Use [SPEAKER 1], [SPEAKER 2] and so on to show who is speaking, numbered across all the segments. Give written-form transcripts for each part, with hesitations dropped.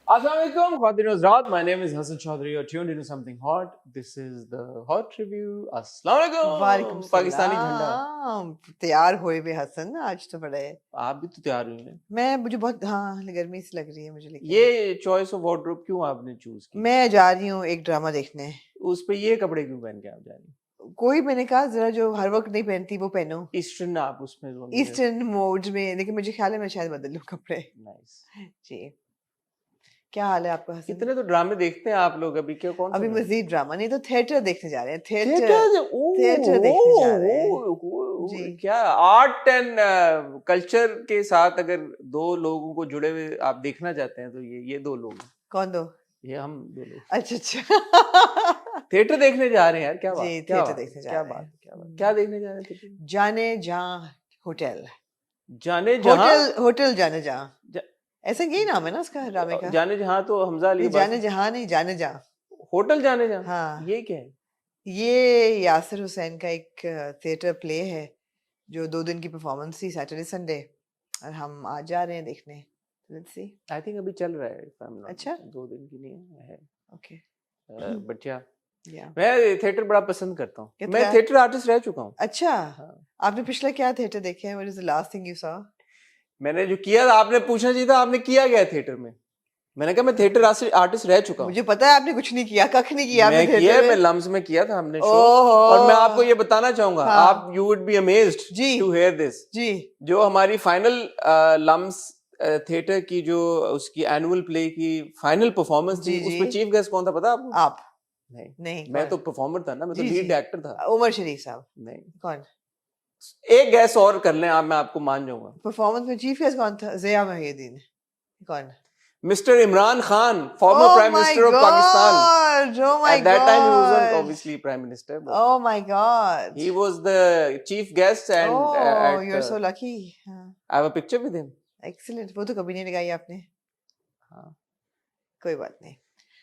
[SPEAKER 1] Assalamualaikum, Khwatin Hazrat. My name is Hassan Chaudhary. You're tuned into something hot. This is the Hot Review.
[SPEAKER 2] वालेकुम
[SPEAKER 1] Assalamualaikum. Pakistani झंडा.
[SPEAKER 2] सलाम। तैयार हुए हुए हसन आज तो बड़े
[SPEAKER 1] आप भी तो तैयार हुई हैं.
[SPEAKER 2] मुझे बहुत गर्मी सी लग रही है मुझे, लेकिन
[SPEAKER 1] ये चॉइस ऑफ वार्डरोब क्यों आपने चूज की?
[SPEAKER 2] मैं जा रही हूँ एक ड्रामा देखने।
[SPEAKER 1] उस पे ये कपड़े क्यों पहन के आप जा रही हैं?
[SPEAKER 2] कोई मैंने कहा जरा जो हर वक्त नहीं पहनती वो पहनो,
[SPEAKER 1] ईस्टर्न आप उसमें
[SPEAKER 2] ईस्टर्न मोड में, लेकिन मुझे ख्याल है मैं शायद बदल लूँ कपड़े।
[SPEAKER 1] नाइस.
[SPEAKER 2] जी, क्या हाल है आपका हसन?
[SPEAKER 1] कितने तो ड्रामे देखते हैं आप लोग. अभी क्या कौन
[SPEAKER 2] अभी मजीद ड्रामा नहीं तो थिएटर देखने जा रहे हैं।
[SPEAKER 1] थिएटर
[SPEAKER 2] देखने जा रहे हैं जी।
[SPEAKER 1] क्या आर्ट एंड कल्चर के साथ अगर दो लोगों को जुड़े हुए आप देखना चाहते हैं तो ये दो लोग हैं.
[SPEAKER 2] कौन दो?
[SPEAKER 1] ये हम दो लोग.
[SPEAKER 2] अच्छा
[SPEAKER 1] थिएटर देखने जा रहे हैं यार. क्या बात?
[SPEAKER 2] जी,
[SPEAKER 1] क्या
[SPEAKER 2] थिएटर
[SPEAKER 1] बात?
[SPEAKER 2] देखने जा
[SPEAKER 1] क्या
[SPEAKER 2] रहे
[SPEAKER 1] बात?
[SPEAKER 2] हैं।
[SPEAKER 1] क्या बात? क्या देखने जा रहे हैं थिएटर?
[SPEAKER 2] जाने जहाँ होटल,
[SPEAKER 1] जाने जहाँ.
[SPEAKER 2] होटल जाने जहाँ, ऐसा यही नाम है ना उसका ड्रामे का?
[SPEAKER 1] जाने जहाँ तो हमजा अली.
[SPEAKER 2] जाने जहाँ नहीं, जाने जहाँ.
[SPEAKER 1] होटल जाने जहाँ.
[SPEAKER 2] हाँ,
[SPEAKER 1] ये क्या है?
[SPEAKER 2] ये यासिर हुसैन का एक थिएटर प्ले है जो 2 दिन की परफॉर्मेंस थी, सैटरडे संडे, और हम आज जा रहे हैं देखने. Let's see.
[SPEAKER 1] आई थिंक अभी चल रहा है.
[SPEAKER 2] अच्छा,
[SPEAKER 1] 2 दिन की नहीं है.
[SPEAKER 2] ओके.
[SPEAKER 1] बट या
[SPEAKER 2] या
[SPEAKER 1] मैं थिएटर बड़ा पसंद करता हूँ.
[SPEAKER 2] कितना?
[SPEAKER 1] मैं थिएटर आर्टिस्ट रह चुका हूँ.
[SPEAKER 2] अच्छा,
[SPEAKER 1] हाँ.
[SPEAKER 2] आपने पिछला क्या थिएटर देखे हैं? What is the last thing you saw?
[SPEAKER 1] मैंने जो किया था आपने पूछना चाहिए था. आपने किया गया थिएटर में. मैंने कहा मैं थिएटर आर्टिस्ट रह चुका हूँ.
[SPEAKER 2] मुझे पता है आपने कुछ नहीं किया, कख नहीं किया.
[SPEAKER 1] मैं किया, मैं लम्स में किया था हमने शो.
[SPEAKER 2] ओहो,
[SPEAKER 1] और मैं आपको ये बताना चाहूंगा.
[SPEAKER 2] हाँ.
[SPEAKER 1] आप यू वुड बी अमेज्ड
[SPEAKER 2] जी
[SPEAKER 1] टू हियर दिस.
[SPEAKER 2] जी.
[SPEAKER 1] जो हमारी फाइनल लम्स थिएटर की जो उसकी एनुअल प्ले की फाइनल परफॉर्मेंस थी,
[SPEAKER 2] जी, जी.
[SPEAKER 1] उसमें चीफ गेस्ट कौन था पता आपको?
[SPEAKER 2] आप?
[SPEAKER 1] नहीं,
[SPEAKER 2] नहीं,
[SPEAKER 1] मैं
[SPEAKER 2] कौन?
[SPEAKER 1] तो परफॉर्मर था ना. मैं तो
[SPEAKER 2] जी,
[SPEAKER 1] लीड
[SPEAKER 2] जी.
[SPEAKER 1] एक्टर था.
[SPEAKER 2] उमर शरीफ साहब?
[SPEAKER 1] नहीं.
[SPEAKER 2] कौन?
[SPEAKER 1] एक गैस और कर लें आप, मैं आपको मान जाऊंगा.
[SPEAKER 2] परफॉर्मेंस में चीफ गेस्ट कौन था? ज़िया मुहियुद्दीन? कौन?
[SPEAKER 1] Mister Imran Khan, former prime minister of Pakistan.
[SPEAKER 2] Oh my
[SPEAKER 1] At that time he wasn't
[SPEAKER 2] God.
[SPEAKER 1] obviously prime minister, but
[SPEAKER 2] Oh my God.
[SPEAKER 1] he was the chief guest and
[SPEAKER 2] Oh, you're so lucky.
[SPEAKER 1] I have a picture with him.
[SPEAKER 2] Excellent. वो तो कभी नहीं लगाई आपने.
[SPEAKER 1] हाँ.
[SPEAKER 2] कोई बात नहीं.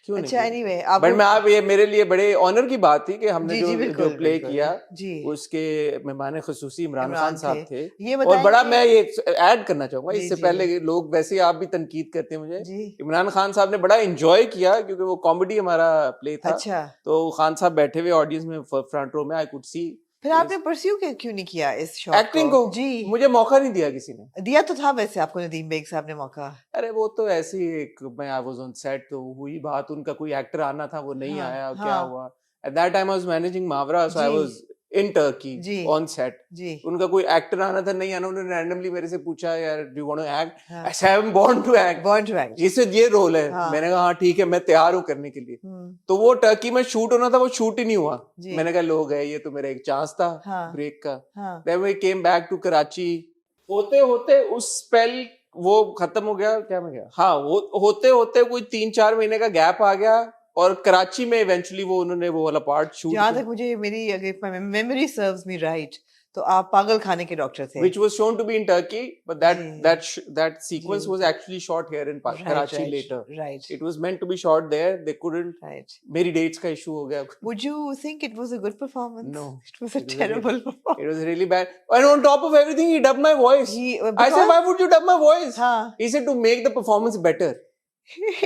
[SPEAKER 1] क्यों
[SPEAKER 2] अच्छा,
[SPEAKER 1] नहीं?
[SPEAKER 2] anyway,
[SPEAKER 1] बट मैं आप ये मेरे लिए बड़े ऑनर की बात थी कि हमने जो प्ले किया
[SPEAKER 2] जी,
[SPEAKER 1] उसके मेहमान खुसूसी इमरान खान साहब थे.
[SPEAKER 2] ये
[SPEAKER 1] और बड़ा मैं ये ऐड करना चाहूंगा
[SPEAKER 2] जी,
[SPEAKER 1] इससे
[SPEAKER 2] जी,
[SPEAKER 1] पहले कि लोग वैसे आप भी तनकीद करते हैं मुझे.
[SPEAKER 2] जी.
[SPEAKER 1] इमरान खान साहब ने बड़ा एंजॉय किया क्योंकि वो कॉमेडी हमारा प्ले था.
[SPEAKER 2] अच्छा,
[SPEAKER 1] तो खान साहब बैठे हुए ऑडियंस में फ्रंट रो में, आई कुड सी.
[SPEAKER 2] फिर आपने परस्यू क्यों नहीं किया इस शौक
[SPEAKER 1] एक्टिंग को?
[SPEAKER 2] जी,
[SPEAKER 1] मुझे मौका नहीं दिया किसी ने.
[SPEAKER 2] दिया तो था वैसे आपको नदीम बेग साहब ने मौका.
[SPEAKER 1] अरे वो तो ऐसी एक, मैं आई वाज ऑन सेट तो हुई बात, उनका कोई एक्टर आना था वो नहीं
[SPEAKER 2] हाँ,
[SPEAKER 1] आया.
[SPEAKER 2] हाँ.
[SPEAKER 1] क्या हुआ? At that time I was managing Mawra, so I
[SPEAKER 2] जी.
[SPEAKER 1] वाज इन टर्की
[SPEAKER 2] जी.
[SPEAKER 1] On set.
[SPEAKER 2] जी.
[SPEAKER 1] उनका कोई एक्टर आना था, नहीं आना. उन्होंने रैंडमली मेरे से पूछा यार do you want to act?
[SPEAKER 2] हाँ.
[SPEAKER 1] I said I am born to act.
[SPEAKER 2] Born to act.
[SPEAKER 1] इसे ये रोल है.
[SPEAKER 2] हाँ.
[SPEAKER 1] मैंने कहा हाँ ठीक है, मैं तैयार हूँ करने के लिए. तो वो टर्की में शूट होना था, वो शूट ही नहीं हुआ.
[SPEAKER 2] जी.
[SPEAKER 1] मैंने कहा लोग है, ये तो मेरा एक चांस था
[SPEAKER 2] हाँ.
[SPEAKER 1] ब्रेक का.
[SPEAKER 2] हाँ.
[SPEAKER 1] Then we came back to Karachi. होते होते उस स्पेल वो खत्म हो गया. क्या में गया? हाँ, होते होते कोई 3-4 महीने का गैप आ गया और कराची में इवेंचुअली वो उन्होंने वो वाला पार्ट शूट
[SPEAKER 2] जहाँ तक मुझे मेरी अगर मेमोरी सर्व्स मी राइट तो आप पागल खाने के डॉक्टर थे.
[SPEAKER 1] which was shown to be in Turkey, but that sequence
[SPEAKER 2] ji.
[SPEAKER 1] was actually shot here in Karachi later.
[SPEAKER 2] Right.
[SPEAKER 1] It was meant to be shot there. They couldn't.
[SPEAKER 2] Right.
[SPEAKER 1] मेरी dates का issue हो गया.
[SPEAKER 2] Would you think it was a good performance?
[SPEAKER 1] No.
[SPEAKER 2] It was a terrible performance.
[SPEAKER 1] It was really bad. And on top of everything, he dubbed my voice. I said, why would you dub my voice?
[SPEAKER 2] हाँ.
[SPEAKER 1] He said to make the performance better.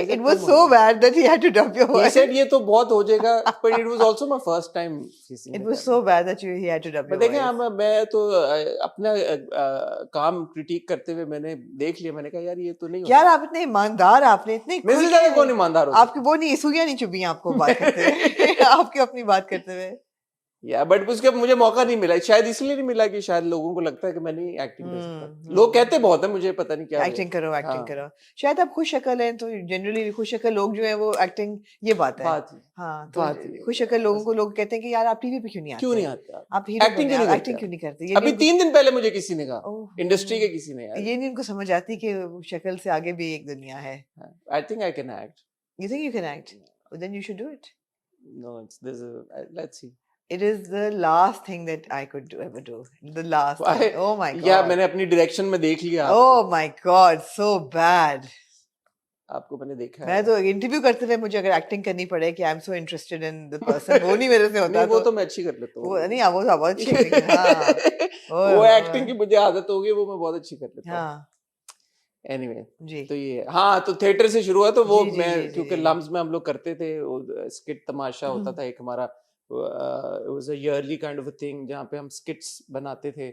[SPEAKER 2] It was so bad that he had to dub your voice.
[SPEAKER 1] He said ये तो बहुत हो जाएगा, but it was also my first time.
[SPEAKER 2] It was so bad that he had to dub your voice.
[SPEAKER 1] देखें, मैं तो अपना काम क्रिटिक करते हुए मैंने देख लिया. मैंने कहा यार ये तो नहीं.
[SPEAKER 2] यार आप इतने ईमानदार, आपने इतने
[SPEAKER 1] मेरे से ज़्यादा कौन ईमानदार होता?
[SPEAKER 2] आपकी वो नहीं सुइयां नहीं चुभी आपको बात करते हुए. आपकी अपनी बात करते हुए.
[SPEAKER 1] या बट उसके मुझे मौका नहीं मिला. शायद इसलिए नहीं मिला कि शायद लोगों को लगता है कि मैं नहीं एक्टिंग कर सकता. लोग कहते बहुत है, मुझे पता नहीं क्या.
[SPEAKER 2] एक्टिंग करो, एक्टिंग करो. शायद आप खुश शक्ल हैं तो जनरली खुश शक्ल लोग जो है वो एक्टिंग, ये बात है. हाँ, तो खुश शक्ल लोगों को लोग कहते हैं कि यार आप टीवी पे क्यों नहीं आते?
[SPEAKER 1] क्यों नहीं आते
[SPEAKER 2] आप एक्टिंग क्यों नहीं करते?
[SPEAKER 1] अभी 3 दिन पहले मुझे किसी ने कहा, इंडस्ट्री के किसी ने.
[SPEAKER 2] ये नहीं उनको समझ आती कि शक्ल से आगे भी एक दुनिया है.
[SPEAKER 1] I think I can act.
[SPEAKER 2] You think you can act? Well, then you should do it.
[SPEAKER 1] No, let's see.
[SPEAKER 2] It is the last thing that I could ever do. The last. Oh my God.
[SPEAKER 1] या मैंने अपनी direction में देख लिया.
[SPEAKER 2] Oh my God, so bad.
[SPEAKER 1] आपको मैंने देखा है.
[SPEAKER 2] मैं तो इंटरव्यू करते हुए मुझे अगर एक्टिंग करनी पड़े कि I am so interested in the person, वो नहीं मेरे से होता.
[SPEAKER 1] वो तो मैं अच्छी कर लेता हूँ.
[SPEAKER 2] वो नहीं, वो बहुत अच्छी एक्टिंग. हाँ,
[SPEAKER 1] वो एक्टिंग की मुझे आदत हो गई, वो मैं बहुत अच्छी कर लेता हूँ.
[SPEAKER 2] हाँ.
[SPEAKER 1] एनीवे
[SPEAKER 2] जी
[SPEAKER 1] तो ये हाँ तो थिएटर से शुरू हुआ तो वो
[SPEAKER 2] जी जी
[SPEAKER 1] मैं
[SPEAKER 2] जी जी
[SPEAKER 1] क्योंकि
[SPEAKER 2] जी
[SPEAKER 1] लम्स में हम लोग करते थे स्किट तमाशा होता था एक हमारा it was a yearly kind of a thing जहाँ पे हम स्किट्स बनाते थे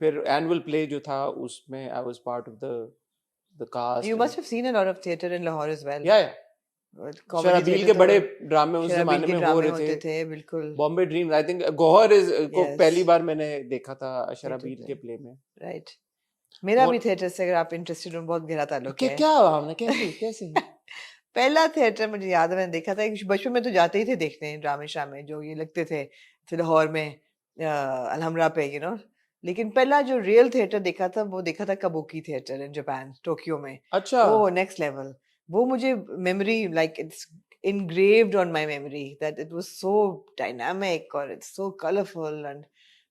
[SPEAKER 1] फिर एनुअल प्ले जो था उसमें I was part of the
[SPEAKER 2] You
[SPEAKER 1] cast
[SPEAKER 2] must have seen a lot of theater in Lahore as well.
[SPEAKER 1] या
[SPEAKER 2] कॉमेडी
[SPEAKER 1] शराबील
[SPEAKER 2] थिएटर
[SPEAKER 1] के
[SPEAKER 2] तो
[SPEAKER 1] बड़े ड्रामे उस
[SPEAKER 2] शराबील
[SPEAKER 1] जमाने
[SPEAKER 2] के
[SPEAKER 1] में हो
[SPEAKER 2] ड्रामे
[SPEAKER 1] रहे
[SPEAKER 2] होते
[SPEAKER 1] थे
[SPEAKER 2] थे बिल्कुल
[SPEAKER 1] Bombay dream I think Gauhar को
[SPEAKER 2] यस
[SPEAKER 1] पहली बार मैंने देखा था
[SPEAKER 2] थिएटर
[SPEAKER 1] शराबील के प्ले में
[SPEAKER 2] राइट मेरा भी
[SPEAKER 1] और
[SPEAKER 2] थिएटर से अगर आप इंटरेस्टेड हो बहुत गहरा ताल्लुक
[SPEAKER 1] क्या
[SPEAKER 2] है
[SPEAKER 1] क्या हमने कैसे कैसे
[SPEAKER 2] पहला थिएटर मुझे याद है मैंने देखा था बचपन में तो जाते ही थे देखने ड्रामे शामे जो ये लगते थे लाहौर में अलहमरा पे लेकिन पहला जो रियल थिएटर देखा था वो देखा था kabuki theatre in Japan Tokyo में
[SPEAKER 1] अच्छा
[SPEAKER 2] वो नेक्स्ट लेवल वो मुझे memory like it's engraved on my memory that it was so dynamic और it's so colorful and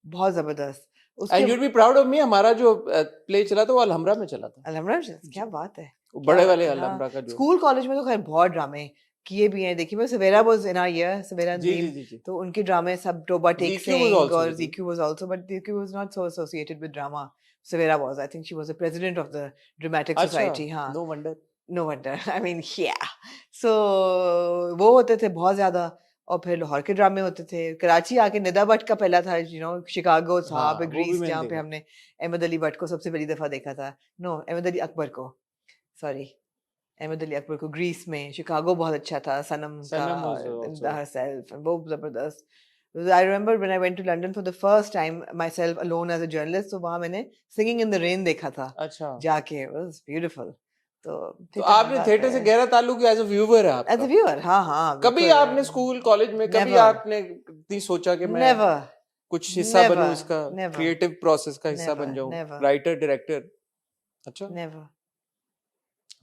[SPEAKER 2] बहुत जबरदस्त उसके
[SPEAKER 1] and you'd be proud of me हमारा जो प्ले चला था वो अलहमरा में चला था
[SPEAKER 2] अलहमरा क्या बात है
[SPEAKER 1] वो
[SPEAKER 2] क्या
[SPEAKER 1] बड़े
[SPEAKER 2] बात
[SPEAKER 1] वाले
[SPEAKER 2] है हाँ
[SPEAKER 1] अलहमरा का जो
[SPEAKER 2] स्कूल कॉलेज में तो खैर बहुत ड्रामे किए भी हैं देखिए मैं Savera was in our year Savera
[SPEAKER 1] ji ji
[SPEAKER 2] Neem
[SPEAKER 1] ji ji
[SPEAKER 2] तो उनके ड्रामे सब Toba Tek
[SPEAKER 1] ZQ was
[SPEAKER 2] Singh
[SPEAKER 1] also
[SPEAKER 2] और
[SPEAKER 1] with you.
[SPEAKER 2] ZQ was also but ZQ was not so associated with drama Savera was I think she was the president of the dramatic
[SPEAKER 1] अच्छा
[SPEAKER 2] society हाँ
[SPEAKER 1] no wonder
[SPEAKER 2] no wonder I mean yeah so वो होते थे बहुत ज्यादा और फिर लाहौर के ड्रामे होते थे कराची आके निदा भट्ट का पहला था शिकागो था
[SPEAKER 1] हाँ
[SPEAKER 2] पे
[SPEAKER 1] वो भी
[SPEAKER 2] ग्रीस
[SPEAKER 1] मैंने
[SPEAKER 2] जहाँ पे
[SPEAKER 1] देखा
[SPEAKER 2] हमने अहमद अली भट्ट को सबसे पहली दफा देखा था नो अहमद अली अकबर को सॉरी अहमद अली अकबर को ग्रीस में शिकागो बहुत अच्छा था सनम का
[SPEAKER 1] सनम was also
[SPEAKER 2] herself वो जबरदस्त I remember when I went to London for the first time myself alone as a journalist तो वहाँ मैंने Singing in the Rain देखा था
[SPEAKER 1] अच्छा
[SPEAKER 2] जाके it was beautiful तो
[SPEAKER 1] तो
[SPEAKER 2] थिएटर
[SPEAKER 1] आपने
[SPEAKER 2] मजा
[SPEAKER 1] थिएटर
[SPEAKER 2] आता
[SPEAKER 1] से
[SPEAKER 2] है
[SPEAKER 1] गहरा ताल्लुक एज अ व्यूअर है
[SPEAKER 2] एज अ
[SPEAKER 1] आपका
[SPEAKER 2] व्यूअर हाँ हाँ
[SPEAKER 1] कभी
[SPEAKER 2] बिल्कुल
[SPEAKER 1] आपने स्कूल कॉलेज में कभी
[SPEAKER 2] Never.
[SPEAKER 1] आपने इतनी सोचा कि मैं
[SPEAKER 2] never
[SPEAKER 1] कुछ हिस्सा बनूं
[SPEAKER 2] never
[SPEAKER 1] इसका
[SPEAKER 2] never
[SPEAKER 1] क्रिएटिव प्रोसेस का हिस्सा
[SPEAKER 2] never
[SPEAKER 1] बन जाऊं
[SPEAKER 2] never
[SPEAKER 1] राइटर डायरेक्टर अच्छा
[SPEAKER 2] never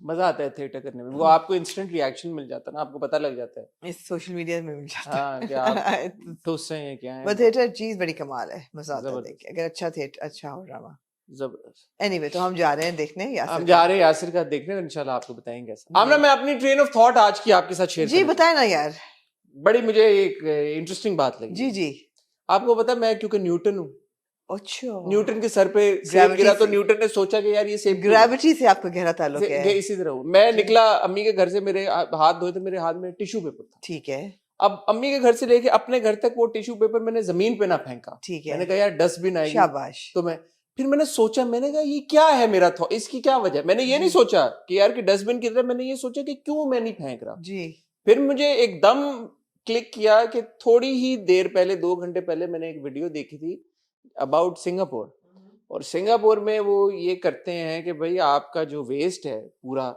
[SPEAKER 1] मजा आता है थिएटर करने में वो आपको इंस्टेंट रिएक्शन मिल जाता है ना आपको पता लग जाता है
[SPEAKER 2] इस सोशल मीडिया में मिल जाता
[SPEAKER 1] हाँ कि आप
[SPEAKER 2] है
[SPEAKER 1] ठुस हैं या क्या है
[SPEAKER 2] बट थिएटर चीज बड़ी कमाल है मजा आता है देख
[SPEAKER 1] जबरदस्त
[SPEAKER 2] के अगर अच्छा थिएटर अच्छा हो ड्रामा
[SPEAKER 1] जबरदस्त
[SPEAKER 2] एनीवे तो हम जा रहे हैं देखने
[SPEAKER 1] हम
[SPEAKER 2] यासिर
[SPEAKER 1] जा
[SPEAKER 2] का
[SPEAKER 1] रहे हैं यासिर का देखने और इंशाल्लाह आपको बताएंगे कैसा
[SPEAKER 2] जी
[SPEAKER 1] आमना मैं अपनी ट्रेन ऑफ थॉट आज की आपके साथ शेयर
[SPEAKER 2] जी
[SPEAKER 1] करना
[SPEAKER 2] बताए ना यार
[SPEAKER 1] चाहूँ। बड़ी मुझे एक इंटरेस्टिंग बात लगी
[SPEAKER 2] जी जी
[SPEAKER 1] आपको पता है, मैं क्योंकि न्यूटन हूँ
[SPEAKER 2] अच्छा
[SPEAKER 1] न्यूटन के सर पे सेब
[SPEAKER 2] ग्रेविटी
[SPEAKER 1] गिरा तो
[SPEAKER 2] से
[SPEAKER 1] न्यूटन ने सोचा कि यार ये सेब क्यों
[SPEAKER 2] ग्रेविटी से आपका गहरा ताल्लुक
[SPEAKER 1] गिरा?
[SPEAKER 2] है
[SPEAKER 1] इसी तरह हूँ मैं
[SPEAKER 2] जी
[SPEAKER 1] निकला अम्मी के घर से मेरे हाथ धोए तो मेरे हाथ में टिश्यू पेपर था
[SPEAKER 2] ठीक है
[SPEAKER 1] अब अम्मी के घर से लेके अपने घर तक वो टिश्यू पेपर मैंने जमीन पे ना फेंका
[SPEAKER 2] ठीक
[SPEAKER 1] मैंने
[SPEAKER 2] है
[SPEAKER 1] कहा यार डस्टबिन आएगी
[SPEAKER 2] शाबाश
[SPEAKER 1] तो मैं फिर मैंने सोचा मैंने कहा ये क्या है मेरा थॉट इसकी क्या वजह मैंने ये नहीं
[SPEAKER 2] जी
[SPEAKER 1] सोचा कि यार कि डस्टबिन की तरह मैंने ये सोचा कि क्यों मैं नहीं फेंक रहा
[SPEAKER 2] जी
[SPEAKER 1] फिर मुझे एकदम क्लिक किया कि थोड़ी ही देर पहले 2 घंटे पहले मैंने एक वीडियो देखी थी अबाउट सिंगापुर और सिंगापुर में वो ये करते हैं कि भाई आपका जो वेस्ट है पूरा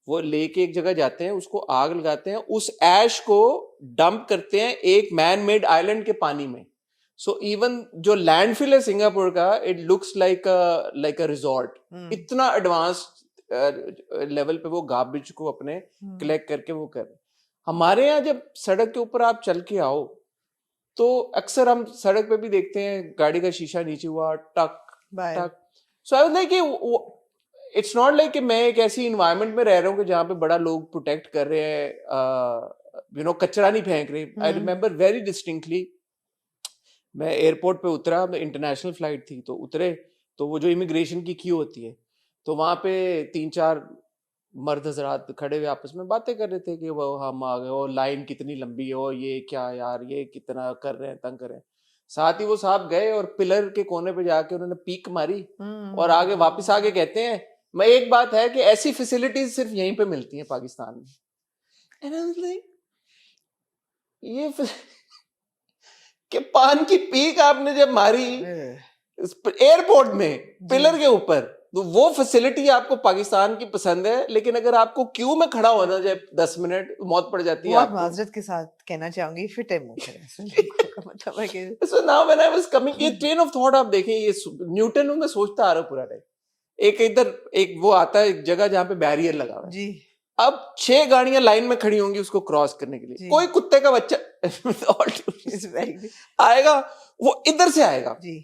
[SPEAKER 1] वो लेके एक जगह जाते हैं उसको आग लगाते हैं उस ऐश को डंप करते हैं एक मैन मेड आइलैंड के पानी में सो इवन जो लैंडफिल है सिंगापुर का it looks like a resort इतना एडवांस लेवल पे वो गार्बेज को अपने कलेक्ट करके वो कर हमारे यहाँ जब सड़क के ऊपर आप चल के आओ तो अक्सर हम सड़क पे भी देखते हैं गाड़ी का शीशा नीचे हुआ टक
[SPEAKER 2] बाय
[SPEAKER 1] टक so I was like it's not like कि मैं एक ऐसी इन्वायरमेंट में रह रहा हूँ कि जहाँ पे बड़ा लोग प्रोटेक्ट कर रहे हैं कचरा नहीं फेंक रहे आई रिमेम्बर वेरी डिस्टिंक्टली मैं एयरपोर्ट पे उतरा इंटरनेशनल फ्लाइट थी तो उतरे तो वो जो इमिग्रेशन की क्यू होती है तो वहां पे 3-4 मर्द हजरात खड़े हुए आपस में बातें कर रहे थे कि वो हम आ गए और लाइन कितनी लंबी है और ये क्या यार ये कितना कर रहे हैं तंग कर रहे हैं साथ ही वो साहब गए और पिलर के कोने पे जाके उन्होंने पीक मारी और आगे वापस आके कहते हैं मैं एक बात है कि ऐसी फैसिलिटीज सिर्फ यहीं पे मिलती हैं पाकिस्तान में And I was like, ये कि पान की पीक आपने जब मारी एयरपोर्ट में पिलर के ऊपर तो वो फैसिलिटी आपको पाकिस्तान की पसंद है लेकिन अगर आपको क्यू में खड़ा होना जाए 10 मिनट मौत पड़ जाती है
[SPEAKER 2] बहुत
[SPEAKER 1] आपको
[SPEAKER 2] माजरत के साथ कहना चाहूंगी फिट है मुंह पर मतलब है कि
[SPEAKER 1] so now when I was coming ये ट्रेन ऑफ थॉट आप देखें ये न्यूटन में सोचता आ रहा हूं पूरा टाइम एक इधर एक वो आता है एक जगह जहाँ पे बैरियर लगा हुआ है
[SPEAKER 2] जी
[SPEAKER 1] अब 6 गाड़ियां लाइन में खड़ी होंगी उसको क्रॉस करने के लिए
[SPEAKER 2] जी
[SPEAKER 1] कोई कुत्ते का बच्चा
[SPEAKER 2] इट्स वेरी
[SPEAKER 1] आएगा वो इधर से आएगा
[SPEAKER 2] जी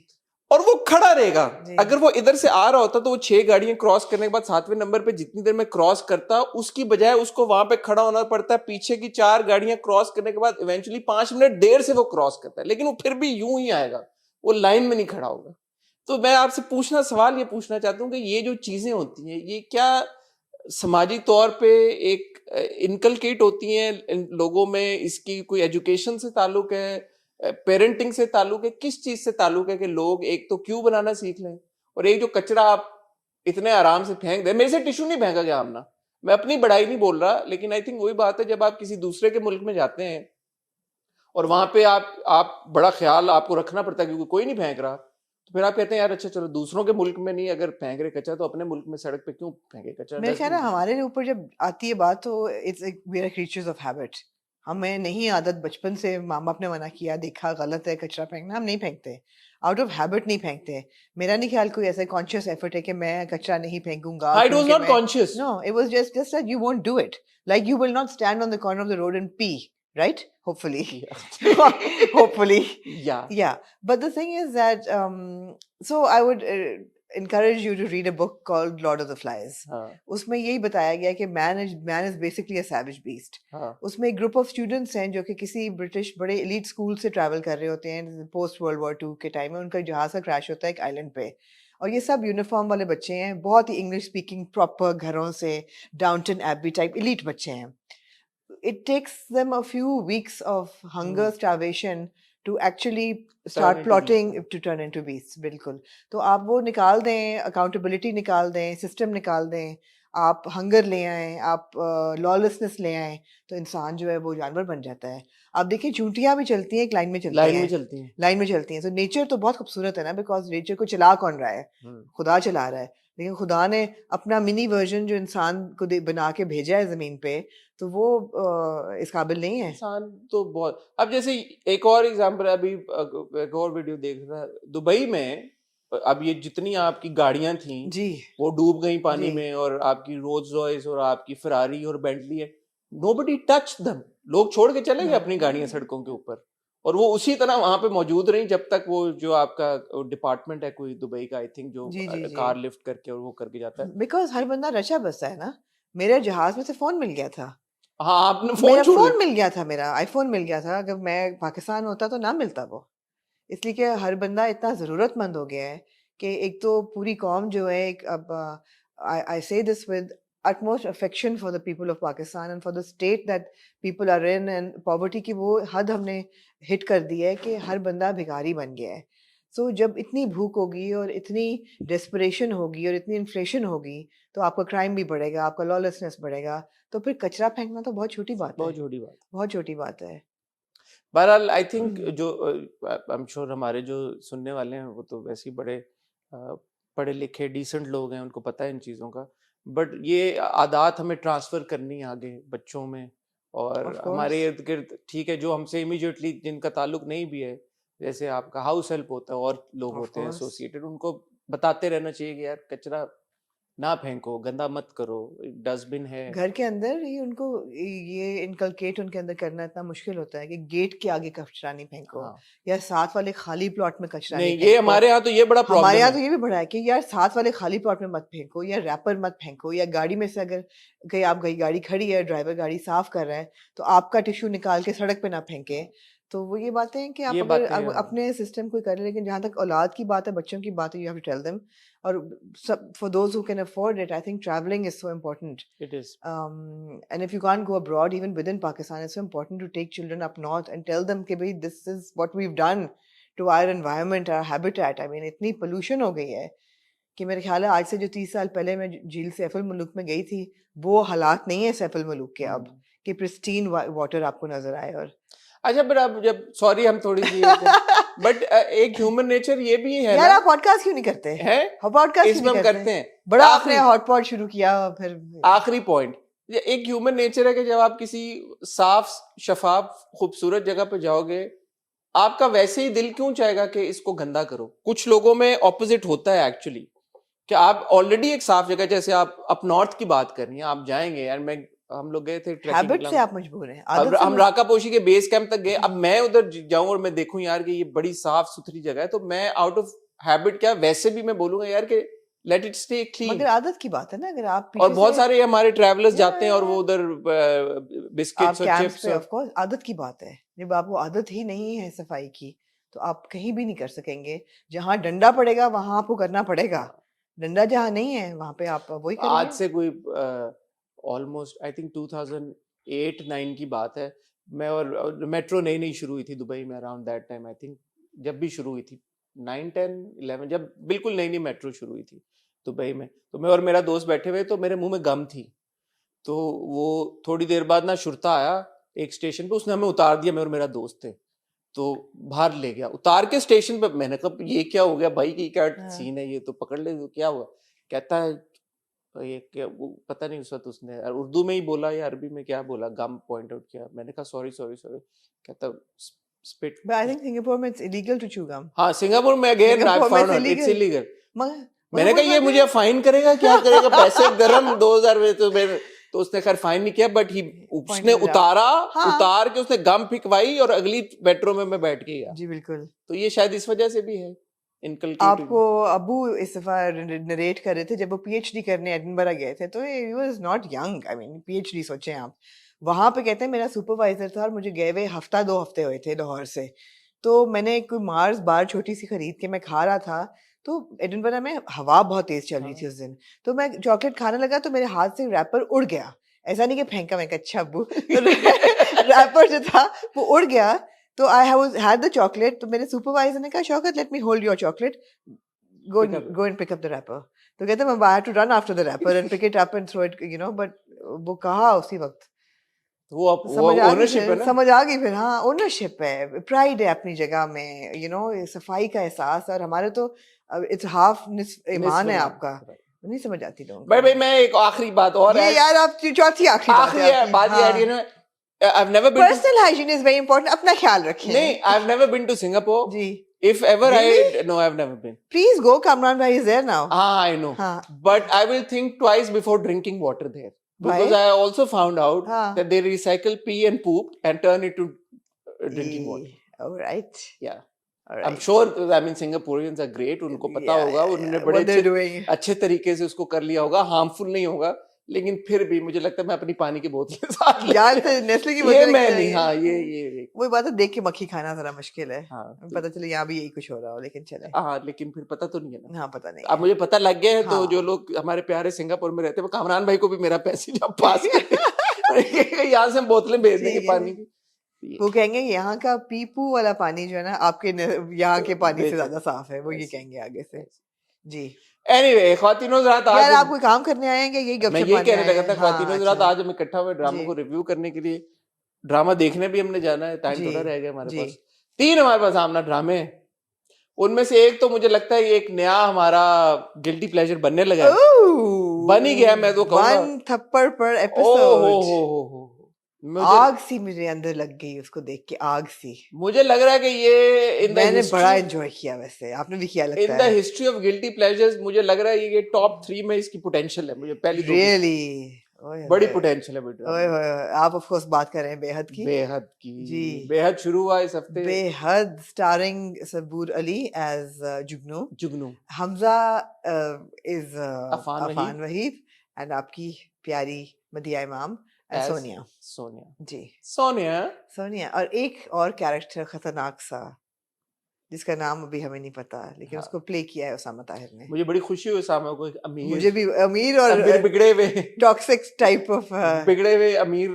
[SPEAKER 1] और वो खड़ा रहेगा
[SPEAKER 2] जी
[SPEAKER 1] अगर वो इधर से आ रहा होता तो वो 6 गाड़ियां क्रॉस करने के बाद 7वें नंबर पे जितनी देर में क्रॉस करता उसकी बजाय उसको वहां पे खड़ा होना पड़ता है पीछे की 4 गाड़ियां क्रॉस करने के बाद इवेंचुअली 5 मिनट देर से वो क्रॉस करता है लेकिन वो फिर भी यूं ही आएगा वो लाइन में नहीं खड़ा होगा तो मैं आपसे सवाल ये पूछना चाहता हूँ कि ये जो चीजें होती हैं ये क्या सामाजिक तौर पे एक इनकलकेट होती हैं इन लोगों में, इसकी कोई एजुकेशन से ताल्लुक है, पेरेंटिंग से ताल्लुक है, किस चीज से ताल्लुक है कि लोग एक तो क्यों बनाना सीख लें, और एक जो कचरा आप इतने आराम से फेंक दें। मेरे से टिश्यू नहीं फेंका गया आमना, मैं अपनी बड़ाई नहीं बोल रहा, लेकिन आई थिंक वही बात है, जब आप किसी दूसरे के मुल्क में जाते हैं और वहां पे आप बड़ा ख्याल आपको रखना पड़ता है क्योंकि कोई नहीं फेंक रहा, तो फिर आप कहते हैं यार अच्छा चलो दूसरों के मुल्क में नहीं अगर फेंक रहे कचरा तो अपने मुल्क में सड़क पे क्यों फेंके कचरा।
[SPEAKER 2] मेरे ख्याल है हमारे ऊपर जब आती है बात तो it's like we are creatures of habit. हमें नहीं आदत, बचपन से माँ बाप ने मना किया, देखा गलत है कचरा फेंकना, हम नहीं फेंकते, आउट ऑफ हैबिट नहीं फेंकते। मेरा नहीं ख्याल कोई ऐसा कॉन्शियस एफर्ट है कि मैं कचरा नहीं फेंकूंगा।
[SPEAKER 1] It was not conscious,
[SPEAKER 2] no, it was just that you won't do it, like you will not stand on the corner of the road and pee, right? Hopefully. Hopefully. Yeah. But the thing is that, so I would encourage you to read a book called Lord of the Flies. उसमें यही बताया गया कि man is basically a savage beast. उसमें एक group of students हैं जो कि किसी ब्रिटिश बड़े elite school से travel कर रहे होते हैं post World War II के टाइम में। उनका जहाज का crash होता है एक island पे, और ये सब यूनिफॉर्म वाले बच्चे हैं, बहुत ही इंग्लिश स्पीकिंग प्रॉपर घरों से, डाउनटन एबी टाइप elite बच्चे हैं। It takes them a few weeks of hunger, starvation to actually start plotting to turn into beasts. बिल्कुल। तो आप वो निकाल दें, accountability निकाल दें, system निकाल दें, आप hunger ले आएं, आप lawlessness ले आएं, तो इंसान जो है वो जानवर बन जाता है। आप देखिए चूंटियां भी चलती हैं, एक लाइन में चलती हैं, लाइन में चलती हैं। तो नेचर तो बहुत खूबसूरत है ना, बिकॉज नेचर को चला कौन रहा है? खुदा चला रहा है। लेकिन खुदा ने अपना मिनी वर्जन जो इंसान को बना के भेजा है जमीन पे, तो वो इस काबिल नहीं है।
[SPEAKER 1] इंसान तो बहुत, अब जैसे एक और एग्जांपल, अभी एक और वीडियो देख रहा था दुबई में, अब ये जितनी आपकी गाड़ियां थी
[SPEAKER 2] जी
[SPEAKER 1] वो डूब गई पानी में, और आपकी रोल्स रॉयस और आपकी फरारी और बेंटली है, नोबडी टच देम, लोग छोड़ के चले गए अपनी गाड़ियां सड़कों के ऊपर, और वो उसी तरह वहां पे मौजूद रही जब तक वो जो आपका डिपार्टमेंट है कोई दुबई का, आई थिंक, जो कार लिफ्ट करके और वो करके जाता है।
[SPEAKER 2] बिकॉज हर बंदा रचा बसा है ना। मेरे जहाज में से फोन मिल गया था।
[SPEAKER 1] हाँ, आपने
[SPEAKER 2] फोन मिल गया था, मेरा आईफोन मिल गया था। अगर मैं पाकिस्तान होता तो ना मिलता वो, इसलिए कि हर बंदा इतना जरूरतमंद हो गया है कि एक तो पूरी कौम जो है एक, अब आई से this with utmost affection for the people of Pakistan and for the state that people are in, and poverty की वो हद हमने हिट कर दी है कि हर बंदा भिखारी बन गया है। सो जब इतनी भूख होगी और इतनी डेस्परेशन होगी और इतनी इन्फ्लेशन होगी, तो आपका क्राइम भी बढ़ेगा, आपका लॉलेसनेस बढ़ेगा, तो फिर कचरा फेंकना तो बहुत छोटी बात है, बहुत छोटी बात है।
[SPEAKER 1] बहरहाल आई थिंक जो आई एम श्योर हमारे जो सुनने वाले हैं वो तो वैसे ही बड़े पढ़े लिखे डिसेंट लोग हैं, उनको पता है इन चीज़ों का, बट ये आदत हमें ट्रांसफ़र करनी है आगे बच्चों में, और हमारे इर्द गिर्द, ठीक है, जो हमसे इमीडिएटली जिनका ताल्लुक नहीं भी है, जैसे आपका हाउस हेल्प होता है और लोग होते हैं एसोसिएटेड, उनको बताते रहना चाहिए कि यार कचरा ना फेंको, गंदा मत करो, डस्टबिन है
[SPEAKER 2] घर के अंदर ही। उनको ये इनकलकेट उनके अंदर करना इतना मुश्किल होता है कि गेट के आगे कचरा नहीं फेंको, या साथ वाले खाली प्लॉट में कचरा नहीं फेंको।
[SPEAKER 1] ये हमारे यहाँ तो ये बड़ा प्रॉब्लम है।
[SPEAKER 2] हमारे यहाँ तो ये भी बड़ा है कि यार साथ वाले खाली प्लॉट में मत फेंको, या रैपर मत फेंको, या गाड़ी में से अगर कहीं आप गाड़ी खड़ी है, ड्राइवर गाड़ी साफ कर रहा है, तो आपका टिश्यू निकाल के सड़क पे ना फेंके। तो वो ये बातें हैं कि आप अगर अपने सिस्टम को करें, लेकिन जहाँ तक औलाद की बात है, बच्चों की बात है, you have to tell them. और for those who can afford it, I think traveling is so important.
[SPEAKER 1] It is.
[SPEAKER 2] And if you can't go abroad, even within Pakistan, it's so important to take children up north and tell them कि भाई this is what we've done to our environment, our habitat. I mean, इतनी pollution हो गई है कि मेरे ख्याल है आज से जो 30 साल पहले मैं झील सैफुल मुलूक में गई थी, वो हालात नहीं है सैफुल मुलूक के अब, कि प्रिस्टीन वाटर आपको नजर आए। और
[SPEAKER 1] अच्छा, पर अब जब, सॉरी हम थोड़ी सी बट एक ह्यूमन नेचर ये भी है
[SPEAKER 2] यार, आप पॉडकास्ट क्यों नहीं करते हैं? पॉडकास्ट
[SPEAKER 1] इसमें करते हैं,
[SPEAKER 2] बड़ा आपने हॉटपॉट शुरू किया। फिर
[SPEAKER 1] आखिरी पॉइंट, एक ह्यूमन नेचर है कि जब आप किसी साफ शफाफ खूबसूरत जगह पे जाओगे, आपका वैसे ही दिल क्यों चाहेगा कि इसको गंदा करो। कुछ लोगों में ऑपोजिट होता है एक्चुअली, कि आप ऑलरेडी एक साफ जगह, जैसे आप अप नॉर्थ की बात कर रही हैं, आप जाएंगे यार, हम लोग गए थे
[SPEAKER 2] हैबिट से, आप मजबूर हैं।
[SPEAKER 1] अब हम राकापोशी के बेस कैंप तक गए, अब मैं उधर जाऊं और मैं देखूं यार कि ये बड़ी साफ सुथरी जगह है, तो मैं आउट ऑफ हैबिट क्या वैसे भी मैं बोलूंगा यार कि लेट इट स्टे क्लीन।
[SPEAKER 2] मगर आदत की बात है ना, अगर आप
[SPEAKER 1] और बहुत सारे हमारे ट्रैवलर्स जाते हैं और वो उधर बिस्किट्स और चिप्स,
[SPEAKER 2] ऑफ कोर्स आदत की बात है। जब आपको आदत ही नहीं है सफाई की, तो आप कहीं भी नहीं कर सकेंगे। जहाँ डंडा पड़ेगा वहां आपको करना पड़ेगा, डंडा जहाँ नहीं है वहां पे आप वही
[SPEAKER 1] आज
[SPEAKER 2] करेंगे।
[SPEAKER 1] से कोई ऑलमोस्ट आई थिंक 2008-9 की बात है। मैं और मेट्रो नई नई शुरू हुई थी दुबई में around that time I think, जब भी शुरू हुई थी 9-10-11, जब बिल्कुल नई नई मेट्रो शुरू हुई थी दुबई में, तो मैं और मेरा दोस्त बैठे हुए, तो मेरे मुंह में गम थी। तो वो थोड़ी देर बाद ना शुरता आया एक स्टेशन पे, उसने हमें उतार दिया, मैं और मेरा दोस्त थे, तो बाहर ले गया उतार के स्टेशन पे। मैंने कहा ये क्या हो गया भाई, की क्या
[SPEAKER 2] हाँ।
[SPEAKER 1] सीन है, ये तो पकड़ ले, तो क्या हुआ? कहता है ये क्या, वो पता नहीं उस वक्त उसने उर्दू में ही बोला या अरबी में क्या बोला, गम पॉइंट आउट किया। मैंने कहा सॉरी सॉरी सॉरी। कहता spit.
[SPEAKER 2] But I think Singapore में it's illegal to chew gum.
[SPEAKER 1] हाँ सिंगापुर में अगेन आई
[SPEAKER 2] सिंगापुर में
[SPEAKER 1] found
[SPEAKER 2] it's
[SPEAKER 1] it's
[SPEAKER 2] illegal.
[SPEAKER 1] Illegal.
[SPEAKER 2] मगर
[SPEAKER 1] मैंने
[SPEAKER 2] मगर
[SPEAKER 1] कहा ये
[SPEAKER 2] वो
[SPEAKER 1] मुझे फाइन करेगा, क्या करेगा, पैसे गरम 2000 में, तो मेरे तो उसने खैर फाइन नहीं किया, बट ही उसने
[SPEAKER 2] Pointed it out.
[SPEAKER 1] उतारा,
[SPEAKER 2] हाँ।
[SPEAKER 1] उतार के उसने गम फिकवाई और अगली मेट्रो में मैं बैठ के गया।
[SPEAKER 2] जी बिल्कुल।
[SPEAKER 1] तो ये शायद इस वजह से भी है इनकलकेटेड।
[SPEAKER 2] आपको अबू इस दफा नरेट कर रहे थे जब वो पीएचडी करने एडिनबरा गए थे, तो he was not young, I mean PhD सोचें आप। वहां पे कहते हैं मेरा सुपरवाइजर था और मुझे गए हुए हफ्ता 2 हफ्ते हुए थे लाहौर से, तो मैंने कोई मार्स बार छोटी सी खरीद के मैं खा रहा था, तो एडिनबरा में हवा बहुत तेज चल रही थी उस दिन, तो मैं चॉकलेट खाने लगा तो मेरे हाथ से रैपर उड़ गया। ऐसा नहीं कि फेंका, मैं कहा अच्छा अब्बू, तो रैपर जो था वो उड़ गया। तो आई हैड द चॉकलेट, तो मेरे सुपरवाइजर ने कहा Shaukat let me hold your chocolate, go
[SPEAKER 1] Pick up.
[SPEAKER 2] go and pick up the wrapper. तो कहते हैं I had to run after the wrapper and pick it up and throw it, you know, but वो कहा उसी वक्त
[SPEAKER 1] वो
[SPEAKER 2] समझ आ गई
[SPEAKER 1] ओनरशिप है
[SPEAKER 2] फिर,
[SPEAKER 1] ना।
[SPEAKER 2] समझ आ गई फिर। हाँ ओनरशिप है, प्राइड है अपनी जगह में, you know, सफाई का एहसास। और हमारे तो इट्स हाफ ईमान है आपका, नहीं समझ आती लोगों को।
[SPEAKER 1] भाई मैं एक आखिरी बात और
[SPEAKER 2] ये यार आप चौथी आखिरी
[SPEAKER 1] बात ये है ना, I've never been
[SPEAKER 2] personal hygiene is very important, अपना ख्याल रखें।
[SPEAKER 1] नहीं, I've never been to Singapore.
[SPEAKER 2] जी
[SPEAKER 1] If ever
[SPEAKER 2] Really?
[SPEAKER 1] no, I've never been.
[SPEAKER 2] Please go, Kamran भाई is there now.
[SPEAKER 1] I know.
[SPEAKER 2] हाँ
[SPEAKER 1] But I will think twice before drinking water there. Because
[SPEAKER 2] Why?
[SPEAKER 1] I also found out
[SPEAKER 2] हाँ
[SPEAKER 1] that they recycle pee and poop and turn it to drinking water.
[SPEAKER 2] Alright.
[SPEAKER 1] Yeah. I'm
[SPEAKER 2] Alright.
[SPEAKER 1] sure, I mean, Singaporeans are great. उनको पता
[SPEAKER 2] Yeah,
[SPEAKER 1] होगा,
[SPEAKER 2] yeah,
[SPEAKER 1] उन्होंने
[SPEAKER 2] yeah.
[SPEAKER 1] बड़े
[SPEAKER 2] What they're doing.
[SPEAKER 1] अच्छे तरीके से उसको कर लिया होगा, हार्मफुल नहीं होगा। लेकिन फिर भी मुझे लगता है मैं अपनी पानी की बोतल साथ ले
[SPEAKER 2] यार तो नेस्ले की
[SPEAKER 1] ये
[SPEAKER 2] बोतल
[SPEAKER 1] मैं
[SPEAKER 2] लेके
[SPEAKER 1] नहीं, हाँ
[SPEAKER 2] जाएंगे।
[SPEAKER 1] ये
[SPEAKER 2] वही बात है, देख के मक्खी खाना जरा मुश्किल है।
[SPEAKER 1] हाँ
[SPEAKER 2] पता चले यहाँ भी यही कुछ हो रहा हो, लेकिन चले।
[SPEAKER 1] हाँ, लेकिन फिर पता तो नहीं है ना।
[SPEAKER 2] हाँ पता नहीं
[SPEAKER 1] अब मुझे पता लग गया है, तो
[SPEAKER 2] हाँ।
[SPEAKER 1] जो लोग हमारे प्यारे सिंगापुर में रहते हैं, वो कामरान भाई को भी मेरा पैसेज अब पास कर यहाँ से हम बोतलें भेज देंगे
[SPEAKER 2] ठीक है।
[SPEAKER 1] पानी की।
[SPEAKER 2] वो कहेंगे यहाँ का पीपू वाला पानी जो है ना आपके यहाँ के पानी से
[SPEAKER 1] बेहतर।
[SPEAKER 2] ज्यादा साफ है, वो ये
[SPEAKER 1] बेहतर।
[SPEAKER 2] कहेंगे आगे से। जी
[SPEAKER 1] एनीवे ख्वातीनो हज़रात,
[SPEAKER 2] यार
[SPEAKER 1] आज
[SPEAKER 2] आप कोई काम करने आए हैं कि यही
[SPEAKER 1] मैं
[SPEAKER 2] गपशप
[SPEAKER 1] ये
[SPEAKER 2] मारने
[SPEAKER 1] कहने
[SPEAKER 2] आए
[SPEAKER 1] लगा
[SPEAKER 2] हैं?
[SPEAKER 1] था, ख्वातीनो
[SPEAKER 2] हाँ,
[SPEAKER 1] हज़रात
[SPEAKER 2] अच्छा।
[SPEAKER 1] आज हमें इकट्ठा हुए ड्रामा
[SPEAKER 2] जी।
[SPEAKER 1] को रिव्यू करने के लिए। ड्रामा देखने भी हमने जाना है, टाइम
[SPEAKER 2] जी,
[SPEAKER 1] थोड़ा रह गया हमारे
[SPEAKER 2] जी।
[SPEAKER 1] पास। 3 हमारे पास आमना ड्रामे हैं। उनमें से एक तो मुझे लगता है ये एक नया हमारा गिल्टी प्लेजर बनने लगा है। बन ही गया, मैं तो कहूँगा।
[SPEAKER 2] 1 थप्पड़ पर
[SPEAKER 1] ओ
[SPEAKER 2] एपिसोड।
[SPEAKER 1] हो। मुझे
[SPEAKER 2] आग सी मेरे अंदर लग गई उसको देख के, आग सी।
[SPEAKER 1] मुझे लग रहा है कि ये इन द
[SPEAKER 2] मैंने बड़ा
[SPEAKER 1] हिस्ट्री
[SPEAKER 2] एंजॉय किया, वैसे आपने भी किया
[SPEAKER 1] इन
[SPEAKER 2] लगता
[SPEAKER 1] द
[SPEAKER 2] है।
[SPEAKER 1] हिस्ट्री ऑफ गिल्टी प्लेजर्स मुझे लग रहा है ये टॉप 3 में इसकी पोटेंशियल है। मुझे पहली 2
[SPEAKER 2] रियली
[SPEAKER 1] बड़ी पोटेंशियल है बेटा।
[SPEAKER 2] ओए होए होए, आप ऑफ कोर्स बात कर रहे हैं बेहद की।
[SPEAKER 1] बेहद की
[SPEAKER 2] जी।
[SPEAKER 1] बेहद शुरू हुआ इस हफ्ते।
[SPEAKER 2] बेहद starring Saboor Ali as Jugnu,
[SPEAKER 1] Jugnu
[SPEAKER 2] Hamza is
[SPEAKER 1] Affan
[SPEAKER 2] Affan Waheed, and आपकी प्यारी मदिया इमाम
[SPEAKER 1] as
[SPEAKER 2] सोनिया।
[SPEAKER 1] सोनिया
[SPEAKER 2] जी
[SPEAKER 1] सोनिया
[SPEAKER 2] और एक और कैरेक्टर खतरनाक सा जिसका नाम अभी हमें नहीं पता, लेकिन
[SPEAKER 1] हाँ।
[SPEAKER 2] उसको प्ले किया है उसामा ताहिर ने।
[SPEAKER 1] मुझे बड़ी खुशी हुई सामने को एक अमीर,
[SPEAKER 2] मुझे भी अमीर और
[SPEAKER 1] बिगड़े हुए
[SPEAKER 2] टॉक्सिक टाइप ऑफ
[SPEAKER 1] बिगड़े हुए अमीर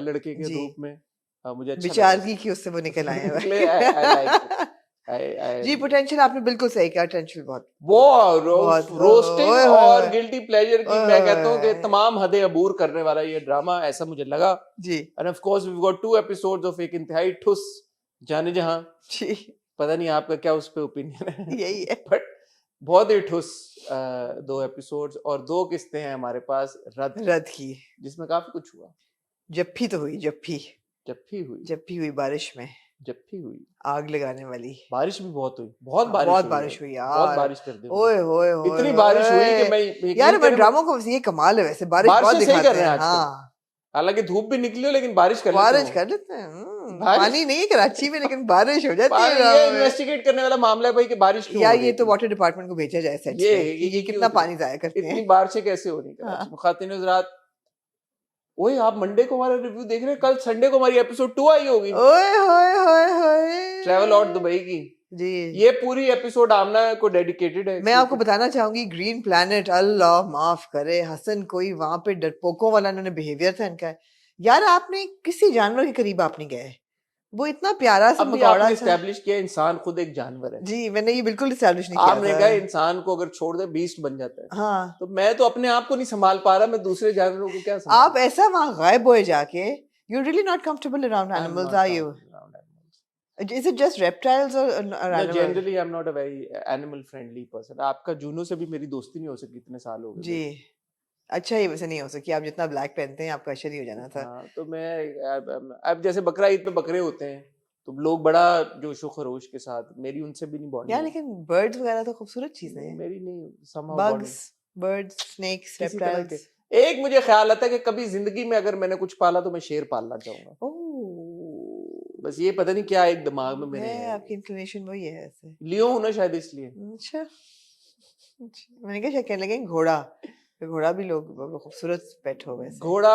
[SPEAKER 1] लड़के के
[SPEAKER 2] जी।
[SPEAKER 1] रूप में मुझे अच्छा
[SPEAKER 2] बेचारगी की उससे वो निकल आए
[SPEAKER 1] निकले, I like it.
[SPEAKER 2] जी पोटेंशियल आपने बिल्कुल सही कहा, पोटेंशियल बहुत
[SPEAKER 1] वो
[SPEAKER 2] बहुत
[SPEAKER 1] रोस्टिंग
[SPEAKER 2] ओए
[SPEAKER 1] और
[SPEAKER 2] होए।
[SPEAKER 1] गिल्टी प्लेजर की
[SPEAKER 2] ओए
[SPEAKER 1] मैं कहता हूँ कि
[SPEAKER 2] होए।
[SPEAKER 1] तमाम हदें अबूर करने वाला ये ड्रामा, ऐसा मुझे लगा।
[SPEAKER 2] जी
[SPEAKER 1] and of course we got 2 episodes of एक इंतहाई ठुस जाने जहां।
[SPEAKER 2] जी
[SPEAKER 1] पता नहीं आपका क्या उस पे ओपिनियन है,
[SPEAKER 2] यही है।
[SPEAKER 1] बट बहुत ही ठुस 2 एपिसोड्स और 2 किस्तें हैं हमारे पास
[SPEAKER 2] रद की,
[SPEAKER 1] जिसमें काफी कुछ हुआ।
[SPEAKER 2] जप्फी तो हुई, जप्फी
[SPEAKER 1] जप्फी हुई
[SPEAKER 2] बारिश में,
[SPEAKER 1] जप्फी हुई,
[SPEAKER 2] आग लगाने वाली
[SPEAKER 1] बारिश भी बहुत हुई, बहुत बारिश हुई
[SPEAKER 2] यार,
[SPEAKER 1] बहुत बारिश कर दी।
[SPEAKER 2] ओए होए होए,
[SPEAKER 1] इतनी बारिश हुई कि मैं
[SPEAKER 2] यार मैं ड्रामों को ये कमाल है वैसे, बारिश बहुत
[SPEAKER 1] सही
[SPEAKER 2] दिखाते
[SPEAKER 1] कर रहे हैं
[SPEAKER 2] हैं।
[SPEAKER 1] आजकल।
[SPEAKER 2] हाँ
[SPEAKER 1] हालांकि धूप भी निकली हो लेकिन बारिश कर
[SPEAKER 2] लेते हैं। पानी नहीं है कराची में, लेकिन बारिश हो जाती है।
[SPEAKER 1] ये इन्वेस्टिगेट करने वाला मामला है भाई कि बारिश क्यों
[SPEAKER 2] यार
[SPEAKER 1] हो रही
[SPEAKER 2] ये तो
[SPEAKER 1] थी।
[SPEAKER 2] वाटर डिपार्टमेंट को भेजा जाए सच
[SPEAKER 1] ये
[SPEAKER 2] में कि ये
[SPEAKER 1] क्यों
[SPEAKER 2] कितना
[SPEAKER 1] होती है?
[SPEAKER 2] पानी जाया करते
[SPEAKER 1] इतनी
[SPEAKER 2] हैं।
[SPEAKER 1] बारिशें कैसे हो रही कराची में? ख़वातीन हज़रात, ओए आप मंडे को हमारा रिव्यू देख रहे हैं, कल संडे को हमारी एपिसोड 2 आई होगी
[SPEAKER 2] ओए होए होए होए
[SPEAKER 1] ट्रैवल आउट दुबई की।
[SPEAKER 2] जी।
[SPEAKER 1] ये पूरी एपिसोड आमना को डेडिकेटेड है।
[SPEAKER 2] मैं आपको बताना चाहूंगी ग्रीन प्लैनेट, अल्लाह माफ करे हसन, कोई वहां पे डरपोकों वाला इन्होंने बिहेवियर था इनका। यार आपने किसी जानवर के करीब आप नहीं गए, वो इतना प्यारा सा
[SPEAKER 1] अब तो
[SPEAKER 2] मियावड़ा
[SPEAKER 1] आपने
[SPEAKER 2] था।
[SPEAKER 1] एस्टैब्लिश किया इंसान खुद एक जानवर है।
[SPEAKER 2] जी मैंने ये बिल्कुल इस्टेब्लिश नहीं किया
[SPEAKER 1] आपने
[SPEAKER 2] था।
[SPEAKER 1] कहा इंसान को अगर छोड़ दे बीस्ट बन जाता है,
[SPEAKER 2] हाँ
[SPEAKER 1] तो मैं तो अपने आप को नहीं संभाल पा रहा, मैं दूसरे जानवरों को क्या
[SPEAKER 2] आप
[SPEAKER 1] संभाल।
[SPEAKER 2] ऐसा वहां गायब हुए जाके, you really not comfortable around animals are you? Is it just reptiles or animals?
[SPEAKER 1] Generally I am not a very animal friendly person. आपका जूनो से भी मेरी दोस्ती नहीं हो सकी, इतने साल हो गए।
[SPEAKER 2] जी अच्छा, ये वैसे नहीं हो सकी, आप जितना ब्लैक पहनते हैं आपका अशर ही हो जाना था।
[SPEAKER 1] हाँ तो मैं अब जैसे बकरा ईद पे बकरे होते हैं तो लोग बड़ा जोशो खरोश के साथ, मेरी उनसे भी नहीं
[SPEAKER 2] यार
[SPEAKER 1] बॉन्डिंग।
[SPEAKER 2] लेकिन बर्ड्स वगैरह तो खूबसूरत चीजें हैं,
[SPEAKER 1] मेरी नहीं somehow
[SPEAKER 2] bugs,
[SPEAKER 1] bonding।
[SPEAKER 2] Birds, snakes,
[SPEAKER 1] किसी तरह के
[SPEAKER 2] रेप्टाइल्स।
[SPEAKER 1] एक मुझे ख्याल आता है कि कभी जिंदगी में अगर मैंने कुछ पाला तो मैं शेर पालना चाहूंगा।
[SPEAKER 2] ओह
[SPEAKER 1] बस ये पता नहीं क्या एक दिमाग में मेरे
[SPEAKER 2] है,
[SPEAKER 1] है।
[SPEAKER 2] आपकी इंक्लिनेशन वही है ऐसे।
[SPEAKER 1] लियो हूं ना शायद इसलिए।
[SPEAKER 2] अच्छा मैंने क्या शायद कहने लगे घोड़ा, घोड़ा भी लोग खूबसूरत पेट हो वैसे।
[SPEAKER 1] घोड़ा,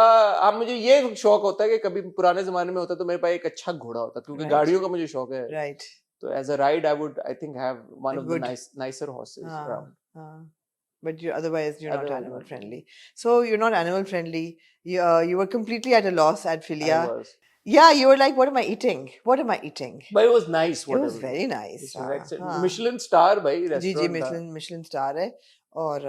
[SPEAKER 1] अब मुझे ये शौक होता है कि कभी पुराने जमाने में होता तो मेरे पास एक अच्छा घोड़ा होता, क्योंकि
[SPEAKER 2] Right.
[SPEAKER 1] गाड़ियों का मुझे शौक है।
[SPEAKER 2] राइट
[SPEAKER 1] तो as a ride I would I think have one of the
[SPEAKER 2] Good.
[SPEAKER 1] Nicer horses around.
[SPEAKER 2] हाँ but you otherwise you're not
[SPEAKER 1] Otherwise,
[SPEAKER 2] animal
[SPEAKER 1] not.
[SPEAKER 2] friendly, so you're not animal friendly. You were completely at a loss at Philia.
[SPEAKER 1] I was.
[SPEAKER 2] Yeah, you were like, what am I eating, what am I eating?
[SPEAKER 1] But it was nice.
[SPEAKER 2] It was very nice.
[SPEAKER 1] It was excellent.
[SPEAKER 2] हाँ।
[SPEAKER 1] Michelin star भाई
[SPEAKER 2] जी
[SPEAKER 1] restaurant था।
[SPEAKER 2] Michelin star है और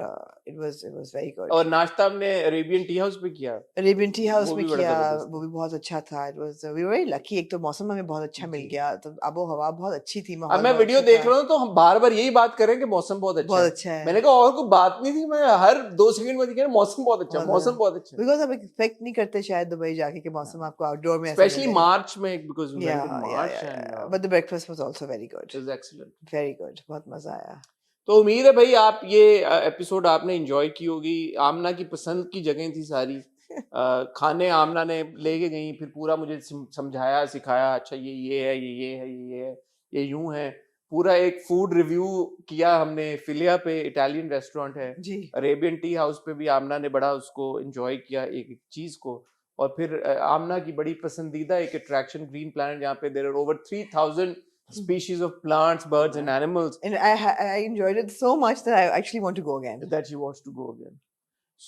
[SPEAKER 2] it was very good.
[SPEAKER 1] और नाश्ता हमने Arabian tea house पे किया।
[SPEAKER 2] अरेबियन टी हाउस
[SPEAKER 1] वो
[SPEAKER 2] में
[SPEAKER 1] भी बड़ा
[SPEAKER 2] किया,
[SPEAKER 1] जबरदस्त था।
[SPEAKER 2] वो भी बहुत अच्छा था। It was we were very lucky, एक तो मौसम हमें बहुत अच्छा मिल
[SPEAKER 1] जी।
[SPEAKER 2] गया, तो आबो हवा बहुत अच्छी थी,
[SPEAKER 1] अब
[SPEAKER 2] माहौल
[SPEAKER 1] मैं
[SPEAKER 2] बहुत
[SPEAKER 1] वीडियो
[SPEAKER 2] अच्छा
[SPEAKER 1] देख
[SPEAKER 2] था।
[SPEAKER 1] रहा हूँ तो हम बार बार यही बात करें कि मौसम बहुत अच्छा
[SPEAKER 2] बहुत
[SPEAKER 1] है।
[SPEAKER 2] अच्छा है।
[SPEAKER 1] मैंने कहा और कोई बात नहीं थी, मैं हर 2 सेकंड में दिखा मौसम बहुत अच्छा है,
[SPEAKER 2] बहुत
[SPEAKER 1] मौसम बहुत अच्छा है।
[SPEAKER 2] बिकॉज आप एक्सपेक्ट नहीं करते शायद दुबई जाके कि मौसम आपको आउटडोर में ऐसा
[SPEAKER 1] स्पेशली
[SPEAKER 2] मिले।
[SPEAKER 1] मार्च में, because we went in
[SPEAKER 2] yeah
[SPEAKER 1] March and
[SPEAKER 2] but the breakfast was also very good,
[SPEAKER 1] it was excellent.
[SPEAKER 2] very good, बहुत मजा आया।
[SPEAKER 1] तो उम्मीद है भाई आप ये एपिसोड आपने एंजॉय की होगी। आमना की पसंद की जगह थी सारी। खाने आमना ने लेके गई, फिर पूरा मुझे समझाया सिखाया, अच्छा ये है, ये है, ये है, ये यूं है। पूरा एक फूड रिव्यू किया हमने। फिलिया पे इटालियन रेस्टोरेंट है,
[SPEAKER 2] जी
[SPEAKER 1] अरेबियन टी हाउस पे भी आमना ने बड़ा उसको एंजॉय किया एक एक चीज को। और फिर आमना की बड़ी पसंदीदा एक अट्रैक्शन ग्रीन प्लैनेट, जहाँ पे there are over 3000 species of plants, birds and animals
[SPEAKER 2] and I enjoyed it so much that I actually want to go again,
[SPEAKER 1] that you want to go again.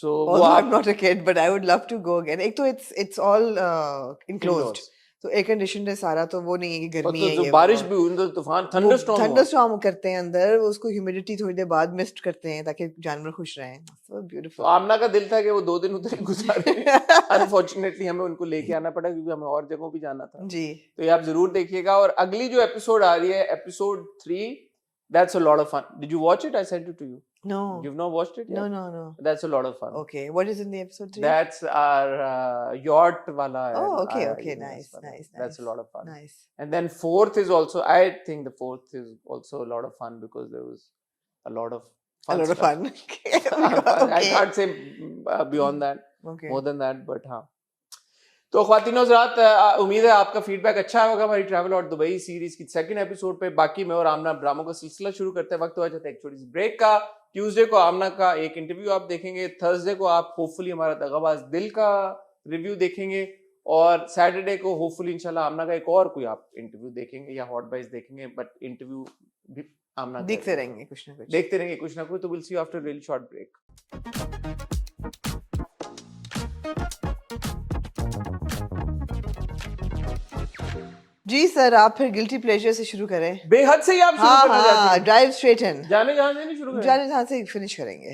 [SPEAKER 1] So वो
[SPEAKER 2] although I'm
[SPEAKER 1] आप
[SPEAKER 2] not a kid but I would love to go again. एक तो it's all enclosed,
[SPEAKER 1] indoors.
[SPEAKER 2] तो air condition है सारा, तो वो नहीं है कि
[SPEAKER 1] और
[SPEAKER 2] गर्मी
[SPEAKER 1] तो
[SPEAKER 2] है
[SPEAKER 1] जो
[SPEAKER 2] ये
[SPEAKER 1] बारिश भी हुई, तो तूफान थंडरस्टॉर्म हुआ।
[SPEAKER 2] थंडरस्टॉर्म करते हैं अंदर, उसको ह्यूमिडिटी थोड़ी देर बाद मिस्ट करते हैं ताकि जानवर खुश रहें। सो
[SPEAKER 1] तो
[SPEAKER 2] ब्यूटीफुल।
[SPEAKER 1] आमना का दिल था कि वो 2 दिन उधर ही गुजारे। अनफॉर्चुनेटली हमें उनको लेके आना पड़ा क्योंकि हमें और जगहों भी जाना था।
[SPEAKER 2] जी
[SPEAKER 1] तो ये आप जरूर देखिएगा। और अगली जो एपिसोड आ रही है, episode 3, that's a lot of fun. Did you watch it? I sent it to you.
[SPEAKER 2] no
[SPEAKER 1] You've not watched it yet?
[SPEAKER 2] no
[SPEAKER 1] That's a lot of fun.
[SPEAKER 2] okay, what is in the episode 3?
[SPEAKER 1] That's our yacht wala.
[SPEAKER 2] Oh,
[SPEAKER 1] and
[SPEAKER 2] okay,
[SPEAKER 1] our
[SPEAKER 2] okay,
[SPEAKER 1] Venus
[SPEAKER 2] nice,
[SPEAKER 1] wala.
[SPEAKER 2] nice,
[SPEAKER 1] That's a
[SPEAKER 2] nice.
[SPEAKER 1] lot of fun.
[SPEAKER 2] Nice.
[SPEAKER 1] And then 4th is also, I think the 4th is also a lot of fun because there was a lot of
[SPEAKER 2] A
[SPEAKER 1] fun
[SPEAKER 2] lot of
[SPEAKER 1] stuff.
[SPEAKER 2] fun.
[SPEAKER 1] I
[SPEAKER 2] Okay.
[SPEAKER 1] can't say beyond that,
[SPEAKER 2] Okay.
[SPEAKER 1] more than that, but हाँ। तो ख्वातीन और हज़रात, उम्मीद है आपका feedback अच्छा होगा हमारी travel और दुबई सीरीज की 2nd एपिसोड पे। बाकी मैं और आमना ड्रामों का सिलसिला शुरू करते हैं, वक्त हो जाता है एक छोटी सी ब्रेक का। ट्यूसडे को आमना का एक इंटरव्यू आप देखेंगे, थर्सडे को आप होपफुली हमारा दगाबाज दिल का रिव्यू देखेंगे, और सैटरडे को होपफुली इंशाल्लाह आमना का एक और कोई आप इंटरव्यू देखेंगे या हॉट बाइज देखेंगे। बट इंटरव्यू भी आमना
[SPEAKER 2] देखते रहेंगे कुछ ना कुछ।
[SPEAKER 1] देखते रहेंगे कुछ ना कुछ। तो will see you after really short break.
[SPEAKER 2] जी सर, आप फिर गिल्टी प्लेजर से शुरू करें।
[SPEAKER 1] बेहद से ही आप शुरू
[SPEAKER 2] हाँ
[SPEAKER 1] करना चाहते
[SPEAKER 2] हाँ,
[SPEAKER 1] हैं।
[SPEAKER 2] ड्राइव स्ट्रेट इन,
[SPEAKER 1] जाने जहां से नहीं शुरू करें।
[SPEAKER 2] जाने जहाँ से फिनिश करेंगे।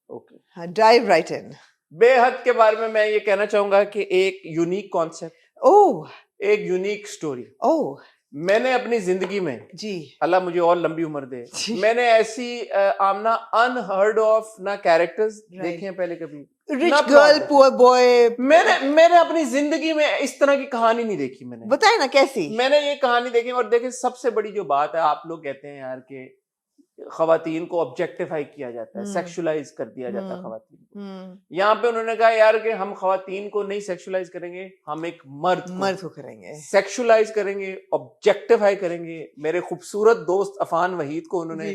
[SPEAKER 1] ओके,
[SPEAKER 2] हाँ, ड्राइव राइट इन।
[SPEAKER 1] बेहद के बारे में मैं ये कहना चाहूंगा कि एक यूनिक कॉन्सेप्ट,
[SPEAKER 2] ओह
[SPEAKER 1] एक यूनिक स्टोरी।
[SPEAKER 2] ओह
[SPEAKER 1] मैंने अपनी जिंदगी में,
[SPEAKER 2] जी
[SPEAKER 1] अल्लाह मुझे और लंबी उम्र दे,
[SPEAKER 2] जी।
[SPEAKER 1] मैंने ऐसी आमना अनहर्ड ऑफ ना कैरेक्टर्स
[SPEAKER 2] Right.
[SPEAKER 1] देखे हैं पहले कभी।
[SPEAKER 2] रिच
[SPEAKER 1] ना
[SPEAKER 2] गर्ल
[SPEAKER 1] plot।
[SPEAKER 2] पुअर बॉय,
[SPEAKER 1] मैंने अपनी जिंदगी में इस तरह की कहानी नहीं देखी।
[SPEAKER 2] बताए ना कैसी।
[SPEAKER 1] मैंने ये कहानी देखी। और देखे, सबसे बड़ी जो बात है, आप लोग कहते हैं यार कि खवातीन को ऑब्जेक्टिफाई किया जाता है, सेक्सुअलाइज कर दिया जाता है खवातीन को। यहाँ पे उन्होंने कहा यार कि हम खवातीन को नहीं सेक्सुअलाइज करेंगे, हम एक मर्द
[SPEAKER 2] को करेंगे,
[SPEAKER 1] सेक्सुअलाइज करेंगे, ऑब्जेक्टिफाई करेंगे। मेरे खूबसूरत दोस्त अफान वहीद को उन्होंने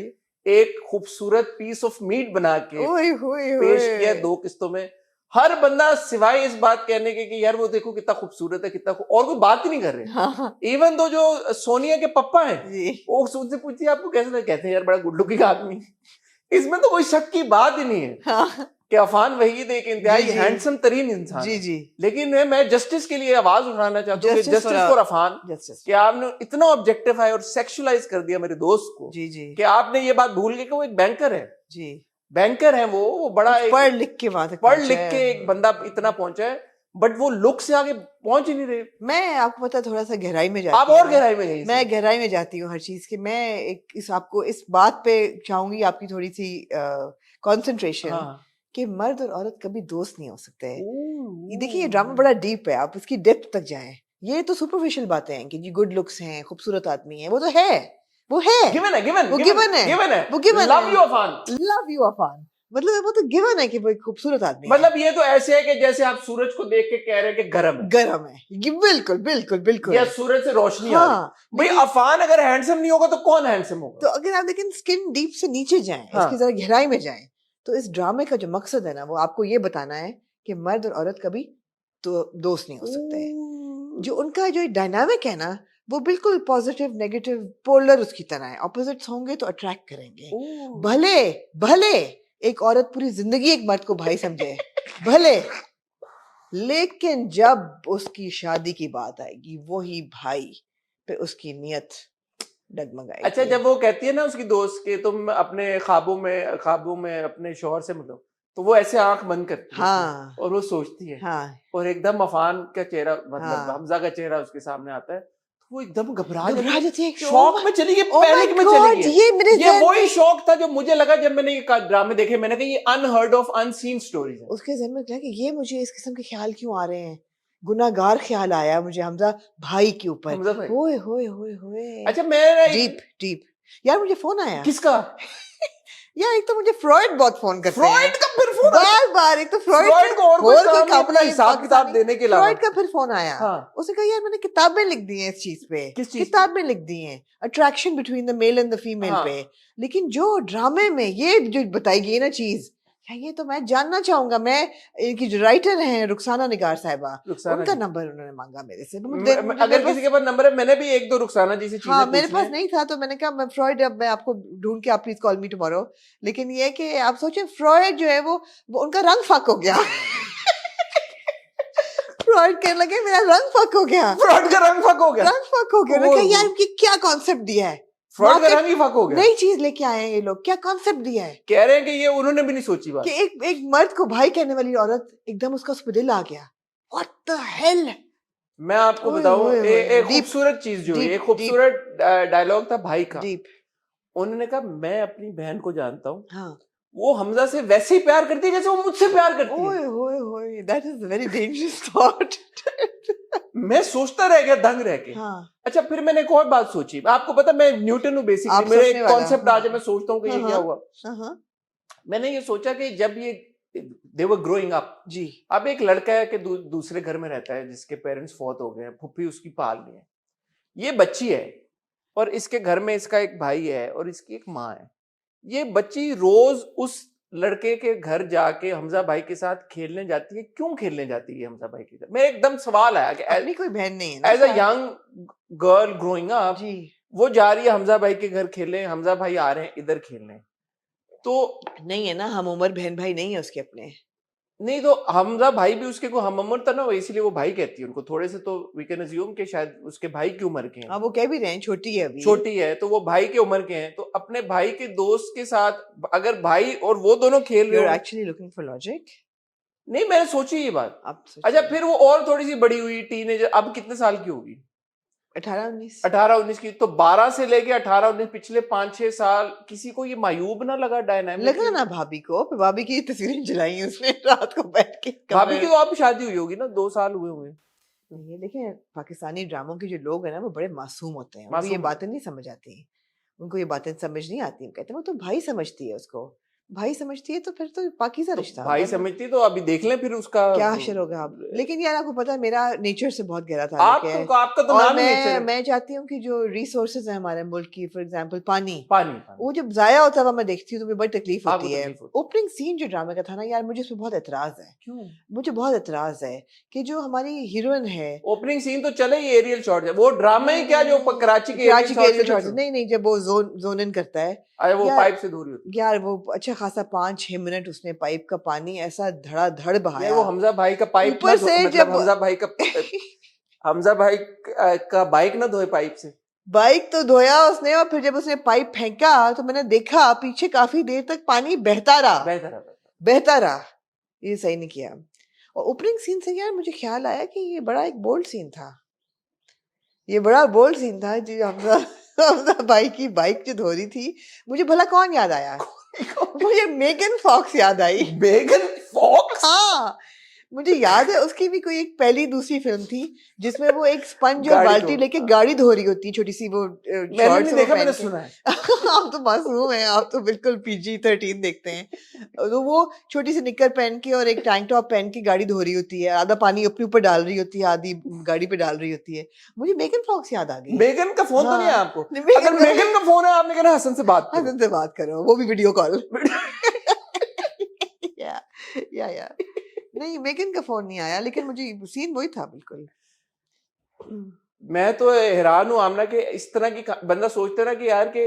[SPEAKER 1] एक खूबसूरत पीस ऑफ मीट बना के
[SPEAKER 2] ओए होए
[SPEAKER 1] पेश
[SPEAKER 2] होए।
[SPEAKER 1] किया 2 किस्तों में। हर बंदा सिवाय इस बात कहने के कि यार वो देखो कितना खूबसूरत है, और कोई बात ही नहीं कर रहे।
[SPEAKER 2] हाँ
[SPEAKER 1] इवन दो जो सोनिया के पप्पा हैं,
[SPEAKER 2] जी
[SPEAKER 1] वो उनसे पूछिए आपको कैसा लगा, कहते हैं यार बड़ा गुड लुकिंग आदमी। इसमें तो कोई शक की बात ही नहीं है
[SPEAKER 2] हाँ
[SPEAKER 1] कि अफान वहीद एक इंतहाई
[SPEAKER 2] जी
[SPEAKER 1] हैंडसम तरीन इंसान
[SPEAKER 2] जी
[SPEAKER 1] है।
[SPEAKER 2] जी
[SPEAKER 1] लेकिन मैं जस्टिस के लिए आवाज उठाना चाहता हूँ कि
[SPEAKER 2] Justice for
[SPEAKER 1] justice for Afan,
[SPEAKER 2] justice
[SPEAKER 1] कि आपने इतना ऑब्जेक्टिफाई और सेक्सुअलाइज कर दिया मेरे दोस्त को
[SPEAKER 2] जी जी
[SPEAKER 1] कि आपने ये बात भूल गए कि वो एक बैंकर है।
[SPEAKER 2] जी
[SPEAKER 1] बैंकर है वो बड़ा
[SPEAKER 2] कुछ
[SPEAKER 1] एक
[SPEAKER 2] पढ़ लिख के वहां तक
[SPEAKER 1] पढ़
[SPEAKER 2] पहुंचा
[SPEAKER 1] लिख
[SPEAKER 2] है।
[SPEAKER 1] के एक बंदा इतना पहुंचा है, बट वो लुक से आगे पहुंच ही नहीं रहे।
[SPEAKER 2] मैं आपको पता थोड़ा सा गहराई में
[SPEAKER 1] आप
[SPEAKER 2] जाती हूँ
[SPEAKER 1] और गहराई में गई
[SPEAKER 2] मैं गहराई में जाती हूँ हर चीज के। मैं एक आपको इस बात पे चाहूंगी आपकी थोड़ी सी कंसंट्रेशन
[SPEAKER 1] हाँ
[SPEAKER 2] कि मर्द और औरत कभी दोस्त नहीं हो सकते। ये देखिए ये
[SPEAKER 1] ओह,
[SPEAKER 2] ड्रामा बड़ा डीप है, आप इसकी डेप्थ तक जाएं। ये तो सुपरफिशियल बातें हैं कि जी गुड लुक्स हैं, खूबसूरत आदमी है, वो तो है, वो है,
[SPEAKER 1] गिवन है, गिवन
[SPEAKER 2] वो गिवन है,
[SPEAKER 1] गिवन है,
[SPEAKER 2] वो गिवन
[SPEAKER 1] लव
[SPEAKER 2] है।
[SPEAKER 1] You Afan.
[SPEAKER 2] Love you Afan, मतलब वो तो गिवन है कि वो एक खूबसूरत आदमी है।
[SPEAKER 1] मतलब ये तो ऐसे है कि जैसे आप सूरज को देख के कह रहे हैं कि गर्म है,
[SPEAKER 2] गरम है, ये बिल्कुल बिल्कुल बिल्कुल।
[SPEAKER 1] या सूरज से रोशनी आ रही है।
[SPEAKER 2] हाँ
[SPEAKER 1] भाई
[SPEAKER 2] लेकिन
[SPEAKER 1] अफान अगर हैंडसम नहीं होगा तो कौन हैंडसम होगा?
[SPEAKER 2] तो अगर आप लेकिन स्किन डीप से नीचे जाएं,
[SPEAKER 1] हाँ।
[SPEAKER 2] इसकी जरा गहराई में जाएं, तो इस ड्रामे का जो मकसद है ना वो आपको ये बताना है कि मर्द और औरत कभी तो दोस्त नहीं हो सकते। जो उनका जो डायनामिक है ना वो बिल्कुल पॉजिटिव नेगेटिव पोलर उसकी तरह है। ऑपोजिट्स होंगे तो अट्रैक्ट करेंगे।
[SPEAKER 1] ओह।
[SPEAKER 2] भले भले एक औरत पूरी जिंदगी एक मर्द को भाई समझे, भले, लेकिन जब उसकी शादी की बात आएगी वही भाई पे उसकी नियत डगमगाएगी।
[SPEAKER 1] अच्छा, जब वो कहती है ना उसकी दोस्त के तुम अपने ख्वाबों में अपने शौहर से मिलो, तो वो ऐसे आंख बंद करती है
[SPEAKER 2] हाँ
[SPEAKER 1] और वो सोचती है,
[SPEAKER 2] हाँ
[SPEAKER 1] और एकदम अफान का चेहरा, मतलब
[SPEAKER 2] हाँ
[SPEAKER 1] हमजा का चेहरा उसके सामने आता है, तो वो एकदम घबरा
[SPEAKER 2] घबरा जाती है कि
[SPEAKER 1] शौक
[SPEAKER 2] oh
[SPEAKER 1] में चली गई,
[SPEAKER 2] oh my
[SPEAKER 1] पैनिक में
[SPEAKER 2] God,
[SPEAKER 1] चली गई।
[SPEAKER 2] ये मेरे
[SPEAKER 1] ये
[SPEAKER 2] ज़हन
[SPEAKER 1] वही
[SPEAKER 2] में
[SPEAKER 1] शौक था जो मुझे लगा जब मैंने ये ड्रामे देखे। मैंने कहा ये अनहर्ड ऑफ अनसीन स्टोरीज है।
[SPEAKER 2] उसके ज़हन में क्या कि ये मुझे इस किस्म के ख्याल क्यों आ रहे हैं। गुनाहगार ख्याल आया मुझे हमजा भाई के ऊपर।
[SPEAKER 1] हमजा भाई,
[SPEAKER 2] होए होए होए होए।
[SPEAKER 1] अच्छा मेरा
[SPEAKER 2] डीप डीप। यार मुझे फोन आया।
[SPEAKER 1] किसका?
[SPEAKER 2] यार एक तो मुझे फ्रॉइड बहुत फोन करते हैं
[SPEAKER 1] फ्रॉइड का फिर फोन आया?
[SPEAKER 2] बार बार। एक तो फ्रॉइड
[SPEAKER 1] फ्रॉइड को और कोई काम नहीं अपना
[SPEAKER 2] कापला
[SPEAKER 1] हिसाब किताब
[SPEAKER 2] पाकिस्तानी
[SPEAKER 1] देने के अलावा।
[SPEAKER 2] फ्रॉइड का फिर फोन आया।
[SPEAKER 1] हाँ।
[SPEAKER 2] उसने कहा यार मैंने किताबें लिख दी हैं इस चीज पे।
[SPEAKER 1] किस चीज
[SPEAKER 2] किताबें लिख दी हैं attraction between the male and the female
[SPEAKER 1] हाँ।
[SPEAKER 2] पे। लेकिन जो ड्रामे में ये जो बताई गई ना चीज, यार ये तो मैं जानना चाहूंगा। मैं इनकी जो राइटर हैं रुखसाना निगार साहिबा,
[SPEAKER 1] रुखसाना
[SPEAKER 2] उनका
[SPEAKER 1] जी।
[SPEAKER 2] नंबर उन्होंने मांगा मेरे से।
[SPEAKER 1] अगर किसी के पास नंबर है, मैंने भी एक दो रुखसाना जी से चीजें
[SPEAKER 2] हाँ मेरे
[SPEAKER 1] पूछनी
[SPEAKER 2] पास
[SPEAKER 1] है।
[SPEAKER 2] नहीं था तो मैंने कहा मैं फ्रॉइड, अब मैं आपको ढूंढ के आप प्लीज कॉल मी टुमारो। लेकिन ये है कि आप सोचें फ्रॉइड जो है वो उनका रंग फक हो गया। फ्रॉइड कहने लगे मेरा रंग फक हो गया।
[SPEAKER 1] फ्रॉइड का रंग फक हो गया।
[SPEAKER 2] रंग फक हो गया। मैंने कहा यार ये क्या कॉन्सेप्ट दिया है।
[SPEAKER 1] फ्रॉइड का
[SPEAKER 2] मार्केट
[SPEAKER 1] रंग ही फक हो गया।
[SPEAKER 2] नई चीज लेके आए हैं ये लोग, क्या कॉन्सेप्ट दिया है।
[SPEAKER 1] कह रहे हैं कि ये उन्होंने भी नहीं सोची बात
[SPEAKER 2] कि एक मर्द को भाई कहने वाली औरत एकदम उसका उस पर दिल आ गया। What the hell.
[SPEAKER 1] मैं आपको
[SPEAKER 2] ओए,
[SPEAKER 1] बताऊं
[SPEAKER 2] ओए, ओए,
[SPEAKER 1] एक
[SPEAKER 2] deep,
[SPEAKER 1] खूबसूरत चीज जो है,
[SPEAKER 2] deep,
[SPEAKER 1] एक खूबसूरत डायलॉग था भाई का।
[SPEAKER 2] डीप।
[SPEAKER 1] उन्होंने कहा मैं अपनी बहन को जानता हूँ,
[SPEAKER 2] हाँ
[SPEAKER 1] वो हमजा से वैसे ही प्यार करती है जैसे वो मुझसे प्यार करती है।
[SPEAKER 2] ओए होए होए, that is very dangerous thought.
[SPEAKER 1] मैं सोचता रह गया दंग रह के।
[SPEAKER 2] हाँ
[SPEAKER 1] अच्छा, फिर मैंने एक और बात सोची। आपको पता मैं न्यूटन हूँ बेसिकली,
[SPEAKER 2] आप
[SPEAKER 1] मेरे
[SPEAKER 2] सोचने
[SPEAKER 1] एक
[SPEAKER 2] वाला,
[SPEAKER 1] कॉन्सेप्ट
[SPEAKER 2] हाँ।
[SPEAKER 1] आज मैं सोचता हूँ कि ये
[SPEAKER 2] हाँ,
[SPEAKER 1] क्या हुआ।
[SPEAKER 2] हाँ
[SPEAKER 1] मैंने ये सोचा कि जब ये दे वर ग्रोइंग अप,
[SPEAKER 2] जी
[SPEAKER 1] अब एक लड़का है कि दूसरे घर में रहता है जिसके पेरेंट्स फौत हो गए हैं, फुप्पी उसकी पाल रही है, ये बच्ची है, और इसके घर में इसका एक भाई है और इसकी एक माँ है। ये बच्ची रोज उस लड़के के घर जाके हमजा भाई के साथ खेलने जाती है। क्यों खेलने जाती है हमजा भाई के घर? मेरे एकदम सवाल आया कि
[SPEAKER 2] अपनी कोई बहन नहीं है ना
[SPEAKER 1] एज अ
[SPEAKER 2] शायद।
[SPEAKER 1] यंग गर्ल ग्रोइंग अप,
[SPEAKER 2] जी
[SPEAKER 1] वो जा रही है हमजा भाई के घर खेलने, हमजा भाई आ रहे हैं इधर खेलने, तो
[SPEAKER 2] नहीं है ना, हम उम्र बहन भाई नहीं है उसके अपने।
[SPEAKER 1] नहीं, तो हमजा भाई भी उसके को हम उम्र था ना, इसलिए वो भाई कहती है उनको। थोड़े से तो वी कैन अज्यूम कि शायद उसके भाई की उम्र के हैं।
[SPEAKER 2] हाँ वो कह भी रहे हैं छोटी है अभी।
[SPEAKER 1] छोटी है तो वो भाई के उम्र के हैं, तो अपने भाई के दोस्त के साथ अगर भाई और वो दोनों खेल
[SPEAKER 2] यू
[SPEAKER 1] रहे
[SPEAKER 2] आर
[SPEAKER 1] हो।
[SPEAKER 2] Actually looking for logic.
[SPEAKER 1] नहीं, मैंने सोची ये बात।
[SPEAKER 2] आप
[SPEAKER 1] अच्छा, फिर वो और थोड़ी सी बड़ी हुई, टीनेजर, अब कितने साल की होगी?
[SPEAKER 2] 18-19
[SPEAKER 1] 18-19 की। तो 12 से लेके 18-19 पिछले 5-6 साल किसी को ये मायूब ना लगा डायनामिक?
[SPEAKER 2] लगा ना भाभी को। फिर भाभी की तस्वीरें जलाई उसने रात को बैठ के
[SPEAKER 1] भाभी की तो आप शादी हुई होगी ना, 2 साल हुए होंगे।
[SPEAKER 2] ये देखें पाकिस्तानी ड्रामों के जो लोग हैं ना वो बड़े मासूम होते हैं। उनको ये
[SPEAKER 1] मासूम।
[SPEAKER 2] बातें नहीं समझ आती, उनको ये बातें समझ नहीं आती। कहते हैं वो तो भाई समझती है उसको। भाई समझती है तो फिर तो पाकीज़ा रिश्ता
[SPEAKER 1] भाई
[SPEAKER 2] होगा ना।
[SPEAKER 1] समझती तो अभी देख लें फिर उसका
[SPEAKER 2] क्या हश्र होगा आप। लेकिन यार आपको पता है मेरा नेचर से बहुत गहरा ताल्लुक है।
[SPEAKER 1] आपका तो
[SPEAKER 2] और
[SPEAKER 1] नाम ही नेचर है।
[SPEAKER 2] मैं चाहती हूँ कि जो रिसोर्सेज है हमारे मुल्क की, फॉर एग्जांपल पानी,
[SPEAKER 1] पानी
[SPEAKER 2] वो जब जाया होता है मैं देखती हूँ तो मुझे बड़ी तकलीफ
[SPEAKER 1] आपको
[SPEAKER 2] होती है।
[SPEAKER 1] तकलीफ होती
[SPEAKER 2] ओपनिंग सीन जो ड्रामे का था ना यार, मुझे उसमें बहुत एतराज है।
[SPEAKER 1] क्यों?
[SPEAKER 2] मुझे बहुत एतराज है कि जो हमारी हीरोइन है,
[SPEAKER 1] ओपनिंग सीन तो चले ही एरियल शॉट है, वो ड्रामा ही क्या जो कराची के
[SPEAKER 2] कराची के
[SPEAKER 1] एरियल
[SPEAKER 2] एरियल
[SPEAKER 1] शॉट
[SPEAKER 2] शॉट्स, नहीं नहीं, जब वो जोन इन करता है
[SPEAKER 1] अरे वो
[SPEAKER 2] यार,
[SPEAKER 1] पाइप से दूर ही होती
[SPEAKER 2] यार वो अच्छा खासा 5-6 मिनट उसने पाइप का पानी ऐसा धड़ाधड़
[SPEAKER 1] है। यार
[SPEAKER 2] बहाया।
[SPEAKER 1] वो हमजा भाई का पाइप ना
[SPEAKER 2] ऊपर से
[SPEAKER 1] मतलब
[SPEAKER 2] जब
[SPEAKER 1] हमजा भाई का बाइक ना धोए पाइप से।
[SPEAKER 2] बाइक तो धोया उसने, और फिर जब उसने पाइप फेंका तो मैंने देखा पीछे काफी देर तक पानी बहता रहा,
[SPEAKER 1] बेहतर है।
[SPEAKER 2] बहता रहा। ये सही नहीं किया। और ओपनिंग सीन से यार मुझे ख्याल आया कि ये बड़ा एक बोल्ड सीन था, ये बड़ा बोल्ड सीन था जी। हमजा हमजा भाई की बाइक जो धो रही थी, मुझे भला कौन याद आया? मुझे मेगन फॉक्स याद आई।
[SPEAKER 1] Megan fox?
[SPEAKER 2] हाँ, मुझे याद है उसकी भी कोई एक पहली दूसरी फिल्म थी जिसमें वो एक स्पंज और
[SPEAKER 1] गाड़ी
[SPEAKER 2] बाल्टी
[SPEAKER 1] धो
[SPEAKER 2] लेके गाड़ी धो रही होती है, छोटी सी वो
[SPEAKER 1] मैंने
[SPEAKER 2] शॉर्ट्स
[SPEAKER 1] नहीं
[SPEAKER 2] वो
[SPEAKER 1] देखा,
[SPEAKER 2] पहन
[SPEAKER 1] मैंने
[SPEAKER 2] के।
[SPEAKER 1] सुना है।
[SPEAKER 2] आप तो मासूम हैं, आप तो बिल्कुल PG-13 देखते हैं। तो वो छोटी सी निक्कर पहन के और एक टैंक टॉप पहन के गाड़ी धो रही होती है, आधा पानी अपने ऊपर डाल रही होती है, आधी गाड़ी पे डाल रही होती है। मुझे मेगन फॉक्स याद आ गई।
[SPEAKER 1] मेगन का फोन तो नहीं है
[SPEAKER 2] हाँ,
[SPEAKER 1] आपको?
[SPEAKER 2] नहीं,
[SPEAKER 1] अगर मेगन का फोन है आपने कहना हसन से बात करो।
[SPEAKER 2] हसन से बात करो, वो भी वीडियो कॉल। या नहीं, मेगन का फोन नहीं आया, लेकिन मुझे सीन वही था बिल्कुल।
[SPEAKER 1] मैं तो हैरान हूँ आमना के इस तरह की बंदा सोचते है ना कि यार के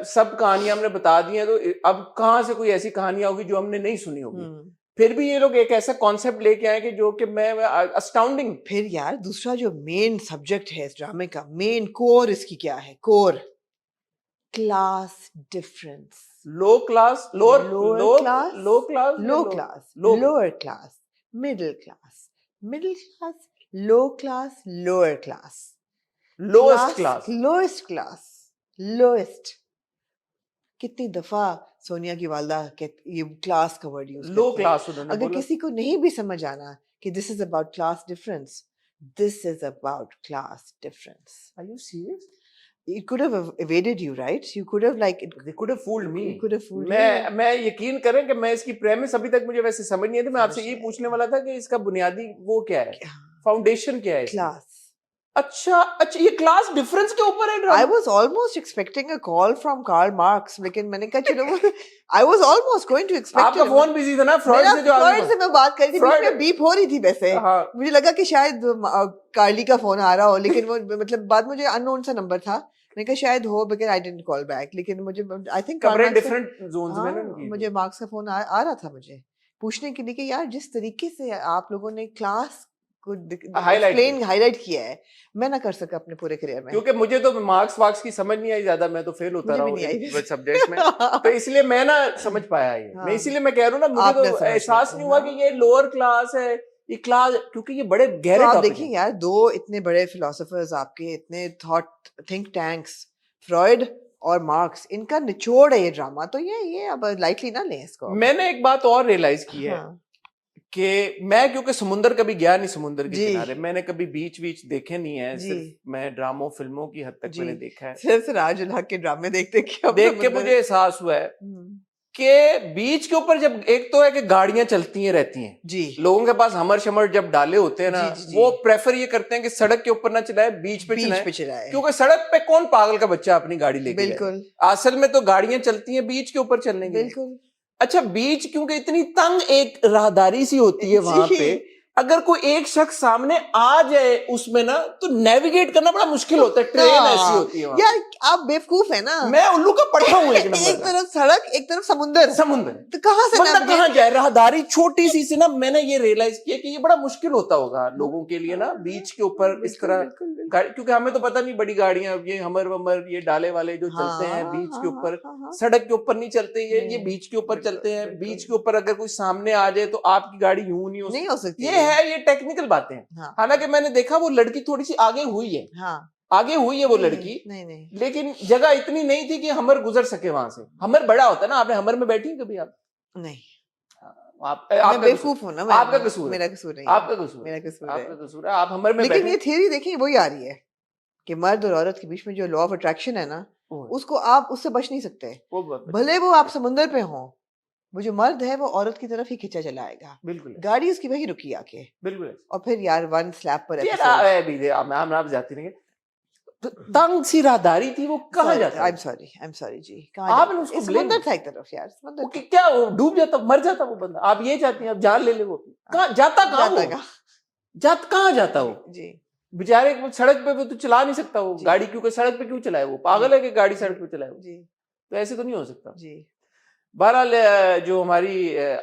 [SPEAKER 1] सब कहानियां हमने बता दी हैं, तो अब कहाँ से कोई ऐसी कहानियां होगी जो हमने नहीं सुनी होगी। फिर भी ये लोग एक ऐसा कॉन्सेप्ट लेके आए कि जो कि मैं अस्टाउंडिंग।
[SPEAKER 2] फिर यार दूसरा जो मेन सब्जेक्ट है इस ड्रामे का, मेन कोर इसकी क्या है? Core class difference.
[SPEAKER 1] Low class, lower
[SPEAKER 2] lower class,
[SPEAKER 1] low class,
[SPEAKER 2] low class, lower class, middle class, middle class, low class, lower class,
[SPEAKER 1] lowest class,
[SPEAKER 2] lowest class, lowest. कितनी दफा सोनिया की वालदा के ये क्लास का वर्ड यूज
[SPEAKER 1] लो
[SPEAKER 2] करती है।
[SPEAKER 1] क्लास उन्होंने
[SPEAKER 2] अगर
[SPEAKER 1] बोला।
[SPEAKER 2] किसी को नहीं भी समझ आना कि this is about class difference, this is about class difference.
[SPEAKER 1] Are you serious?
[SPEAKER 2] It could have evaded you, right? You could have like
[SPEAKER 1] They could have fooled me.
[SPEAKER 2] You could have fooled
[SPEAKER 1] मैं यकीन करें कि मैं इसकी premise अभी तक मुझे वैसे समझ नहीं आई थी। मैं आपसे
[SPEAKER 2] समझ
[SPEAKER 1] ये
[SPEAKER 2] नहीं
[SPEAKER 1] पूछने वाला था कि इसका बुनियादी वो क्या है,
[SPEAKER 2] you.
[SPEAKER 1] फाउंडेशन क्या है इसकी?
[SPEAKER 2] Class.
[SPEAKER 1] अच्छा ये क्लास डिफरेंस के ऊपर है
[SPEAKER 2] I
[SPEAKER 1] drama.
[SPEAKER 2] was almost expecting a call from Karl Marx, लेकिन मैंने कहा चलो I was almost going to expect
[SPEAKER 1] आपका
[SPEAKER 2] it.
[SPEAKER 1] फोन बिजी था ना, फ्रॉइड
[SPEAKER 2] मेरा
[SPEAKER 1] से जो
[SPEAKER 2] फ्रॉइड से मैं बात कर रही थी, बीच
[SPEAKER 1] फ्रॉइड-
[SPEAKER 2] में बीप हो रही थी वैसे।
[SPEAKER 1] हाँ।
[SPEAKER 2] मुझे लगा कि शायद कार्ली का फोन आ रहा हो, लेकिन वो मतलब बाद मुझे अननोन सा नंबर था। मैंने कहा शायद हो, because I didn't call back. लेकिन मुझे आई थिंक
[SPEAKER 1] खबरें डिफरेंट जोन्स में ना
[SPEAKER 2] हाँ,
[SPEAKER 1] उनकी।
[SPEAKER 2] मुझे मार्क्स का फोन आ रहा था मुझे पूछने के लिए कि यार जिस तरीके से आप लोगों ने क्लास को एक्सप्लेन हाईलाइट किया है, मैं ना कर सका अपने पूरे करियर में।
[SPEAKER 1] क्योंकि मुझे तो मार्क्स वार्क्स की समझ नहीं आई ज्यादा, मैं तो फेल होता
[SPEAKER 2] मुझे
[SPEAKER 1] रहा
[SPEAKER 2] भी
[SPEAKER 1] हूँ
[SPEAKER 2] नहीं आई
[SPEAKER 1] इन सब्जेक्ट्स में। तो इसलिए मैं ना समझ पाया ये।
[SPEAKER 2] हाँ।
[SPEAKER 1] मैं इसीलिए मैं कह रहा हूँ ना, मुझे
[SPEAKER 2] आप ना
[SPEAKER 1] तो
[SPEAKER 2] समझ
[SPEAKER 1] एहसास
[SPEAKER 2] पाते,
[SPEAKER 1] नहीं हुआ
[SPEAKER 2] हाँ।
[SPEAKER 1] कि ये लोअर क्लास है, ये क्लास, क्योंकि ये बड़े
[SPEAKER 2] तो
[SPEAKER 1] गहरे
[SPEAKER 2] आप
[SPEAKER 1] टॉपिक
[SPEAKER 2] देखिए
[SPEAKER 1] हैं।
[SPEAKER 2] यार, दो इतने बड़े फिलोसोफर्स आपके, इतने थॉट थिंक टैंक्स, फ्रॉइड और मार्क्स, इनका निचोड़ है ये ड्रामा। तो ये अब लाइटली ना लें इसको।
[SPEAKER 1] मैंने एक बात और रियलाइज की है
[SPEAKER 2] हाँ।
[SPEAKER 1] कि मैं क्योंकि समुंदर कभी गया नहीं, समुंदर के
[SPEAKER 2] जी।
[SPEAKER 1] किनारे मैंने कभी बीच बीच देखे नहीं है,
[SPEAKER 2] जी।
[SPEAKER 1] सिर्फ मैं ड्रामों फिल्मों की हद तक
[SPEAKER 2] जी।
[SPEAKER 1] मैंने देखा है।
[SPEAKER 2] सिर्फ सिराज उल हक के ड्रामे देख देख के
[SPEAKER 1] देख के मुझे एहसास हुआ है कि बीच के ऊपर जब एक तो है कि गाड़ियां चलती हैं रहती हैं,
[SPEAKER 2] जी,
[SPEAKER 1] लोगों के पास हमर शमर जब डाले होते हैं ना,
[SPEAKER 2] जी, जी, जी।
[SPEAKER 1] वो प्रेफर ये करते हैं कि सड़क के ऊपर ना चलाए, बीच पे
[SPEAKER 2] बीच
[SPEAKER 1] चलाए,
[SPEAKER 2] पे
[SPEAKER 1] क्योंकि सड़क पे कौन पागल का बच्चा अपनी गाड़ी लेके जाए।
[SPEAKER 2] बिल्कुल
[SPEAKER 1] असल में तो गाड़ियां चलती हैं बीच के ऊपर चलने के लिए।
[SPEAKER 2] बिल्कुल।
[SPEAKER 1] अच्छा बीच क्योंकि इतनी तंग एक राहदारी सी होती है वहां
[SPEAKER 2] जी।
[SPEAKER 1] पे, अगर कोई एक शख्स सामने आ जाए उसमें ना, तो नेविगेट करना बड़ा मुश्किल होता है। ट्रेन ऐसी होती है वहां
[SPEAKER 2] यार आप बेवकूफ है ना।
[SPEAKER 1] मैं उल्लू का पट्टा हूं एक नंबर
[SPEAKER 2] एक
[SPEAKER 1] का।
[SPEAKER 2] तरफ सड़क, एक तरफ समुंदर,
[SPEAKER 1] समुंदर,
[SPEAKER 2] तो कहाँ से
[SPEAKER 1] बंदा
[SPEAKER 2] navigate-
[SPEAKER 1] कहाँ जाए, राहदारी छोटी सी से ना, मैंने ये रियलाइज किया कि ये बड़ा मुश्किल होता होगा लोगों के लिए ना, बीच के ऊपर इस तरह क्योंकि हमें तो पता नहीं, बड़ी गाड़ियां ये हमर वमर ये डाले वाले जो चलते हैं बीच के ऊपर, सड़क के ऊपर नहीं चलते, ये बीच के ऊपर चलते हैं। बीच के ऊपर अगर कोई सामने आ जाए तो आपकी गाड़ी यूं नहीं हो सकती। ये है, ये टेक्निकल बातें हैं। हालांकि मैंने देखा वो लड़की थोड़ी सी आगे हुई है, आगे हुई है वो लड़की,
[SPEAKER 2] नहीं,
[SPEAKER 1] लेकिन जगह इतनी नहीं थी कि हमर गुजर सके वहां से। हमर बड़ा होता है ना, आपने हमर में बैठी कभी आप?
[SPEAKER 2] नहीं,
[SPEAKER 1] आपका
[SPEAKER 2] बेवकूफ हूं ना,
[SPEAKER 1] आपका कसूर,
[SPEAKER 2] मेरा कसूर नहीं,
[SPEAKER 1] आपका कसूर,
[SPEAKER 2] मेरा कसूर
[SPEAKER 1] आपका कसूर है, आप हमर में
[SPEAKER 2] लेकिन ये थियरी देखिए वही आ रही है कि मर्द और औरत के बीच में जो लॉ ऑफ अट्रैक्शन है ना, उसको आप उससे बच नहीं सकते। भले वो आप समुंदर पे हो, वो जो मर्द है वो औरत की तरफ ही खींचा चला आएगा,
[SPEAKER 1] बिल्कुल
[SPEAKER 2] गाड़ी उसकी वही रुकी आके,
[SPEAKER 1] बिल्कुल
[SPEAKER 2] और फिर यार वन स्लैप पर
[SPEAKER 1] यार
[SPEAKER 2] एपिसोड।
[SPEAKER 1] अभी हम आप जाती नहीं तो तंग सी राहदारी थी वो कहाँ जाता
[SPEAKER 2] आई
[SPEAKER 1] है?
[SPEAKER 2] एम सॉरी जी, कहाँ
[SPEAKER 1] आपने
[SPEAKER 2] जाता
[SPEAKER 1] उसको
[SPEAKER 2] है?
[SPEAKER 1] ब्लेम
[SPEAKER 2] समुंदर था एक तरफ यार,
[SPEAKER 1] वो
[SPEAKER 2] समुंदर था।
[SPEAKER 1] क्या वो डूब जाता मर जाता वो बंदा। आप ये चाहती हैं अब जान ले वो कहाँ जाता कहाँ
[SPEAKER 2] जाता
[SPEAKER 1] वो
[SPEAKER 2] कहाँ?
[SPEAKER 1] कहाँ जाता वो
[SPEAKER 2] जी
[SPEAKER 1] बेचारे वो सड़क पे वो तो चला नहीं सकता वो
[SPEAKER 2] जी।
[SPEAKER 1] गाड़ी क्योंकि सड़क पे क्यों चलाए वो पागल है कि गाड़ी सड़क पे चलाए वो
[SPEAKER 2] जी
[SPEAKER 1] तो ऐसे तो नहीं हो सकता।
[SPEAKER 2] जी
[SPEAKER 1] बहरहाल जो हमारी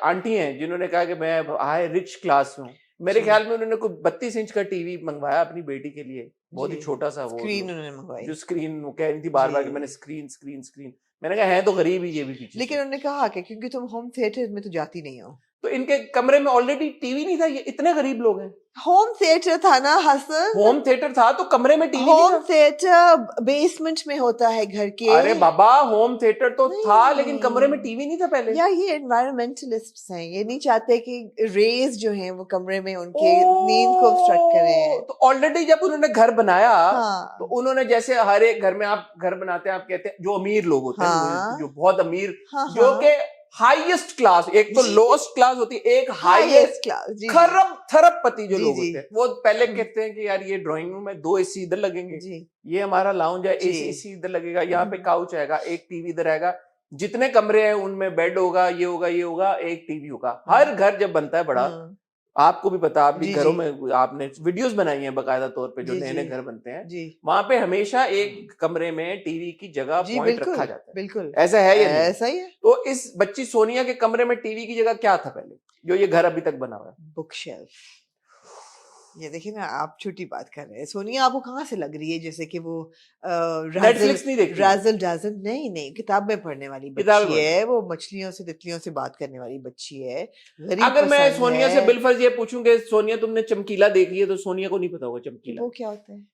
[SPEAKER 1] आंटी हैं जिन्होंने कहा कि मैं हाई रिच क्लास में हूँ मेरे
[SPEAKER 2] जी
[SPEAKER 1] ख्याल में उन्होंने कोई 32 इंच का टीवी मंगवाया अपनी बेटी के लिए बहुत ही
[SPEAKER 2] जी,
[SPEAKER 1] छोटा सा वो
[SPEAKER 2] स्क्रीन उन्होंने मंगवाई।
[SPEAKER 1] जो स्क्रीन वो कह रही थी बार बार कि
[SPEAKER 2] जी।
[SPEAKER 1] मैंने स्क्रीन स्क्रीन स्क्रीन मैंने कहा है तो गरीब ही ये भी पीछे
[SPEAKER 2] लेकिन
[SPEAKER 1] से।
[SPEAKER 2] उन्होंने कहा कि क्योंकि तुम होम थिएटर में तो जाती नहीं हो।
[SPEAKER 1] तो इनके कमरे में ऑलरेडी टीवी नहीं था ये इतने गरीब लोग हैं।
[SPEAKER 2] होम थिएटर था ना हसन,
[SPEAKER 1] होम थिएटर था तो कमरे में टीवी नहीं
[SPEAKER 2] होम
[SPEAKER 1] था।
[SPEAKER 2] थिएटर बेसमेंट में होता है घर के।
[SPEAKER 1] अरे बाबा होम थिएटर तो था लेकिन कमरे में
[SPEAKER 2] नहीं
[SPEAKER 1] टीवी नहीं था पहले।
[SPEAKER 2] यार, ये एनवायरमेंटलिस्ट्स हैं, ये नहीं चाहते कि रेज जो हैं वो कमरे में उनके नींद को ऑब्स्ट्रक्ट करें।
[SPEAKER 1] तो ऑलरेडी जब उन्होंने घर बनाया तो
[SPEAKER 2] हाँ
[SPEAKER 1] उन्होंने जैसे हर एक घर में आप घर बनाते हैं आप कहते हैं जो अमीर लोग होते हैं
[SPEAKER 2] हाँ
[SPEAKER 1] जो बहुत अमीर
[SPEAKER 2] हाँ
[SPEAKER 1] जो
[SPEAKER 2] हाँ,
[SPEAKER 1] के हाईएस्ट क्लास एक तो
[SPEAKER 2] जी।
[SPEAKER 1] लोएस्ट क्लास होती है एक हाईएस्ट
[SPEAKER 2] हाईएस्ट क्लास। जी
[SPEAKER 1] खरब थरबपति जो
[SPEAKER 2] जी
[SPEAKER 1] लोग
[SPEAKER 2] जी
[SPEAKER 1] होते हैं वो पहले
[SPEAKER 2] हम्म,
[SPEAKER 1] कहते हैं कि यार ये ड्राइंग रूम में 2 एसी इधर लगेंगे
[SPEAKER 2] जी
[SPEAKER 1] ये हमारा लाउंज है
[SPEAKER 2] जी
[SPEAKER 1] एसी एसी इधर लगेगा यहाँ पे
[SPEAKER 2] हम्म,
[SPEAKER 1] काउच आएगा एक टीवी इधर आएगा जितने कमरे हैं उनमें बेड होगा ये होगा एक टीवी होगा। हर घर जब बनता है बड़ा
[SPEAKER 2] हम्म,
[SPEAKER 1] आपको भी पता आप भी
[SPEAKER 2] जी
[SPEAKER 1] घरों
[SPEAKER 2] जी
[SPEAKER 1] में आपने वीडियोस बनाई हैं बकायदा तौर पे जो
[SPEAKER 2] जी
[SPEAKER 1] नए
[SPEAKER 2] जी
[SPEAKER 1] नए घर बनते हैं
[SPEAKER 2] जी
[SPEAKER 1] वहां पे हमेशा एक कमरे में टीवी की जगह
[SPEAKER 2] जी,
[SPEAKER 1] पॉइंट रखा
[SPEAKER 2] बिल्कुल
[SPEAKER 1] जाता है।
[SPEAKER 2] बिल्कुल
[SPEAKER 1] ऐसा है या नहीं?
[SPEAKER 2] ऐसा ही है।
[SPEAKER 1] तो इस बच्ची सोनिया के कमरे में टीवी की जगह क्या था पहले जो ये घर अभी तक बना हुआ है?
[SPEAKER 2] Book shelf. ये देखिए ना, आप छोटी बात कर रहे हैं। सोनिया आपको कहाँ से लग रही है जैसे कि वो राजल
[SPEAKER 1] नेटफ्लिक्स नहीं देखती
[SPEAKER 2] राजल डाजल? नहीं नहीं, किताब में पढ़ने वाली
[SPEAKER 1] किताबें
[SPEAKER 2] बच्ची
[SPEAKER 1] पढ़
[SPEAKER 2] है वो, मछलियों से तितलियों से बात करने वाली बच्ची है, गरीब
[SPEAKER 1] अगर मैं
[SPEAKER 2] पसंद
[SPEAKER 1] सोनिया से
[SPEAKER 2] है।
[SPEAKER 1] बिलफर्ज ये पूछूं कि सोनिया तुमने चमकीला देखी है तो सोनिया को नहीं पता होगा
[SPEAKER 2] कि
[SPEAKER 1] चमकीला
[SPEAKER 2] वो क्या होता है?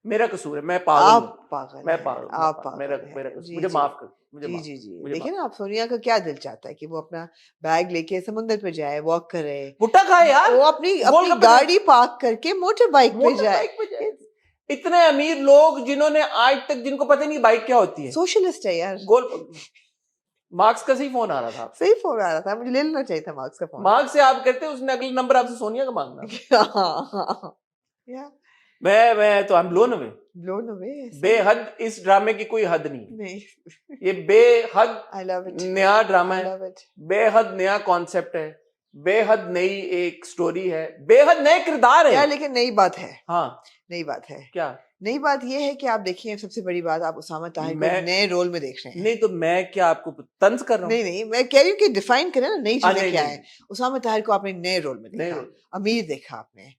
[SPEAKER 1] मेरा कसूर है मैं पागल
[SPEAKER 2] आप
[SPEAKER 1] हूँ
[SPEAKER 2] पागल
[SPEAKER 1] मैं
[SPEAKER 2] हैं,
[SPEAKER 1] पागल
[SPEAKER 2] आप
[SPEAKER 1] मेरा
[SPEAKER 2] पागल
[SPEAKER 1] मेरा
[SPEAKER 2] हैं।
[SPEAKER 1] कसूर
[SPEAKER 2] जी
[SPEAKER 1] मुझे
[SPEAKER 2] जी
[SPEAKER 1] माफ कर मुझे
[SPEAKER 2] जी
[SPEAKER 1] माफ
[SPEAKER 2] जी जी,
[SPEAKER 1] मुझे
[SPEAKER 2] देखिए
[SPEAKER 1] माफ
[SPEAKER 2] ना, आप सोनिया का क्या दिल चाहता है कि वो अपना बैग लेके समुंदर पे जाए, वॉक करे,
[SPEAKER 1] भुट्टा खाए यार
[SPEAKER 2] वो अपनी अपनी
[SPEAKER 1] गोलगप्पे खाए
[SPEAKER 2] गाड़ी पार्क करके मोटर बाइक पे
[SPEAKER 1] मोटर
[SPEAKER 2] जाए।
[SPEAKER 1] बाइक पे जाए। इतने अमीर लोग जिन्होंने आज तक जिनको पता नहीं बाइक क्या होती है
[SPEAKER 2] सोशलिस्ट है यार।
[SPEAKER 1] गोल मार्क्स का सही फोन आ रहा था आपसे।
[SPEAKER 2] सही फोन आ रहा था, मुझे ले लेना चाहिए था मार्क्स का फोन।
[SPEAKER 1] मार्क्स से आप कहते उसने अगले नंबर आपसे सोनिया का मांगना।
[SPEAKER 2] या
[SPEAKER 1] मैं तो I am blown away
[SPEAKER 2] blown away.
[SPEAKER 1] बेहद इस ड्रामे की कोई हद नहीं
[SPEAKER 2] नहीं,
[SPEAKER 1] ये बेहद
[SPEAKER 2] आई लव इट,
[SPEAKER 1] नया ड्रामा
[SPEAKER 2] आई
[SPEAKER 1] है
[SPEAKER 2] लव इट।
[SPEAKER 1] बेहद नया कॉन्सेप्ट है बेहद नई एक स्टोरी है बेहद नए किरदार है
[SPEAKER 2] यार लेकिन नई बात है,
[SPEAKER 1] हाँ
[SPEAKER 2] नई बात है।
[SPEAKER 1] क्या
[SPEAKER 2] नई बात ये है कि आप देखिए, सबसे बड़ी बात, आप उसामा ताहिर को
[SPEAKER 1] मैं
[SPEAKER 2] नए रोल में देख रहे हैं।
[SPEAKER 1] नहीं तो मैं क्या आपको तंज कर रहा हूँ
[SPEAKER 2] नहीं नहीं, मैं कह रही हूँ कि डिफाइन करें ना, नई चीजें
[SPEAKER 1] नहीं,
[SPEAKER 2] क्या
[SPEAKER 1] नहीं,
[SPEAKER 2] है। उसामा ताहिर को आपने नए रोल में
[SPEAKER 1] नए
[SPEAKER 2] देखा,
[SPEAKER 1] रोल
[SPEAKER 2] अमीर देखा आपने,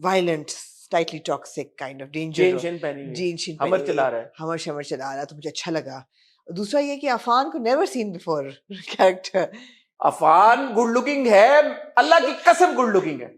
[SPEAKER 2] violent, slightly toxic kind of danger,
[SPEAKER 1] gene Shin पहनी हुई
[SPEAKER 2] जीन शीन
[SPEAKER 1] हमर चला रहा है
[SPEAKER 2] हमर शमर चला रहा, तो मुझे अच्छा लगा। दूसरा ये कि अफान को never seen before character.
[SPEAKER 1] Afan good looking है अल्लाह की कसम गुड लुकिंग है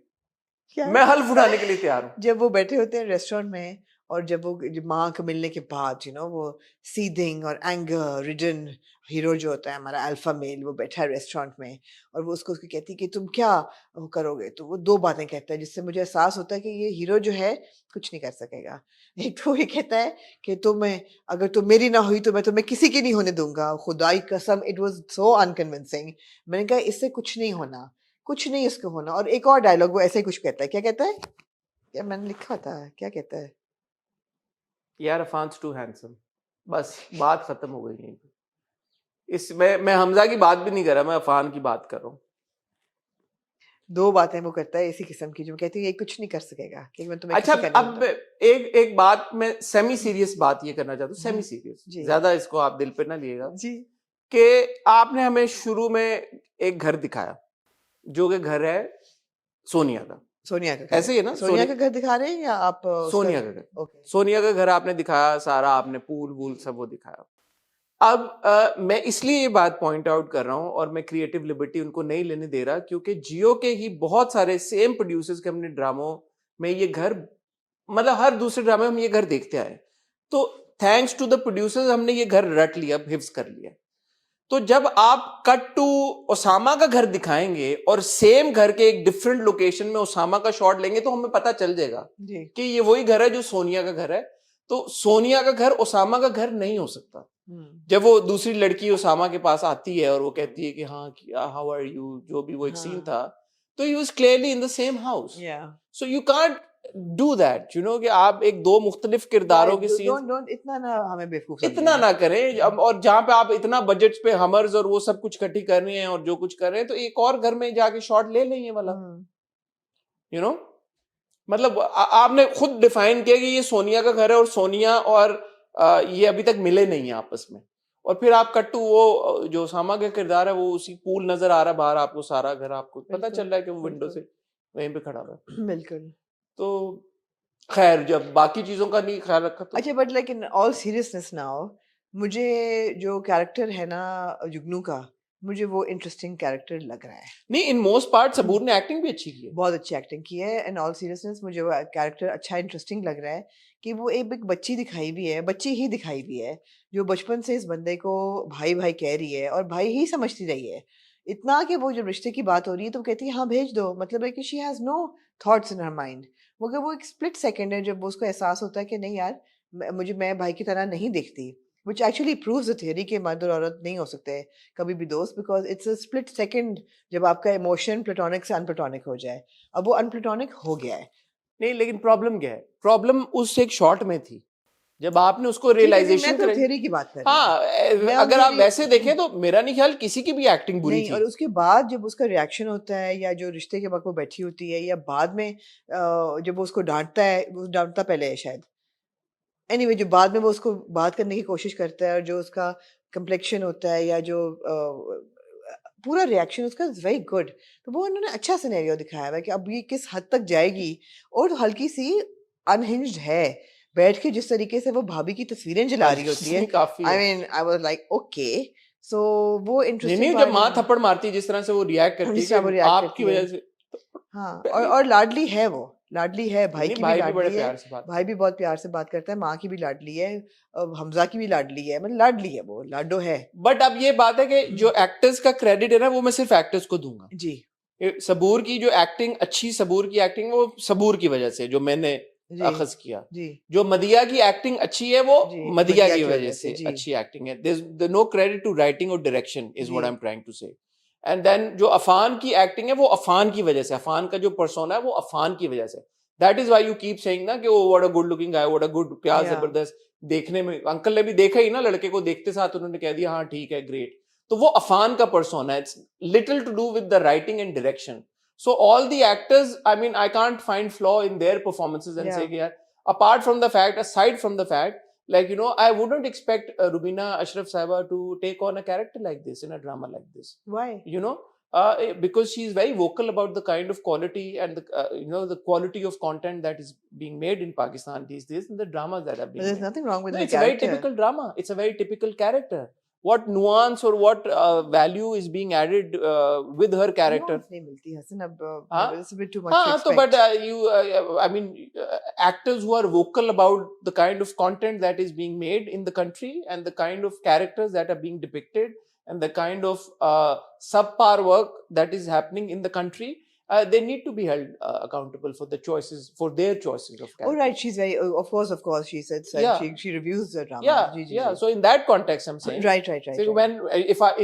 [SPEAKER 2] क्या
[SPEAKER 1] मैं हल्फ उठाने के लिए तैयार हूँ
[SPEAKER 2] जब वो बैठे होते हैं रेस्टोरेंट में, और जब वो माँ को मिलने के बाद वो सीथिंग और एंगर रिडन हीरो जो होता है हमारा अल्फा मेल, वो बैठा है रेस्टोरेंट में, और वो उसको कहती है कि तुम क्या वो करोगे, तो वो दो बातें कहता है जिससे मुझे एहसास होता है कि ये हीरो जो है कुछ नहीं कर सकेगा। एक तो ये कहता है कि अगर तुम मेरी ना हुई तो मैं तुम्हें किसी की नहीं होने दूंगा, खुदाई कसम, इट वाज सो अनकन्विंसिंग। मैंने कहा इससे कुछ नहीं होना, कुछ नहीं इसको होना। और एक और डायलॉग वो ऐसे ही कुछ कहता है, क्या कहता है, क्या मैंने लिखा था, क्या कहता है,
[SPEAKER 1] यार अफान टू हैंडसम बस बात खत्म हो गई यहीं पे। इसमें मैं हमजा की बात भी नहीं कर रहा मैं अफान की बात कर रहा हूँ।
[SPEAKER 2] दो बातें वो करता है इसी किस्म की जो कहती है ये कुछ नहीं कर सकेगा, कि मैं तुम्हें
[SPEAKER 1] अच्छा
[SPEAKER 2] किसी का नहीं
[SPEAKER 1] अब
[SPEAKER 2] दूंगा।
[SPEAKER 1] एक बात मैं सेमी सीरियस बात ये करना चाहता हूँ सेमी सीरियस
[SPEAKER 2] जी
[SPEAKER 1] ज्यादा इसको आप दिल पे ना लिएगा
[SPEAKER 2] जी
[SPEAKER 1] कि आपने हमें शुरू में एक घर दिखाया जो कि घर है सोनिया का,
[SPEAKER 2] सोनिया का घर,
[SPEAKER 1] ऐसे ही है ना?
[SPEAKER 2] सोनिया का घर दिखा रहे हैं या आप
[SPEAKER 1] सोनिया का घर,
[SPEAKER 2] ओके।
[SPEAKER 1] सोनिया का घर आपने दिखाया सारा, आपने पूल वूल सब वो दिखाया। अब मैं इसलिए ये बात पॉइंट आउट कर रहा हूं और मैं क्रिएटिव लिबर्टी उनको नहीं लेने दे रहा क्योंकि जियो के ही बहुत सारे सेम प्रोड्यूसर्स के हमने ड्रामों में ये घर, मतलब हर दूसरे ड्रामे में हम ये घर देखते आए, तो थैंक्स टू द प्रोड्यूसर्स हमने ये घर रट लिया, हिफ्ज कर लिया। तो जब आप कट टू ओसामा का घर दिखाएंगे और सेम घर के एक डिफरेंट लोकेशन में ओसामा का शॉट लेंगे तो हमें पता चल जाएगा
[SPEAKER 2] जी
[SPEAKER 1] कि ये वही घर है जो सोनिया का घर है। तो सोनिया का घर ओसामा का घर नहीं हो सकता। जब वो दूसरी लड़की उसामा के पास आती है और वो कहती है कि हाँ हाउ आर यू, जो भी वो एक सीन
[SPEAKER 2] हाँ
[SPEAKER 1] था, तो he was clearly in the same house.
[SPEAKER 2] या
[SPEAKER 1] so you can't do that, you know, कि आप एक दो मुख्तलिफ किरदारों के सीन
[SPEAKER 2] डोंट इतना ना हमें बेवकूफ
[SPEAKER 1] इतना
[SPEAKER 2] समझें.
[SPEAKER 1] ना करें. अब और जहां पे आप इतना बजट पे हमर्स और वो सब कुछ इकट्ठी कर रहे हैं और जो कुछ कर रहे हैं, तो एक और घर में जाके शॉट ले लें ये वाला, यू नो. मतलब आपने खुद डिफाइन किया कि ये सोनिया का घर है और सोनिया और ये अभी तक मिले नहीं है आपस में, और फिर आप कट्टू वो जो सामा का किरदार है वो उसी पूल नजर आ रहा है बाहर आपको, सारा घर आपको पता
[SPEAKER 2] बिल्कुल
[SPEAKER 1] चल रहा है कि वो विंडो
[SPEAKER 2] बिल्कुल
[SPEAKER 1] से वहीं पे खड़ा हुआ है.
[SPEAKER 2] बिल्कुल.
[SPEAKER 1] तो खैर जब बाकी चीजों का नहीं ख्याल रखा तो
[SPEAKER 2] अच्छा but like in all seriousness now, मुझे जो कैरेक्टर है ना जुगनू का, मुझे वो इंटरेस्टिंग कैरेक्टर लग रहा है.
[SPEAKER 1] नहीं, इन मोस्ट पार्ट सबूर ने एक्टिंग भी अच्छी की है.
[SPEAKER 2] बहुत अच्छी एक्टिंग की है. इन ऑल सीरियसनेस मुझे वो कैरेक्टर अच्छा इंटरेस्टिंग लग रहा है कि वो एक बच्ची दिखाई भी है, बच्ची ही दिखाई भी है, जो बचपन से इस बंदे को भाई भाई कह रही है और भाई ही समझती रही है. इतना कि वो जब रिश्ते की बात हो रही है तो वो कहती है हाँ भेज दो, मतलब है कि she has no thoughts in her mind. मगर वो एक स्प्लिट सेकंड है जब उसको एहसास होता है कि नहीं यार, मैं भाई की तरह नहीं दिखती, which actually proves the theory कि मर्द और औरत नहीं हो सकते कभी भी दोस्त, because it's a split second जब आपका इमोशन प्लेटोनिक से अनप्लेटोनिक हो जाए. अब वो अनप्लेटोनिक हो गया है.
[SPEAKER 1] नहीं, लेकिन प्रॉब्लम क्या है? प्रॉब्लम उस एक शॉट में थी जब आपने उसको
[SPEAKER 2] ठीक है नहीं, मैं
[SPEAKER 1] रियलाइजेशन
[SPEAKER 2] तो
[SPEAKER 1] करे.
[SPEAKER 2] थ्योरी की बात कर रही हूँ.
[SPEAKER 1] हाँ,
[SPEAKER 2] मैं
[SPEAKER 1] अगर आप
[SPEAKER 2] theory-
[SPEAKER 1] वैसे देखें तो मेरा नहीं ख्याल किसी की भी एक्टिंग बुरी
[SPEAKER 2] नहीं,
[SPEAKER 1] थी.
[SPEAKER 2] और उसके बाद जब उसका रिएक्शन होता है या जो रिश्ते के वक्त वो बैठी होती है या बाद में जब वो उसको डांटता है, वो डांटता पहले है शायद, एनीवे जो बाद में वो उसको बात करने की कोशिश करता है और जो उसका कम्प्लेक्शन होता है या जो पूरा रिएक्शन उसका इज वेरी गुड. तो वो उन्होंने अच्छा सिनेरियो दिखाया हुआ है कि अब ये किस हद तक जाएगी, और हल्की सी अनहिंज्ड है. बैठ के जिस तरीके से वो भाभी की तस्वीरें जला रही होती है,
[SPEAKER 1] काफी
[SPEAKER 2] आई
[SPEAKER 1] है.
[SPEAKER 2] Mean I was like okay. So वो
[SPEAKER 1] नहीं
[SPEAKER 2] इंटरेस्टिंग
[SPEAKER 1] नहीं, जब माँ थप्पड़ मारती है जिस तरह से वो रिएक्ट करती
[SPEAKER 2] जिस तरह
[SPEAKER 1] है
[SPEAKER 2] वो
[SPEAKER 1] कि
[SPEAKER 2] रिएक्ट
[SPEAKER 1] आपकी
[SPEAKER 2] करती है.
[SPEAKER 1] वजह से,
[SPEAKER 2] हाँ,
[SPEAKER 1] पहले
[SPEAKER 2] और लाडली है वो, लाडली है, भाई
[SPEAKER 1] नहीं,
[SPEAKER 2] की भी
[SPEAKER 1] भाई भी बड़े
[SPEAKER 2] लाडली है.
[SPEAKER 1] प्यार से बात.
[SPEAKER 2] भाई भी बहुत प्यार से बात करता है, माँ की भी लाडली है, हमजा की भी लाडली है, मतलब लाडली है, वो लाडो है.
[SPEAKER 1] बट अब ये बात है कि जो एक्टर्स का क्रेडिट है ना वो मैं सिर्फ एक्टर्स को दूंगा.
[SPEAKER 2] जी
[SPEAKER 1] सबूर की जो एक्टिंग अच्छी, सबूर की एक्टिंग वो सबूर की वजह से, जो मैंने
[SPEAKER 2] जी
[SPEAKER 1] अखज किया.
[SPEAKER 2] जी
[SPEAKER 1] जो मदिया की एक्टिंग अच्छी है वो
[SPEAKER 2] जी
[SPEAKER 1] मदिया
[SPEAKER 2] मदिया
[SPEAKER 1] की
[SPEAKER 2] की
[SPEAKER 1] वजह
[SPEAKER 2] वजह
[SPEAKER 1] से
[SPEAKER 2] से. जी
[SPEAKER 1] अच्छी एक्टिंग है. There no credit to writing और डायरेक्शन इज व्हाट
[SPEAKER 2] जी
[SPEAKER 1] I am trying to say. And then जो अफान की एक्टिंग है वो अफान की वजह से, अफान का जो पर्सोना है वो अफान की वजह से. That is why you keep saying ना कि वो what a good looking guy, what a good, प्यार
[SPEAKER 2] या
[SPEAKER 1] जबरदस्त. देखने में अंकल ने भी देखा ही ना लड़के को, देखते साथ उन्होंने कह दिया हाँ ठीक है ग्रेट. तो वो अफान का पर्सोना है. It's little to do with the writing and direction. So all the actors, I mean, I can't find flaw in their performances and say,
[SPEAKER 2] या
[SPEAKER 1] yeah, apart from the fact, aside from the fact, like, you know, I wouldn't expect Rubina Ashraf Saiba to take on a character like this in a drama like this.
[SPEAKER 2] Why
[SPEAKER 1] You know, because she's very vocal about the kind of quality and the, you know, the quality of content that is being made in Pakistan these days and the dramas that are being
[SPEAKER 2] there's
[SPEAKER 1] made.
[SPEAKER 2] nothing wrong with
[SPEAKER 1] No,
[SPEAKER 2] her
[SPEAKER 1] it's a very
[SPEAKER 2] character.
[SPEAKER 1] typical drama. It's a very typical character. What nuance or what value is being added with her character?
[SPEAKER 2] nuance नहीं मिलती हसन, अब
[SPEAKER 1] हाँ
[SPEAKER 2] it's a bit too much to
[SPEAKER 1] हाँ, तो but
[SPEAKER 2] expect.
[SPEAKER 1] you I mean actors who are vocal about the kind of content that is being made in the country and the kind of characters that are being depicted and the kind of subpar work that is happening in the country, they need to be held accountable for the choices, for their choices of
[SPEAKER 2] Oh
[SPEAKER 1] character.
[SPEAKER 2] right, she's very of course she said
[SPEAKER 1] Yeah,
[SPEAKER 2] she reviews the drama.
[SPEAKER 1] yeah,
[SPEAKER 2] जी जी
[SPEAKER 1] yeah.
[SPEAKER 2] जी.
[SPEAKER 1] So in that context, I'm saying,
[SPEAKER 2] Right right right
[SPEAKER 1] so
[SPEAKER 2] right.
[SPEAKER 1] when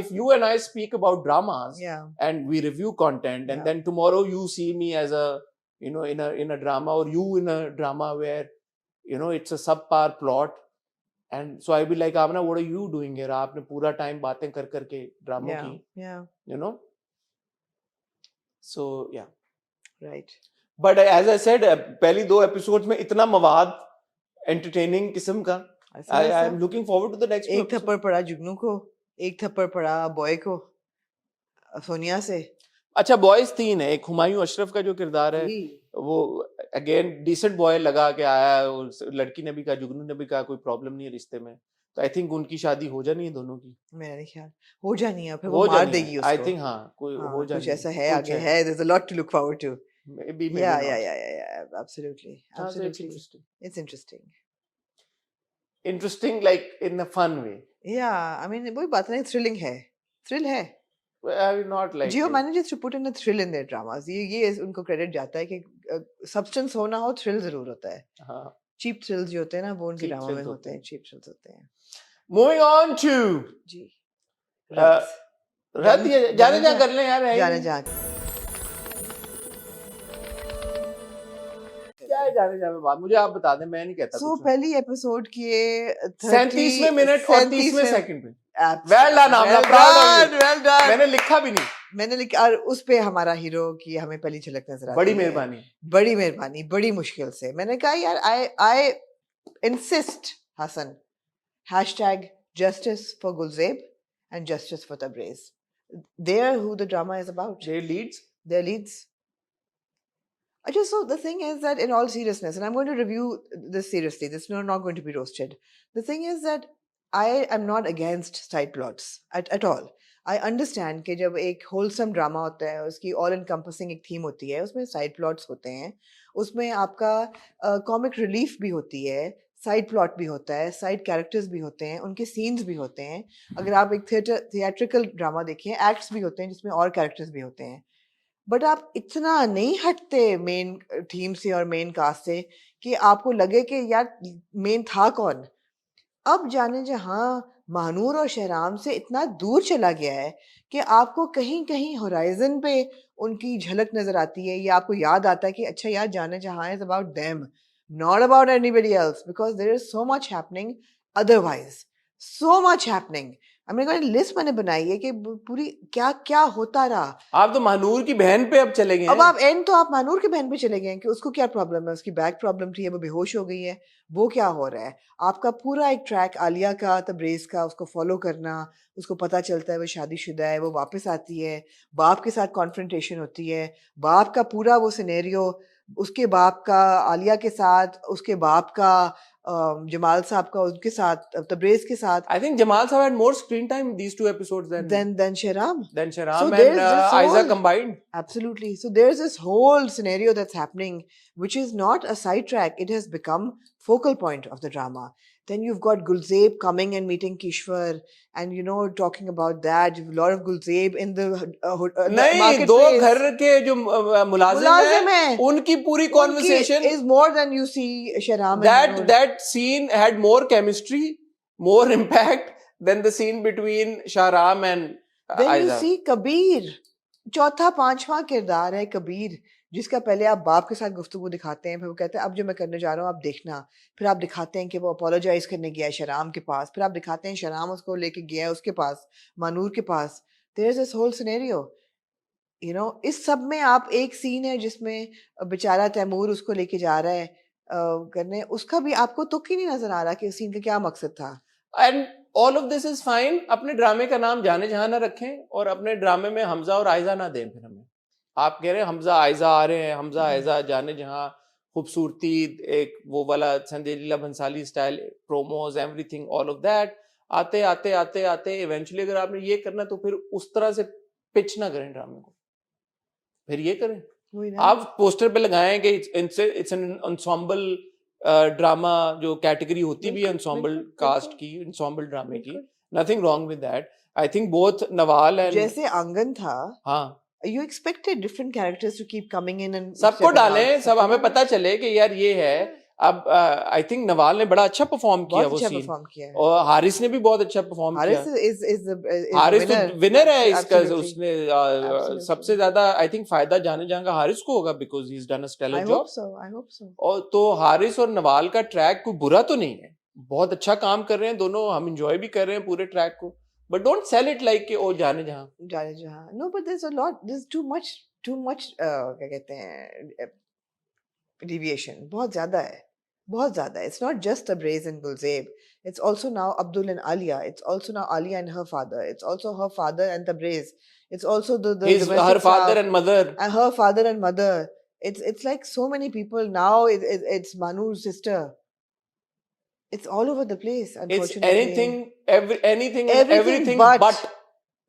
[SPEAKER 1] if you and I speak about dramas
[SPEAKER 2] Yeah
[SPEAKER 1] and we review content, and
[SPEAKER 2] yeah
[SPEAKER 1] then tomorrow you see me as a, you know, in a drama, or you in a drama where, you know, it's a subpar plot, and so I'll be like, Amna, what are you doing here? आपने पूरा time बातें कर करके ड्रामों
[SPEAKER 2] yeah
[SPEAKER 1] की,
[SPEAKER 2] yeah
[SPEAKER 1] you know. So yeah,
[SPEAKER 2] right.
[SPEAKER 1] but as I said, पहली दो episodes में इतना मवाद entertaining किस्म का,
[SPEAKER 2] ऐसा वैसा
[SPEAKER 1] I'm looking forward to the next two
[SPEAKER 2] एक
[SPEAKER 1] episodes.
[SPEAKER 2] थप्पड़ पड़ा जुगनू को, एक थप्पड़ पड़ा बॉय को, सोनिया से.
[SPEAKER 1] अच्छा, बॉयज तीन है. एक हुमायूं अशरफ का जो किरदार है
[SPEAKER 2] जी
[SPEAKER 1] वो अगेन डिसेंट बॉय लगा के आया है, और लड़की ने भी कहा, जुगनू ने भी कहा कोई प्रॉब्लम नहीं है रिश्ते में, तो आई थिंक उनकी शादी हो जानी है दोनों की.
[SPEAKER 2] मेरा नहीं ख्याल हो जानी है, फिर वो
[SPEAKER 1] हो
[SPEAKER 2] मार
[SPEAKER 1] जानी
[SPEAKER 2] देगी
[SPEAKER 1] है आई
[SPEAKER 2] उसको.
[SPEAKER 1] थिंक. हाँ, कोई
[SPEAKER 2] हाँ
[SPEAKER 1] हो
[SPEAKER 2] कुछ
[SPEAKER 1] जानी
[SPEAKER 2] ऐसा है,
[SPEAKER 1] कुछ
[SPEAKER 2] आगे है. there's a lot to look forward to.
[SPEAKER 1] Maybe
[SPEAKER 2] Yeah
[SPEAKER 1] not.
[SPEAKER 2] yeah absolutely
[SPEAKER 1] हाँ, so it's
[SPEAKER 2] absolutely.
[SPEAKER 1] interesting.
[SPEAKER 2] It's interesting.
[SPEAKER 1] Interesting like in a fun way.
[SPEAKER 2] Yeah I mean वही बात नहीं, थ्रिलिंग है, थ्रिल है.
[SPEAKER 1] I will not like
[SPEAKER 2] Geo
[SPEAKER 1] it.
[SPEAKER 2] manages to put in a thrill in their dramas. ये उनको credit जाता है कि सब्सटेंस हो ना हो, थ्रिल जरूर होता है.
[SPEAKER 1] हाँ,
[SPEAKER 2] चीप थ्रिल्स जो होते हैं ना वो उनके
[SPEAKER 1] cheap
[SPEAKER 2] ड्रामा में
[SPEAKER 1] thrills
[SPEAKER 2] होते
[SPEAKER 1] होते
[SPEAKER 2] हैं,
[SPEAKER 1] हैं.
[SPEAKER 2] चीप थ्रिल्स होते हैं.
[SPEAKER 1] मूविंग ऑन टू
[SPEAKER 2] जी
[SPEAKER 1] रद्द ये जाने जा कर लें यार, है ही
[SPEAKER 2] जाने
[SPEAKER 1] नहीं।
[SPEAKER 2] जा
[SPEAKER 1] क्या है जाने जा में बात, मुझे आप बता दें, मैं नहीं कहता
[SPEAKER 2] सो
[SPEAKER 1] कुछ।
[SPEAKER 2] पहली एपिसोड के
[SPEAKER 1] 37वें मिनट और 30वें
[SPEAKER 2] 37वें
[SPEAKER 1] सेकंड पे well done, I'm proud of you।
[SPEAKER 2] Well done.
[SPEAKER 1] मैंने लिखा भी नहीं।
[SPEAKER 2] मैंने लिखा, और उस पे हमारा हीरो की हमें पहली झलक नजर आती
[SPEAKER 1] बड़ी
[SPEAKER 2] है।
[SPEAKER 1] मेहरबानी।
[SPEAKER 2] बड़ी मेहरबानी, बड़ी मुश्किल से मैंने कहा यार I insist Hasan #justice for Gulzeb and justice for Tabriz. They're who the drama is about.
[SPEAKER 1] They leads.
[SPEAKER 2] Their leads. So the thing is that in all seriousness, and I'm going to review this seriously, this is not going to be roasted. The thing is that I am not against side plots at all. I understand कि जब एक wholesome drama होता है, उसकी all encompassing एक theme होती है, उसमें side plots होते हैं, उसमें आपका comic relief भी होती है, साइड प्लॉट भी होता है, साइड कैरेक्टर्स भी होते हैं, उनके सीन्स भी होते हैं। अगर आप एक थिएट्रिकल ड्रामा देखें, एक्ट्स भी होते हैं जिसमें और कैरेक्टर्स भी होते हैं, बट आप इतना नहीं हटते मेन थीम से और मेन कास्ट से कि आपको लगे कि यार मेन था कौन। अब जाने जहां महानूर और शहराम से इतना दूर चला गया है कि आपको कहीं कहीं होराइजन पे उनकी झलक नजर आती है, या आपको याद आता है कि अच्छा यार जाने जहां is about them, not about anybody else, because there is so much happening otherwise, so much happening. I mean, list मैंने बनाई है कि पूरी क्या क्या होता रहा।
[SPEAKER 1] आप तो महानूर की बहन पे अब चले गए
[SPEAKER 2] अब
[SPEAKER 1] हैं।
[SPEAKER 2] आप एंड तो आप महानूर की बहन पे चले गए हैं कि उसको क्या प्रॉब्लम है, उसकी बैक प्रॉब्लम थी, वो बेहोश हो गई है, वो क्या हो रहा है। आपका पूरा एक ट्रैक आलिया का, तब्रेज़ का, उसको फॉलो करना, उसको पता चलता है वो शादीशुदा है, वो वापस आती है, बाप के साथ कॉन्फ्रंटेशन होती है, बाप का पूरा वो सिनेरियो, उसके बाप का आलिया के साथ, उसके बाप का जमाल साहब का उनके साथ, तब्रेज़ के साथ।
[SPEAKER 1] I think Jamal Saab had more screen time these two episodes
[SPEAKER 2] than Shahram.
[SPEAKER 1] than Shahram
[SPEAKER 2] So
[SPEAKER 1] and
[SPEAKER 2] there's this
[SPEAKER 1] Aiza
[SPEAKER 2] whole-
[SPEAKER 1] combined.
[SPEAKER 2] Absolutely. So there's this whole scenario that's happening, which is not a sidetrack. It has become focal point of the drama. Then you've got Gulzeb coming and meeting Kishwar, and talking about that. You've a lot of Gulzeb in the
[SPEAKER 1] नहीं,
[SPEAKER 2] marketplace.
[SPEAKER 1] दो घर के जो मुलाजिम हैं, उनकी पूरी conversation
[SPEAKER 2] is more than you see Shahram and
[SPEAKER 1] that scene had more chemistry, more impact than the scene between Shahram and
[SPEAKER 2] Then you
[SPEAKER 1] Aiza.
[SPEAKER 2] see Kabir, चौथा पांचवा किरदार है कबीर, जिसका पहले आप बाप के साथ गुफ्तगू दिखाते हैं, फिर वो कहते हैं अब जो मैं करने जा रहा हूँ आप देखना, फिर आप दिखाते हैं कि वो अपोलोजाइज करने गया है शराम के पास, फिर आप दिखाते हैं शराम उसको लेके गया है उसके पास, मानूर के पास। There is this whole scenario, इस सब में आप एक सीन है जिसमें बेचारा तैमूर उसको लेके जा रहा है करने, उसका भी आपको तुक ही नहीं नजर आ रहा कि उस सीन का क्या मकसद था।
[SPEAKER 1] And all of this is fine. अपने ड्रामे का नाम जाने जहां ना रखें और अपने ड्रामे में हमजा और आयजा ना दें। फिर हमें आप कह रहे हैं हमजा आयजा आ रहे हैं, हमजा आयजा जाने जहां, खूबसूरती, एक वो वाला Sanjay Leela Bhansali style promos, everything, all of that, आते आते आते आते इवेंचुअली अगर आपने ये करना तो फिर उस तरह से पिच ना करें ड्रामे को, फिर ये करें। आप पोस्टर पे लगाएं कि इट्स एन एंसेंबल ड्रामा, जो कैटेगरी होती भी है एंसेंबल कास्ट की, एंसेंबल ड्रामे की, nothing wrong with that. I think both Nawal and
[SPEAKER 2] जैसे आंगन था,
[SPEAKER 1] हाँ,
[SPEAKER 2] you expected different characters to keep coming in and
[SPEAKER 1] सबको डालें, सब हमें पता चले कि यार ये है। अब आई थिंक नवाल ने बड़ा अच्छा परफॉर्म किया, वो सीन, और हारिस ने भी बहुत अच्छा परफॉर्म किया। हारिस तो विनर है इसका, उसने सबसे ज्यादा आई थिंक फायदा जाने जहां का हारिस को होगा, because he is done a stellar job.
[SPEAKER 2] I hope so.
[SPEAKER 1] और तो हारिस और नवाल का ट्रैक कोई बुरा तो नहीं है, बहुत अच्छा काम कर रहे हैं दोनों, हम एंजॉय भी कर रहे हैं पूरे ट्रैक को, but don't sell it like कि ओ जाने जहां।
[SPEAKER 2] No, but there's a lot, there's too much क्या कहते हैं, deviation बहुत ज्यादा है, बहुत ज्यादा है। It's not just Tabriz and Gulzeb, it's also now Abdul and Alia, it's also now Alia and her father, it's also her father and Tabriz, it's also the
[SPEAKER 1] her father and mother,
[SPEAKER 2] and her father and mother. It's like so many people now. It's Manu's sister. It's all over the place, unfortunately.
[SPEAKER 1] It's everything but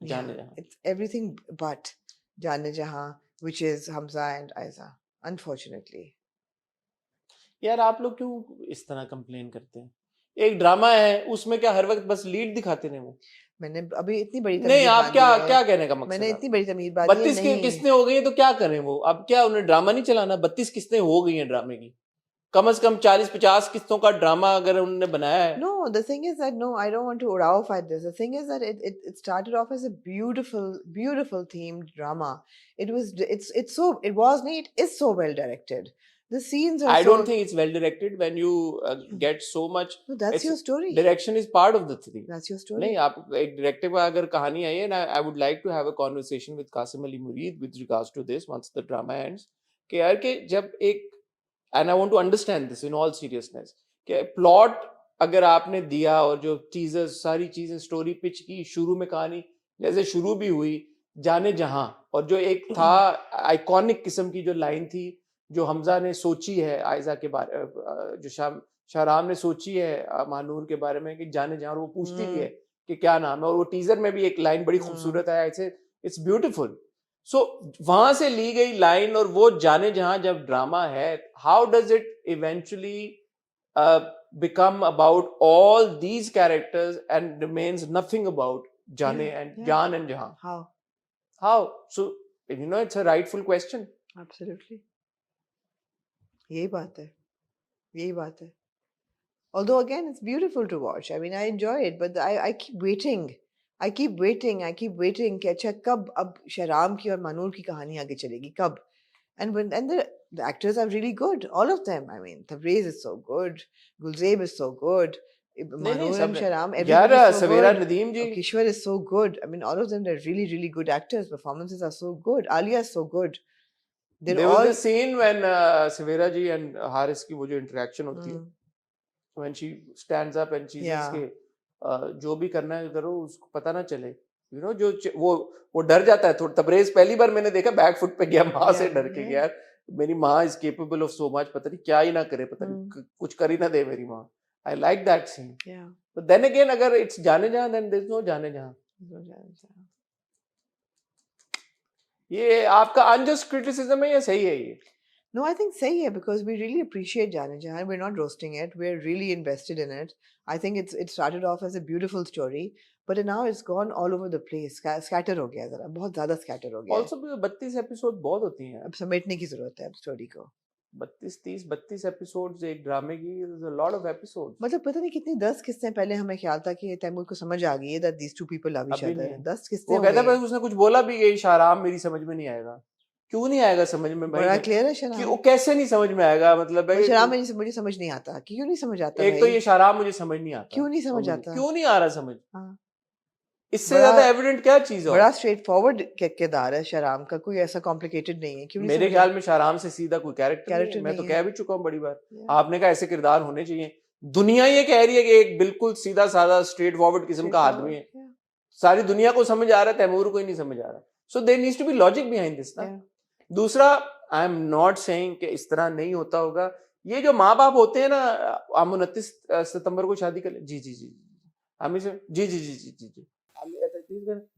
[SPEAKER 1] Jaane Jahan.
[SPEAKER 2] It's everything but Jaane Jahan, which is Hamza and Aiza, unfortunately.
[SPEAKER 1] यार आप लोग क्यों इस तरह complain करते हैं? एक drama है, उसमें क्या हर वक्त बस लीड दिखाते हैं वो?
[SPEAKER 2] मैंने अभी इतनी बड़ी
[SPEAKER 1] नहीं, आप क्या कहने का मकसद?
[SPEAKER 2] मैंने इतनी बड़ी तमीर बात
[SPEAKER 1] 32 किस्तें हो गई हैं तो क्या करें वो? अब क्या उन्हें ड्रामा नहीं चलाना? 32 किस्तें हो गई हैं ड्रामे की, कम से कम 40-50 किस्तों का ड्रामा अगर उन्होंने बनाया है.
[SPEAKER 2] No, the thing is that no, I don't want to Urao this. The thing is that it started off as a beautiful themed drama. It was neat. It's so well directed. The scenes are
[SPEAKER 1] I
[SPEAKER 2] so.
[SPEAKER 1] don't think it's well directed when you get so much.
[SPEAKER 2] No, that's
[SPEAKER 1] it's-
[SPEAKER 2] your story.
[SPEAKER 1] Direction is part of the thing.
[SPEAKER 2] That's your story.
[SPEAKER 1] नहीं, आप एक director का अगर कहानी आई है ना, I would like to have a conversation with Qasim Ali Mureed with regards to this once the drama ends. कि यार कि जब एक and I want to understand this in all seriousness कि plot अगर आपने दिया और जो teasers सारी चीजें story pitch की शुरू में कहानी जैसे शुरू भी हुई जाने जहां और जो एक था आइकॉनिक किस्म की जो लाइन थी जो हमजा ने सोची है आयजा के बारे जो शाहराम ने सोची है मानूर के बारे में कि जाने जहां, वो पूछती भी है कि क्या नाम है और वो टीजर में भी एक लाइन बड़ी खूबसूरत है, इट्स ब्यूटीफुल. सो वहां से ली गई लाइन और वो जाने जहां जब ड्रामा है, how does it eventually become about all these characters and remains nothing about Jane and Jan and Jahan? How? So it's a rightful question.
[SPEAKER 2] Absolutely. यही बात है. Although again, it's beautiful to watch. I mean, I enjoy it, but I keep waiting. I keep waiting कि अच्छा कब अब शहराम की और मानूर की कहानी आगे चलेगी, कब? And the actors are really good, all of them. I mean, Tabriz is so good, Gulzeb is so good, Manoor and Shahram, everybody is so
[SPEAKER 1] Savera
[SPEAKER 2] good.
[SPEAKER 1] Nadeem ji.
[SPEAKER 2] Kishwar is so good. I mean, all of them, they're really, really good actors. Performances are so good. Alia is so good.
[SPEAKER 1] There was a scene when Savera ji and Haris की वो जो interaction होती है, when she stands up and she says कि जो भी करना है करो, उसको पता ना चले. जो वो डर जाता है थोड़ा. तबरेज पहली बार मैंने देखा बैक फुट पे गया माँ से डर के, यार मेरी माँ is capable of so much, पता नहीं क्या ही ना करे, पता नहीं कुछ कर ही ना दे मेरी माँ. I like that scene. But then again अगर it's Jaane Jahan, then there is no जाने जहां. ये आपका अनजस्ट क्रिटिसिज्म है या सही है ये?
[SPEAKER 2] No, I think सही है because we really appreciate Jaane Jahan. We're not roasting it. We're really invested in it. I think it started off as a beautiful story, but now it's gone all over the place. Scatter हो गया जरा, बहुत ज़्यादा scatter हो गया.
[SPEAKER 1] Also 32 episode बहुत होती हैं.
[SPEAKER 2] अब समेटने की जरूरत है अब स्टोरी को.
[SPEAKER 1] 32 एपिसोड्स एक ड्रामे की, there's a lot of episodes.
[SPEAKER 2] मतलब पता नहीं कितनी 10 किस्तें पहले हमें ख्याल था कि तैमूर को समझ आ गई है that these two people love each other. 10 किस्तें
[SPEAKER 1] वो कहता है उसने कुछ बोला भी कि शाहराम मेरी समझ में नहीं आएगा. क्यों नहीं आएगा समझ में भाई?
[SPEAKER 2] बड़ा क्लियर है शहराम.
[SPEAKER 1] वो कैसे नहीं समझ में आएगा? मतलब भाई
[SPEAKER 2] शहराम मुझे समझ नहीं आता. क्यों नहीं समझ आता?
[SPEAKER 1] एक तो ये शाहराम मुझे समझ नहीं आता.
[SPEAKER 2] क्यों नहीं समझ आता?
[SPEAKER 1] क्यों नहीं आ रहा समझ? इससे ज्यादा एविडेंट क्या चीज है?
[SPEAKER 2] बड़ा स्ट्रेट फॉरवर्ड किरदार है शहराम का, कोई ऐसा कॉम्प्लिकेटेड नहीं है. क्यों
[SPEAKER 1] मेरे ख्याल में शाहराम से सीधा कोई कैरेक्टर मैं तो कह भी चुका हूँ बड़ी बार. आपने कहा ऐसे किरदार होने चाहिए. दुनिया ये कह रही है कि एक बिल्कुल सीधा साधा स्ट्रेट फॉरवर्ड किस्म का आदमी है. सारी दुनिया को समझ आ रहा है, तैमूर को ही नहीं समझ आ रहा. So there needs to be logic behind this ना. दूसरा, आई एम नॉट सेइंग कि इस तरह नहीं होता होगा. ये जो माँ बाप होते हैं ना, हम 29 सितंबर को शादी कर ले, जी जी जी हम इसे जी जी जी जी जी जी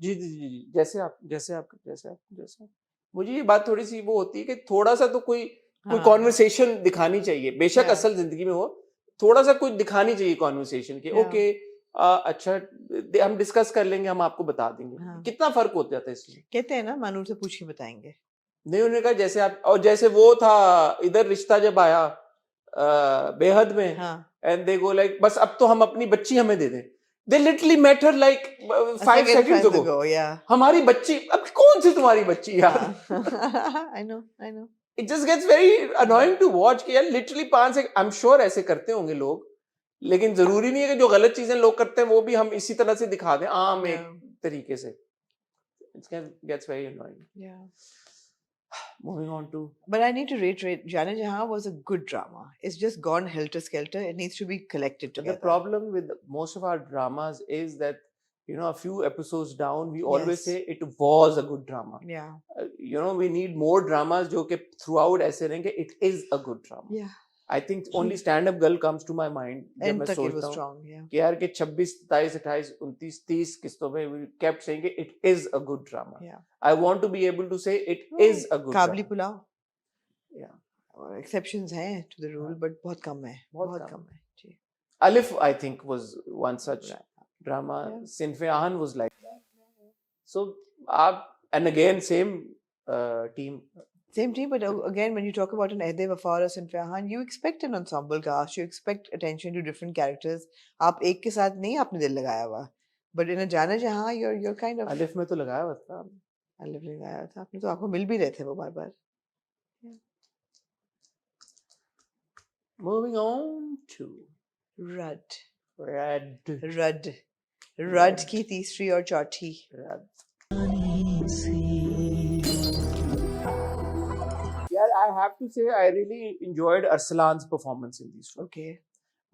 [SPEAKER 1] जी जी जी जी जैसे आप मुझे ये बात थोड़ी सी वो होती है कि थोड़ा सा तो कोई कॉन्वर्सेशन दिखानी चाहिए. बेशक असल जिंदगी में हो, थोड़ा सा कुछ दिखानी चाहिए कॉन्वर्सेशन की. ओके अच्छा हम डिस्कस कर लेंगे, हम आपको बता देंगे. कितना फर्क हो जाता है इसमें.
[SPEAKER 2] कहते हैं ना मानूर से पूछ के बताएंगे.
[SPEAKER 1] नहीं, उन्होंने कहा जैसे आप, और जैसे वो था इधर रिश्ता जब आया बेहद में, एंड दे गो लाइक बस अब तो हम अपनी बच्ची हमें दे दें. They literally met her like 5 seconds ago. हमारी बच्ची, अब कौन सी तुम्हारी बच्ची यार?
[SPEAKER 2] I know.
[SPEAKER 1] It just gets very annoying to watch कि यार literally 5 seconds. I'm sure ऐसे करते होंगे लोग, लेकिन जरूरी नहीं है कि जो गलत चीजें लोग करते हैं वो भी हम इसी तरह से दिखा दें आम एक तरीके से. It gets very annoying.
[SPEAKER 2] Yeah.
[SPEAKER 1] Moving on to.
[SPEAKER 2] But I need to reiterate, Jaane Jahan was a good drama. It's just gone helter-skelter. It needs to be collected together.
[SPEAKER 1] The problem with most of our dramas is that, a few episodes down, we always say it was a good drama.
[SPEAKER 2] Yeah.
[SPEAKER 1] We need more dramas जो कि throughout ऐसे रहेंगे it is a good drama.
[SPEAKER 2] Yeah.
[SPEAKER 1] I think only Stand Up Girl comes to my mind जब मैं सोचता हूँ कि यार कि 26, 27, 28, 29, 30 किस्तों में we kept saying it is a good drama.
[SPEAKER 2] Yeah.
[SPEAKER 1] I want to be able to say it is a good
[SPEAKER 2] काबली
[SPEAKER 1] drama.
[SPEAKER 2] Pulao.
[SPEAKER 1] Yeah.
[SPEAKER 2] Exceptions हैं to the rule, but बहुत कम है. बहुत कम है. जी.
[SPEAKER 1] Alif, I think, was one such drama. Sinfe Ahan was like that. So, and again, same team.
[SPEAKER 2] Same team, but again, when you talk about an Ehde Wafar or Sinfia Khan, you expect an ensemble cast, you expect attention to different characters. आप एक के साथ नहीं आपने दिल लगाया हुआ, but in a जाना जहाँ you're kind of
[SPEAKER 1] अलिफ में तो लगाया हुआ था।
[SPEAKER 2] अलिफ लगाया था आपने, तो आपको मिल भी रहे थे वो बार बार।
[SPEAKER 1] Moving on to
[SPEAKER 2] Radd
[SPEAKER 1] Red.
[SPEAKER 2] Radd की तीसरी और चौथी।
[SPEAKER 1] Red. यार I have to say I really enjoyed Arsalan's performance in these two.
[SPEAKER 2] Okay.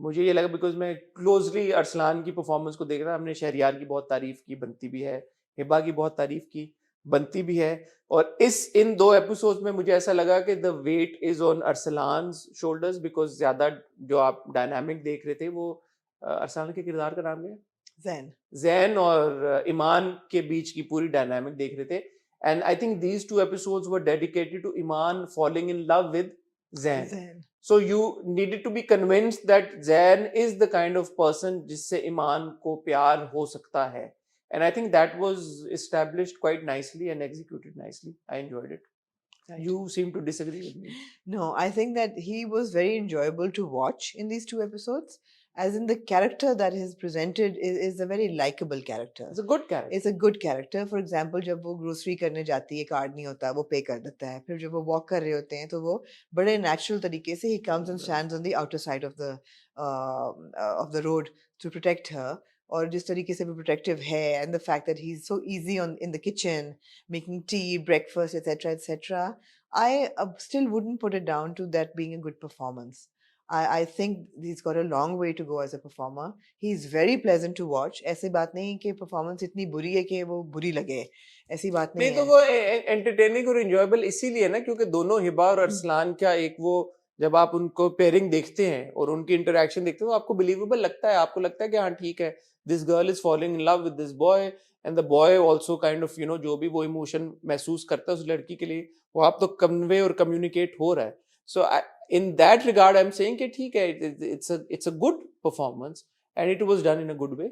[SPEAKER 1] मुझे ये लगा बिकॉज मैं क्लोजली अरसलान की परफॉर्मेंस को देख रहा, हमने शहरियार की बहुत तारीफ की, बनती भी है, हिबा की बहुत तारीफ की, बनती भी है, और इन 2 एपिसोड्स में मुझे ऐसा लगा कि the weight is on Arsalan shoulders, because ज्यादा जो आप डायनामिक देख रहे थे वो अरसलान के किरदार का नाम है जैन और ईमान के बीच की पूरी डायनामिक देख रहे थे, and I think these 2 episodes were dedicated to Eman falling in love with Zain. So you needed to be convinced that Zain is the kind of person जिससे ईमान को प्यार हो सकता है, and I think that was established quite nicely and executed nicely. I enjoyed it.
[SPEAKER 2] Right.
[SPEAKER 1] You seem to disagree with me.
[SPEAKER 2] No, I think that he was very enjoyable to watch in these 2 episodes. As in the character that is presented is a very likable character.
[SPEAKER 1] It's a good character.
[SPEAKER 2] It's a good character. For example, जब वो grocery करने जाती है, card नहीं होता, वो पे कर देता है, फिर जब वो वॉक कर रहे होते हैं तो वो बड़े नेचुरल तरीके से he comes and stands on the outer side of the road to protect her. और जिस तरीके से वो प्रोटेक्टिव है, and the fact that he's so easy in the kitchen making tea, breakfast, etc., I still wouldn't put it down to that being a good performance. I think he's got a long way to go as a performer. He's very pleasant to watch. ऐसी बात नहीं कि performance इतनी बुरी है कि वो बुरी लगे, ऐसी बात नहीं
[SPEAKER 1] नहीं तो
[SPEAKER 2] है।
[SPEAKER 1] वो एंटरटेनिंग और एंजॉयबल इसीलिए ना क्योंकि दोनों हिबा और अरसलान का एक वो, जब आप उनको पेयरिंग देखते हैं और उनकी इंटरेक्शन देखते हैं तो आपको बिलीवेबल लगता है, आपको लगता है कि हाँ ठीक है, this girl is following in love with this boy and the boy also kind of जो भी वो इमोशन महसूस करता है उस लड़की के लिए, वो आप तो कन्वे और कम्युनिकेट हो रहा है. सो in that regard I'm saying कि ठीक है, it's a good performance and it was done in a good way.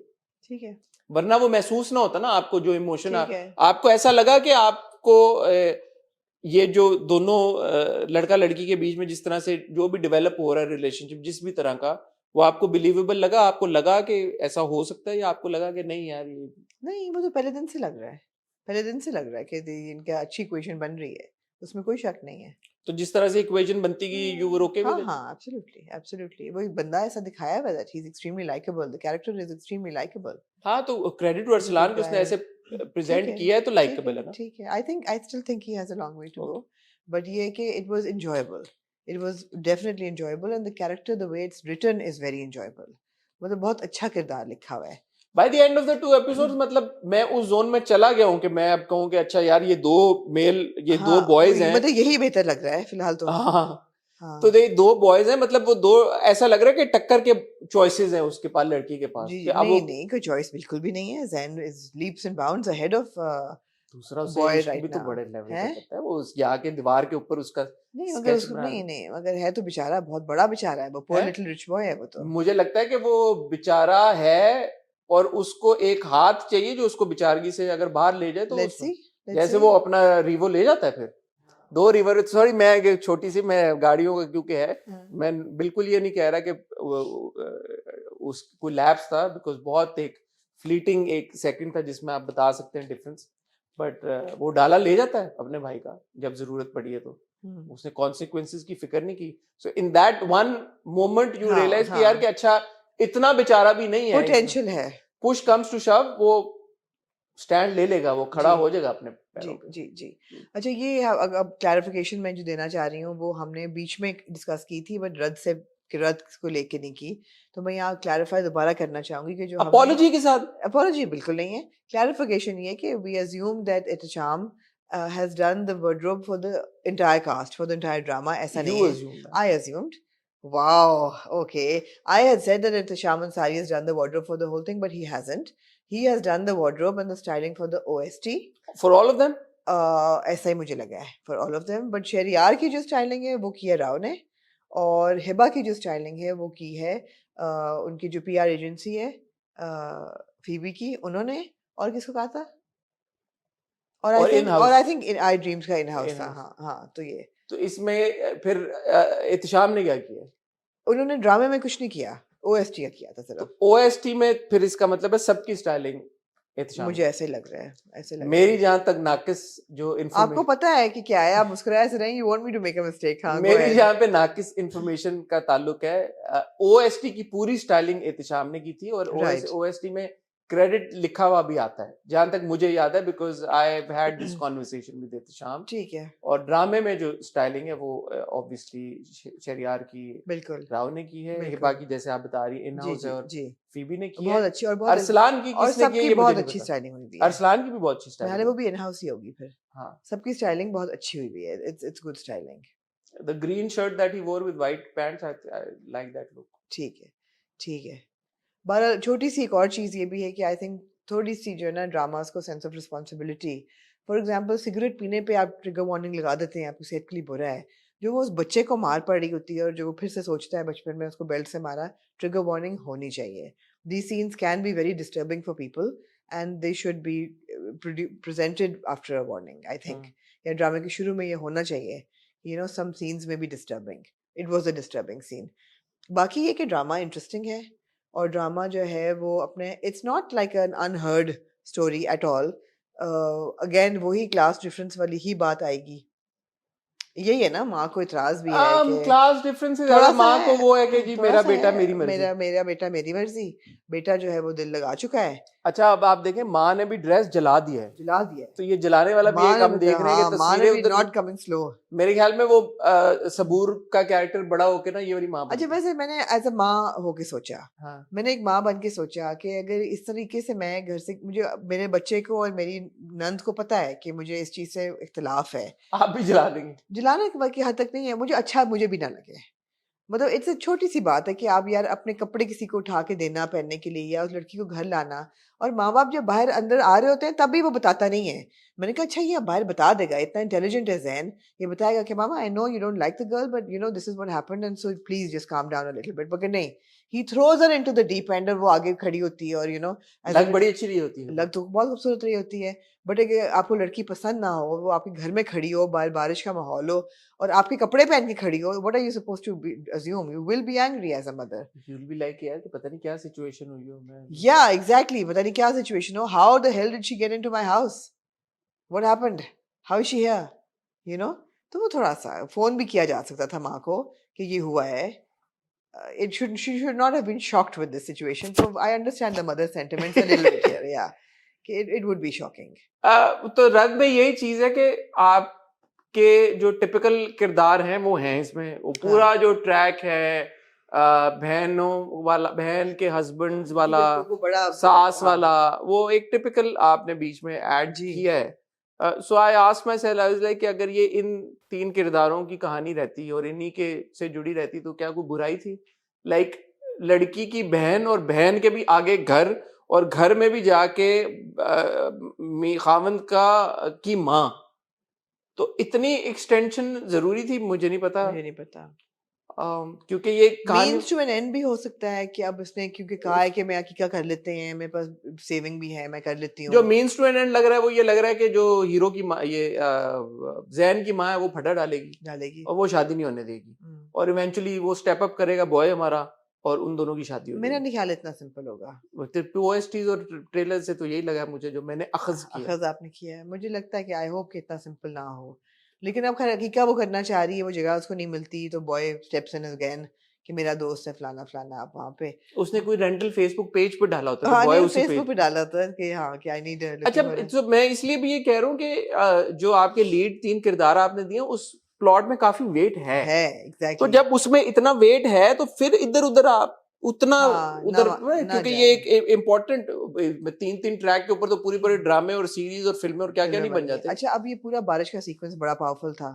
[SPEAKER 2] ठीक है,
[SPEAKER 1] वरना वो महसूस ना होता ना आपको जो इमोशन,
[SPEAKER 2] ठीक है।
[SPEAKER 1] आपको ऐसा लगा कि आपको ये जो दोनों लड़का लड़की के बीच में जिस तरह से जो भी डेवलप हो रहा है रिलेशनशिप जिस भी तरह का, वो आपको बिलीवेबल लगा, आपको लगा कि ऐसा हो सकता है, या आपको लगा कि नहीं यार ये
[SPEAKER 2] नहीं, वो तो पहले दिन से लग रहा है, पहले दिन से लग रहा है कि इनका अच्छी इक्वेशन बन रही है, उसमें कोई शक नहीं है।
[SPEAKER 1] तो जिस तरह से इक्वेशन बनती गई यू वर ओके विद
[SPEAKER 2] हाँ
[SPEAKER 1] इट?
[SPEAKER 2] हाँ, एब्सोल्युटली वो एक बंदा ऐसा दिखाया हुआ है that he's extremely likable, the character is extremely likable.
[SPEAKER 1] हाँ तो क्रेडिट टू अरसलान कि उसने ऐसे प्रेजेंट किया है तो लाइकेबल है ना.
[SPEAKER 2] ठीक है, I still think he has a long way to go, but ये है कि it was enjoyable, it was definitely enjoyable, and the character, the way it's written is very enjoyable. मतलब बहुत अच्छा किरदार लिखा हुआ है.
[SPEAKER 1] Bye the end of the 2 episodes मतलब मैं उस जोन में चला गया हूं कि मैं अब कहूं कि अच्छा यार ये 2 मेल, ये 2 बॉयज हैं,
[SPEAKER 2] मतलब यही बेहतर लग रहा है फिलहाल तो.
[SPEAKER 1] हाँ. तो ये 2 बॉयज हैं, मतलब वो 2 ऐसा लग रहा है कि टक्कर के चॉइसेस हैं उसके पास, लड़की के पास.
[SPEAKER 2] जी,
[SPEAKER 1] कि अब
[SPEAKER 2] नहीं कोई चॉइस बिल्कुल भी नहीं है. Zen is leaps and bounds ahead of
[SPEAKER 1] दूसरा उससे भी तो बड़े लेवल पे करता है वो, उस जाके दीवार के ऊपर उसका
[SPEAKER 2] नहीं अगर उसको नहीं अगर है तो बेचारा बहुत बड़ा बेचारा है वो, poor little rich boy है वो तो. मुझे
[SPEAKER 1] लगता है कि वो बेचारा है और उसको एक हाथ चाहिए जो उसको बेचारगी से अगर बाहर ले जाए तो जैसे वो अपना रीवो ले जाता है, फिर 2 रिवर, सॉरी मैं एक छोटी सी, मैं गाड़ियों का क्योंकि है, मैं बिल्कुल ये नहीं कह रहा कि उस कोई लैप्स था, बिकॉज बहुत एक फ्लीटिंग एक सेकंड था जिसमें आप बता सकते हैं डिफरेंस, बट वो डाला ले जाता है अपने भाई का जब जरूरत पड़ी है तो उसने कॉन्सिक्वेंसेस की फिक्र नहीं की. So in that one moment you realise कि यार कि अच्छा इतना बेचारा भी नहीं है,
[SPEAKER 2] पोटेंशियल है.
[SPEAKER 1] पुश कम्स टू शव, वो स्टैंड ले लेगा, वो खड़ा हो जाएगा अपने पैरों पे.
[SPEAKER 2] जी. अच्छा ये अब क्लैरिफिकेशन मैं जो देना चाह रही हूँ वो हमने बीच में डिस्कस की थी, बट रद्द को लेके नहीं की, तो मैं यहाँ क्लैरिफाई दोबारा करना चाहूंगी कि जो
[SPEAKER 1] अपॉलॉजी के साथ.
[SPEAKER 2] अपॉलॉजी बिल्कुल नहीं है, क्लैरिफिकेशन ये कि we assume that Ehtesham has done the wardrobe for the entire cast, for the entire drama. ऐसा नहीं है. I assumed. Wow. Okay. I had said that Ehtisham Ansari has done the wardrobe for the whole thing, but he hasn't. He has done the wardrobe and the styling for the OST.
[SPEAKER 1] For all of them?
[SPEAKER 2] ऐसा ही मुझे लगा है. For all of them. But Shahryar की जो styling है वो किया राव ने, और हिबा की जो styling है वो की है उनकी जो PR एजेंसी है फीबी की, उन्होंने, और किसको कहा था? और
[SPEAKER 1] और in house
[SPEAKER 2] I think I dreams का इन हाउस था। हाँ हाँ, तो ये
[SPEAKER 1] तो इसमें फिर एहतिशाम ने क्या किया?
[SPEAKER 2] उन्होंने ड्रामे में कुछ नहीं किया, ओएसटी का किया था सिर्फ।
[SPEAKER 1] तो ओएसटी में फिर इसका मतलब है सबकी स्टाइलिंग एहतिशाम
[SPEAKER 2] मुझे
[SPEAKER 1] की।
[SPEAKER 2] ऐसे ही लग रहा है, ऐसे लग रहा
[SPEAKER 1] मेरी
[SPEAKER 2] है।
[SPEAKER 1] जहां तक नाकिस जो
[SPEAKER 2] आपको
[SPEAKER 1] इंफॉर्मेशन
[SPEAKER 2] पता है कि क्या है, आप मुस्कुराए से नहीं, you want me to make a mistake. हाँ, गो
[SPEAKER 1] मेरी
[SPEAKER 2] अहेड।
[SPEAKER 1] जहां पे नाकिस इंफॉर्मेशन का ताल्लुक है, ओएसटी की पूरी स्टाइलिंग एहतिशाम ने की थी और
[SPEAKER 2] राइट।
[SPEAKER 1] ओएसटी में क्रेडिट लिखा हुआ भी आता है जहां तक मुझे याद है, because I have had this conversation with Ehtisham.
[SPEAKER 2] ठीक है,
[SPEAKER 1] और ड्रामे में जो स्टाइलिंग है वो ऑब्वियसली शरियार की,
[SPEAKER 2] बिल्कुल
[SPEAKER 1] राव ने की है, हिबा
[SPEAKER 2] बिल्कुल।
[SPEAKER 1] की जैसे आप बता रही इन
[SPEAKER 2] जी
[SPEAKER 1] हाउस है,
[SPEAKER 2] जी
[SPEAKER 1] और
[SPEAKER 2] जी,
[SPEAKER 1] फीबी ने की
[SPEAKER 2] बहुत
[SPEAKER 1] है।
[SPEAKER 2] अच्छी और बहुत
[SPEAKER 1] अरसलान की
[SPEAKER 2] और
[SPEAKER 1] किसने की है
[SPEAKER 2] सबकी
[SPEAKER 1] ये मुझे
[SPEAKER 2] बहुत
[SPEAKER 1] नहीं
[SPEAKER 2] अच्छी
[SPEAKER 1] पता।
[SPEAKER 2] स्टाइलिंग हुई भी है।
[SPEAKER 1] अरसलान की भी बहुत अच्छी
[SPEAKER 2] नाले
[SPEAKER 1] स्टाइलिंग
[SPEAKER 2] वो
[SPEAKER 1] है।
[SPEAKER 2] भी इन हाउस ही होगी फिर।
[SPEAKER 1] हाँ,
[SPEAKER 2] सबकी स्टाइलिंग बहुत अच्छी हुई भी है, it's good styling.
[SPEAKER 1] the green shirt that he wore with white pants, I like that look.
[SPEAKER 2] ठीक है, ठीक है। बहरहाल छोटी सी एक और चीज़ ये भी है कि आई थिंक थोड़ी सी जो है ना ड्रामास को sense of responsibility, for example cigarette पीने पे आप ट्रिगर वार्निंग लगा देते हैं, आपकी सेहत के लिए बुरा है। जो वो उस बच्चे को मार पड़ रही होती है और जो वो फिर से सोचता है बचपन में उसको बेल्ट से मारा, ट्रिगर वार्निंग होनी चाहिए। These scenes can be very disturbing for people and they should be presented after a warning, I think. या ड्रामे के शुरू में ये होना चाहिए, यू नो सम सीन्स में be disturbing. It was a disturbing scene. बाकी ये कि ड्रामा इंटरेस्टिंग है और ड्रामा जो है वो अपने it's not like an unheard story at all. Again वही क्लास डिफरेंस वाली ही बात आएगी। यही है ना, माँ को इतराज भी है कि
[SPEAKER 1] क्लास डिफरेंस से ज्यादा
[SPEAKER 2] थोड़ा सा
[SPEAKER 1] माँ को
[SPEAKER 2] है,
[SPEAKER 1] वो है कि जी
[SPEAKER 2] थोड़ा
[SPEAKER 1] मेरा
[SPEAKER 2] सा
[SPEAKER 1] बेटा
[SPEAKER 2] है,
[SPEAKER 1] मेरी मर्जी।
[SPEAKER 2] मेरा बेटा मेरी मर्जी। बेटा जो है वो दिल लगा चुका है,
[SPEAKER 1] अच्छा, अब आप देखें माँ ने भी ड्रेस जला दिया है,
[SPEAKER 2] जला दिया है।
[SPEAKER 1] तो ये जलाने वाला भी
[SPEAKER 2] माँ
[SPEAKER 1] एक
[SPEAKER 2] ने
[SPEAKER 1] हम
[SPEAKER 2] भी,
[SPEAKER 1] देख रहे हैं
[SPEAKER 2] हाँ,
[SPEAKER 1] कि
[SPEAKER 2] माँ ने
[SPEAKER 1] तस्वीरें
[SPEAKER 2] भी
[SPEAKER 1] उधर
[SPEAKER 2] नॉट कमिंग स्लो।
[SPEAKER 1] मेरे ख्याल में वो सबूर का कैरेक्टर बड़ा होके ना ये वाली माँ बन
[SPEAKER 2] अच्छा,
[SPEAKER 1] गई।
[SPEAKER 2] वैसे मैंने एज अ माँ होके सोचा,
[SPEAKER 1] हाँ,
[SPEAKER 2] मैंने एक माँ बन के सोचा कि अगर इस तरीके से मैं घर से, मुझे मेरे बच्चे को और मेरी नंद को पता है कि मुझे इस चीज़ से इख्तिलाफ है।
[SPEAKER 1] आप भी जला देंगे?
[SPEAKER 2] जलाने की हद तक नहीं है, मुझे अच्छा मुझे भी ना लगे। मतलब इट्स अ छोटी सी बात है कि आप यार अपने कपड़े किसी को उठा के देना पहनने के लिए या उस लड़की को घर लाना, और माँ बाप जब बाहर अंदर आ रहे होते हैं तब भी वो बताता नहीं है। मैंने कहा अच्छा ये बाहर बता देगा, इतना इंटेलिजेंट है ज़हन, ये बताएगा कि मामा I know you don't like the girl but you know this is what happened and so please just calm down a little bit. मगर नहीं, he throws her into the deep end और वो आगे खड़ी होती है और यू नो
[SPEAKER 1] लग बड़ी अच्छी रही होती है वो।
[SPEAKER 2] लग तो बहुत खूबसूरत रही होती है। बट अगर आपको लड़की पसंद ना हो, वो आपके घर में खड़ी हो, बाहर बारिश का माहौल हो और आपके कपड़े पहन के खड़ी हो, what are you supposed to assume? You will be angry as a mother.
[SPEAKER 1] You will be like यार कि पता नहीं क्या सिचुएशन हुई हो। मैं
[SPEAKER 2] या एग्जैक्टली, पता नहीं क्या सिचुएशन हो, how the hell did she get into my house, what happened, how is she here, you know. तो वो थोड़ा सा फोन भी किया जा सकता था माँ को कि ये हुआ है। It should she should not have been shocked with this situation. So I understand the mother's sentiments a little bit here. Yeah, it would be shocking.
[SPEAKER 1] तो रग में यही चीज है कि आपके जो टिपिकल किरदार हैं वो हैं इसमें, वो पूरा
[SPEAKER 2] हाँ,
[SPEAKER 1] जो ट्रैक है बहनों वाला, बहन के हस्बैंड्स वाला,
[SPEAKER 2] वो बड़ा
[SPEAKER 1] सास
[SPEAKER 2] हाँ,
[SPEAKER 1] वाला, वो एक टिपिकल आपने बीच में ऐड
[SPEAKER 2] जी
[SPEAKER 1] किया है। So I asked myself, I was like कि अगर ये इन तीन किरदारों की कहानी रहती और इन्हीं के से जुड़ी रहती तो क्या कोई बुराई थी? लाइक लड़की की बहन और बहन के भी आगे घर, और घर में भी जाके खावंद का की माँ, तो इतनी एक्सटेंशन जरूरी थी? मुझे नहीं पता।
[SPEAKER 2] मुझे नहीं पता।
[SPEAKER 1] क्योंकि ये कहानी
[SPEAKER 2] मीन्स टू एन एंड भी हो सकता है कि अब उसने क्योंकि कहा है कि मैं अकीका कर लेते हैं, मेरे पास सेविंग भी है, मैं कर लेती
[SPEAKER 1] जो
[SPEAKER 2] हूँ।
[SPEAKER 1] मीन्स टू एन एंड लग रहा है वो ये लग रहा है कि जो हीरो की माँ, ये जैन की माँ है, वो फटा डालेगी
[SPEAKER 2] डालेगी।
[SPEAKER 1] और वो शादी नहीं होने देगी, और इवेंचुअली वो स्टेप अप करेगा बॉय हमारा, और उन दोनों की शादी हो
[SPEAKER 2] मेरा
[SPEAKER 1] जाएगी।
[SPEAKER 2] नहीं ख्याल इतना सिंपल होगा।
[SPEAKER 1] ओएसटीज और ट्रेलर से तो यही लगा मुझे, जो मैंने अखज किया।
[SPEAKER 2] अखज़ आपने किया है, मुझे लगता है कि आई होप कि इतना सिंपल ना हो। लेकिन अब खैर हकीका वो करना चाह रही है, वो जगह उसको नहीं मिलती, तो बॉय स्टेप्स इन अगेन कि मेरा दोस्त है फलाना फलाना, आप वहाँ पे।
[SPEAKER 1] उसने कोई रेंटल फेसबुक पेज पे डाला होता तो
[SPEAKER 2] हाँ,
[SPEAKER 1] बॉय
[SPEAKER 2] नहीं
[SPEAKER 1] उसी
[SPEAKER 2] फेसबुक
[SPEAKER 1] पेज।
[SPEAKER 2] पे डाला था कि हाँ कि आई नीड
[SPEAKER 1] अच्छा,
[SPEAKER 2] लुकिंग फॉर।
[SPEAKER 1] तो मैं इसलिए भी ये कह रहा हूँ कि जो आपके लीड तीन किरदार आपने दिए उस प्लॉट में काफी वेट है। तो
[SPEAKER 2] एग्जैक्टली।
[SPEAKER 1] जब उसमें इतना वेट है तो फिर इधर उधर आप उतना
[SPEAKER 2] हाँ,
[SPEAKER 1] उधर
[SPEAKER 2] ना
[SPEAKER 1] क्योंकि
[SPEAKER 2] जाए।
[SPEAKER 1] ये एक इम्पोर्टेंट तीन तीन ट्रैक के ऊपर तो पूरी पूरी ड्रामे और सीरीज और फिल्में और क्या क्या नहीं बन जाते।
[SPEAKER 2] अच्छा, अब ये पूरा बारिश का सीक्वेंस बड़ा पावरफुल था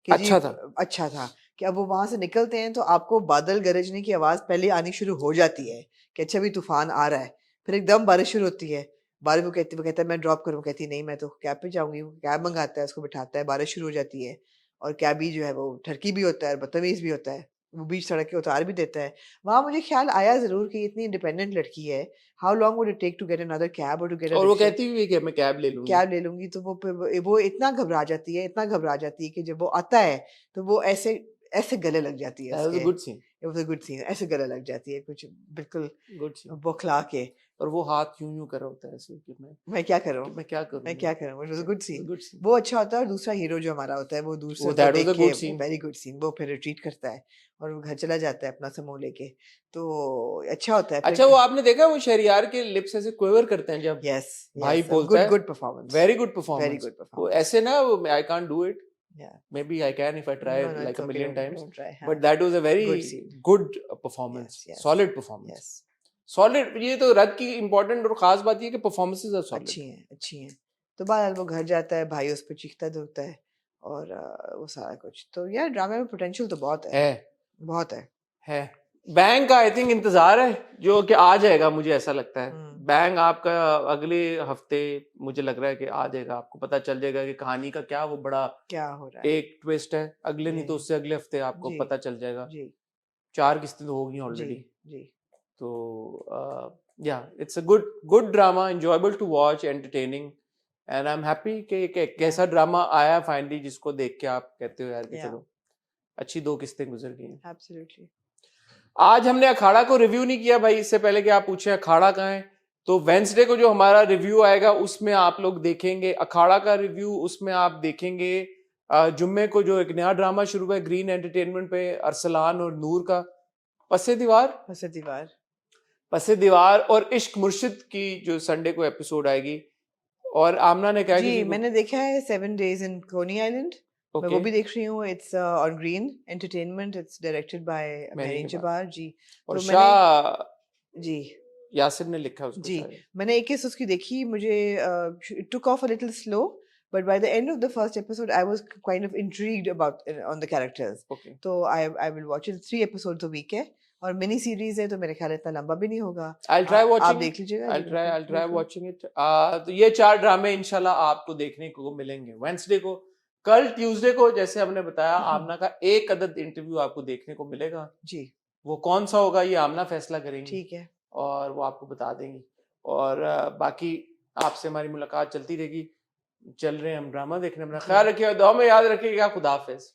[SPEAKER 2] कि जी
[SPEAKER 1] अच्छा था।
[SPEAKER 2] अच्छा था कि अब वो वहां से निकलते हैं तो आपको बादल गरजने की आवाज पहले आनी शुरू हो जाती है कि अच्छा भी तूफान आ रहा है, फिर एकदम बारिश शुरू होती है। बारिश वो कहता है मैं ड्रॉप करूँ, कहती नहीं मैं तो कैब पे जाऊंगी। वो कैब मंगाता है, उसको बिठाता है, बारिश शुरू हो जाती है और कैबी जो है वो ठरकी भी होता है, बदतमीज भी होता है। वो बीच सड़क के उतार भी देता है। वहाँ मुझे ख्याल आया ज़रूर कि इतनी इंडिपेंडेंट लड़की है, how long would it take to get another cab और टू गेट अ
[SPEAKER 1] और वो
[SPEAKER 2] रिक्शा?
[SPEAKER 1] कहती हुई है कि मैं कैब ले लूंगी।
[SPEAKER 2] कैब ले लूँगी, तो वो इतना घबरा जाती है, इतना घबरा जाती है कि जब वो आता है, तो वो ऐसे ऐसे गले लग जाती है
[SPEAKER 1] दैट वाज अ
[SPEAKER 2] उसके।
[SPEAKER 1] Good scene,
[SPEAKER 2] it was a good scene, ऐसे गले लग जाती है कुछ बिल्कुल
[SPEAKER 1] गुड सीन।
[SPEAKER 2] बौखला के।
[SPEAKER 1] और वो हाथ यूं यूं कर रहा होता है ऐसे कि
[SPEAKER 2] मैं क्या करूँ?
[SPEAKER 1] मैं क्या
[SPEAKER 2] मैं
[SPEAKER 1] करूंगा।
[SPEAKER 2] क्या करूँ? It was a good scene.
[SPEAKER 1] Good scene,
[SPEAKER 2] वो अच्छा होता है और दूसरा हीरो जो हमारा होता है वो दूर से
[SPEAKER 1] वो
[SPEAKER 2] उसको
[SPEAKER 1] दैट वाज
[SPEAKER 2] देख
[SPEAKER 1] अ
[SPEAKER 2] के
[SPEAKER 1] good scene.
[SPEAKER 2] Very good scene, वो फिर रिट्रीट करता है और वो घर चला जाता है अपना समूह लेके। तो अच्छा होता है
[SPEAKER 1] अच्छा, वो
[SPEAKER 2] फिर।
[SPEAKER 1] आपने देखा वो शहरियार के लिप्स ऐसे क्वेवर करते हैं जब
[SPEAKER 2] यस,
[SPEAKER 1] भाई
[SPEAKER 2] यस,
[SPEAKER 1] बोलता
[SPEAKER 2] गुड
[SPEAKER 1] है।
[SPEAKER 2] Good performance,
[SPEAKER 1] very good
[SPEAKER 2] very
[SPEAKER 1] performance.
[SPEAKER 2] Good
[SPEAKER 1] वो
[SPEAKER 2] परफॉर्मेंस।
[SPEAKER 1] ऐसे ना, वो आई कांट डू इट,
[SPEAKER 2] या
[SPEAKER 1] maybe I can if I try
[SPEAKER 2] no, no,
[SPEAKER 1] like
[SPEAKER 2] it's
[SPEAKER 1] a
[SPEAKER 2] okay,
[SPEAKER 1] million times,
[SPEAKER 2] don't try. हाँ,
[SPEAKER 1] but that was a very
[SPEAKER 2] good scene.
[SPEAKER 1] Good performance,
[SPEAKER 2] yes, yes,
[SPEAKER 1] solid performance,
[SPEAKER 2] yes.
[SPEAKER 1] Solid. ये तो रद की important और खास बात ये है कि परफॉर्मेंसेस आर सॉलिड।
[SPEAKER 2] अच्छी हैं, अच्छी हैं। तो बहरहाल वो घर जाता है, भाई उस पे चीखता-धूखता है और वो सारा कुछ। तो यार ड्रामे में पोटेंशियल तो बहुत है,
[SPEAKER 1] है
[SPEAKER 2] बहुत है।
[SPEAKER 1] है बैंग का आई थिंक इंतजार है जो कि आ जाएगा, मुझे ऐसा लगता है।
[SPEAKER 2] हुँ,
[SPEAKER 1] बैंग आपका अगले हफ्ते मुझे लग रहा है कि आ जाएगा, आपको पता चल जाएगा कि कहानी का क्या वो बड़ा
[SPEAKER 2] क्या हो रहा है?
[SPEAKER 1] एक ट्विस्ट है। अगले नहीं तो
[SPEAKER 2] जी,
[SPEAKER 1] उससे अगले हफ्ते आपको
[SPEAKER 2] जी,
[SPEAKER 1] पता चल जाएगा।
[SPEAKER 2] जी,
[SPEAKER 1] 4 किस्तें तो होगी
[SPEAKER 2] जी,
[SPEAKER 1] ऑलरेडी।
[SPEAKER 2] जी।
[SPEAKER 1] तो या it's a good good drama, enjoyable to watch, entertaining, and I am happy कि एक
[SPEAKER 2] या,
[SPEAKER 1] ऐसा ड्रामा आया फाइनली जिसको देख के आप कहते हो यार कि
[SPEAKER 2] या,
[SPEAKER 1] चलो अच्छी 2 किस्तें गुजर गई हैं।
[SPEAKER 2] एब्सोल्युटली।
[SPEAKER 1] आज हमने अखाड़ा को रिव्यू नहीं किया भाई, इससे पहले कि आप पूछे अखाड़ा कहाँ है, तो वेंसडे को जो हमारा रिव्यू आएगा उसमें आप लोग देखेंगे अखाड़ा का रिव्यू। उसमें आप देखेंगे जुम्मे को जो एक नया ड्रामा शुरू हुआ है ग्रीन एंटरटेनमेंट पे, अरसलान और नूर का पसे दीवार,
[SPEAKER 2] पसे दीवार।
[SPEAKER 1] पसे दीवार और इश्क मुर्शिद की जो संडे को एपिसोड आएगी। और आमना ने कहा कि
[SPEAKER 2] जी,
[SPEAKER 1] जी
[SPEAKER 2] मैंने देखा है 7 डेज़ इन कोनी आइलैंड। मैं
[SPEAKER 1] ओके
[SPEAKER 2] वो भी देख रही हूँ। It's on green entertainment, it's directed by
[SPEAKER 1] मैंने
[SPEAKER 2] मेहरीन
[SPEAKER 1] के बाद
[SPEAKER 2] जब्बार जी।
[SPEAKER 1] और
[SPEAKER 2] तो मैंने
[SPEAKER 1] शाह
[SPEAKER 2] जी,
[SPEAKER 1] यासिर ने लिखा उसको
[SPEAKER 2] जी,
[SPEAKER 1] शायद।
[SPEAKER 2] मैंने एक किस्त उसकी देखी। मुझे it took of a little slow, but by the end of the first episode I was kind of intrigued about on the characters.
[SPEAKER 1] Okay,
[SPEAKER 2] तो I will watch it. 3 episodes a week है और mini series है, तो मेरे ख्याल इतना लंबा भी नहीं होगा।
[SPEAKER 1] आई ट्राई
[SPEAKER 2] आप
[SPEAKER 1] वॉचिंग
[SPEAKER 2] देख
[SPEAKER 1] इट,
[SPEAKER 2] लीजिएगा। जी, बिल्कुल,
[SPEAKER 1] आई ट्राई
[SPEAKER 2] बिल्कुल।
[SPEAKER 1] Watching it. तो ये 4 ड्रामे इंशाल्लाह आपको देखने को मिलेंगे वेंसडे को। कल ट्यूसडे को जैसे हमने बताया आमना का एक अदद इंटरव्यू आपको देखने को मिलेगा।
[SPEAKER 2] जी,
[SPEAKER 1] वो कौन सा होगा ये आमना फैसला करेंगी
[SPEAKER 2] ठीक है।
[SPEAKER 1] और वो आपको बता देंगी। और बाकी आपसे हमारी मुलाकात चलती रहेगी। चल रहे हैं हम ड्रामा देखने, अपना
[SPEAKER 2] जी।
[SPEAKER 1] ख्याल रखिएगा, दुआ में याद रखिएगा। खुदा हाफिज।